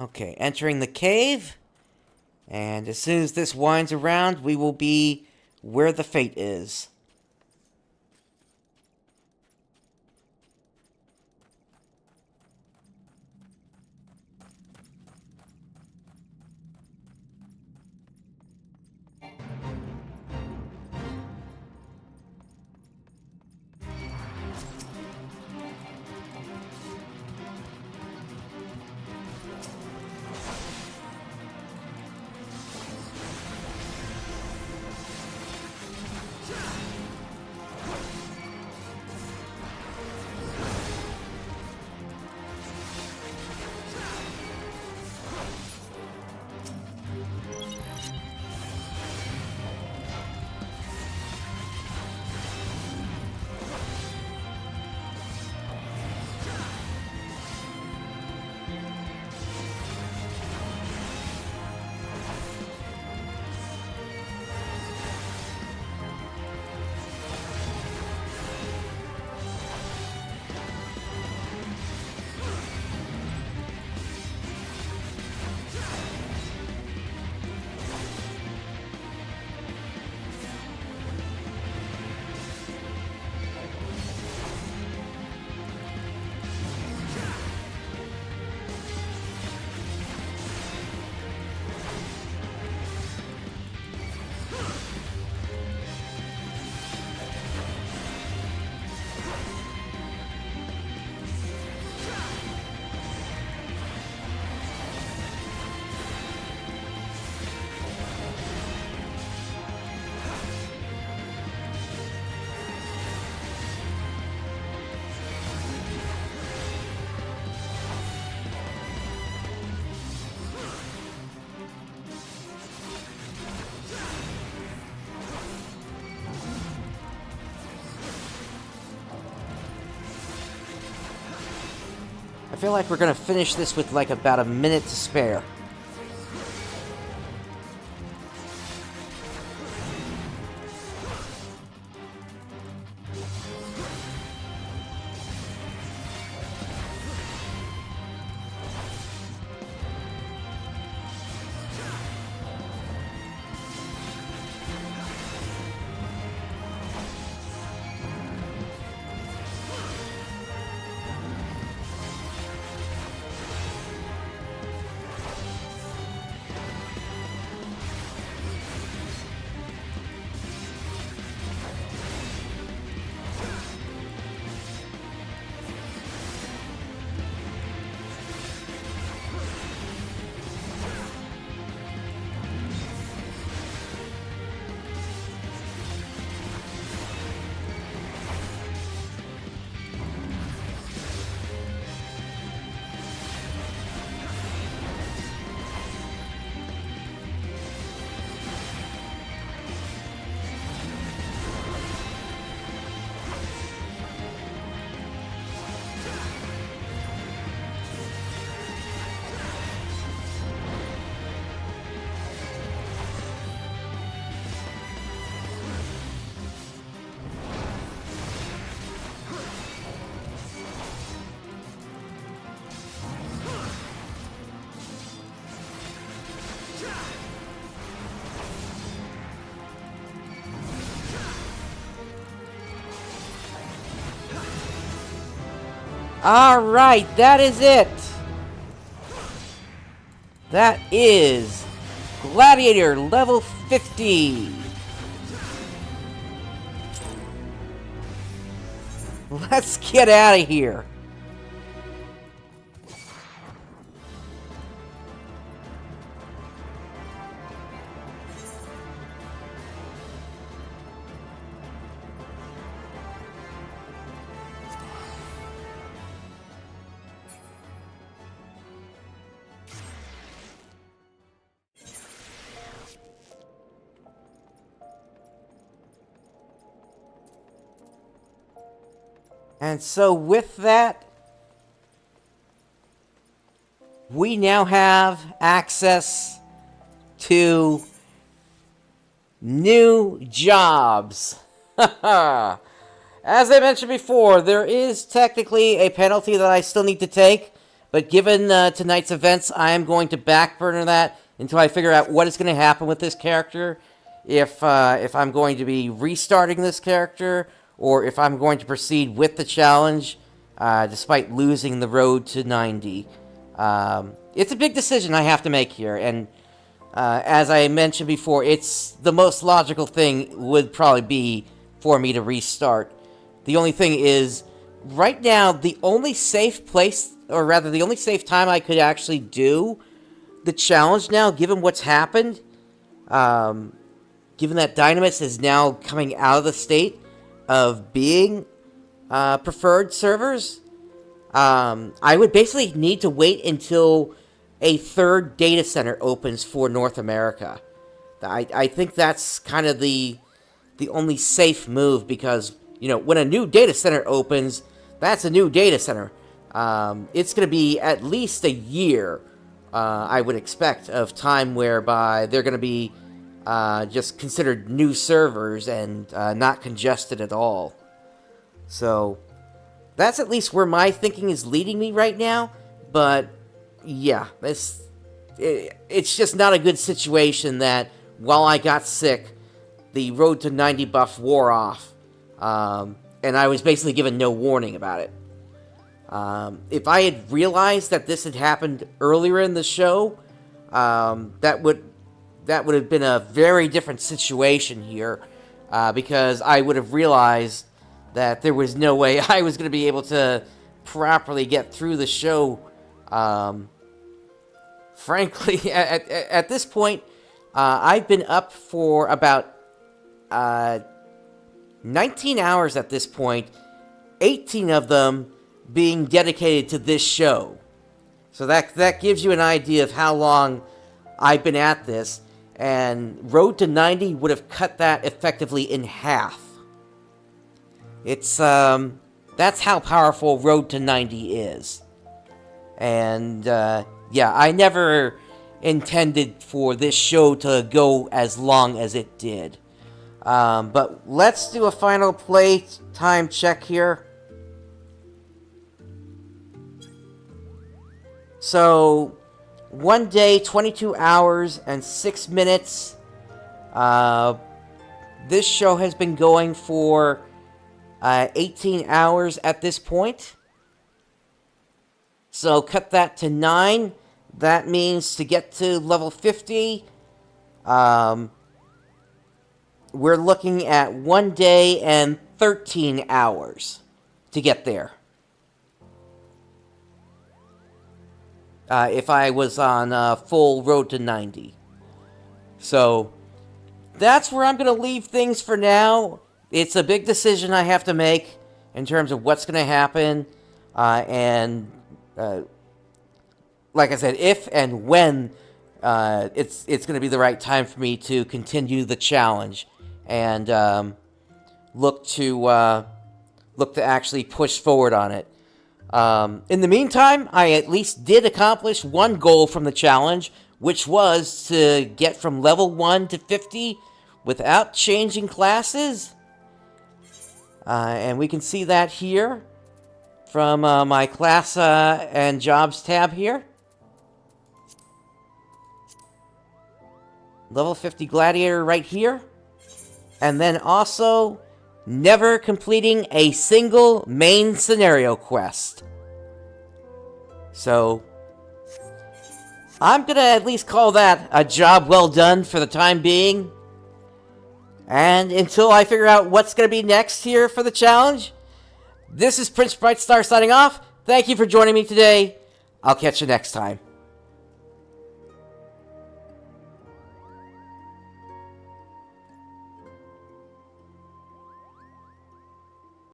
Okay, entering the cave. And as soon as this winds around, we will be where the fate is. I feel like we're gonna finish this with like about a minute to spare. Alright, that is it. That is Gladiator level 50. Let's get out of here. And so with that, we now have access to new jobs. As I mentioned before, there is technically a penalty that I still need to take, But given tonight's events, I am going to backburner that until I figure out what is going to happen with this character. If I'm going to be restarting this character, or if I'm going to proceed with the challenge, despite losing the road to 90. It's a big decision I have to make here, and as I mentioned before, it's the most logical thing would probably be for me to restart. The only thing is, right now, the only safe place, or rather, the only safe time I could actually do the challenge now, given what's happened, given that Dynamis is now coming out of the state of being preferred servers, I would basically need to wait until a third data center opens for North America. I think that's kind of the only safe move, because, you know, when a new data center opens, that's a new data center. It's going to be at least a year, I would expect, of time whereby they're going to be just considered new servers and not congested at all. So that's at least where my thinking is leading me right now. But yeah, it's just not a good situation that while I got sick, the road to 90 buff wore off, and I was basically given no warning about it. If I had realized that this had happened earlier in the show, that would have been a very different situation here, because I would have realized that there was no way I was going to be able to properly get through the show. Frankly, at this point, I've been up for about 19 hours at this point, 18 of them being dedicated to this show. So that gives you an idea of how long I've been at this, and Road to 90 would have cut that effectively in half. It's that's how powerful Road to 90 is. And yeah, I never intended for this show to go as long as it did. But let's do a final play time check here. So, 1 day, 22 hours, and 6 minutes. This show has been going for 18 hours at this point. So, cut that to 9. That means to get to level 50, we're looking at 1 day and 13 hours to get there. If I was on full Road to 90. So, that's where I'm going to leave things for now. It's a big decision I have to make in terms of what's going to happen. And like I said, if and when it's going to be the right time for me to continue the challenge and look to actually push forward on it. In the meantime, I at least did accomplish one goal from the challenge, which was to get from level 1 to 50 without changing classes. And we can see that here from my class and jobs tab here. Level 50 Gladiator right here. And then also never completing a single main scenario quest. So, I'm going to at least call that a job well done for the time being. And until I figure out what's going to be next here for the challenge, this is PrinceBrightstar signing off. Thank you for joining me today. I'll catch you next time.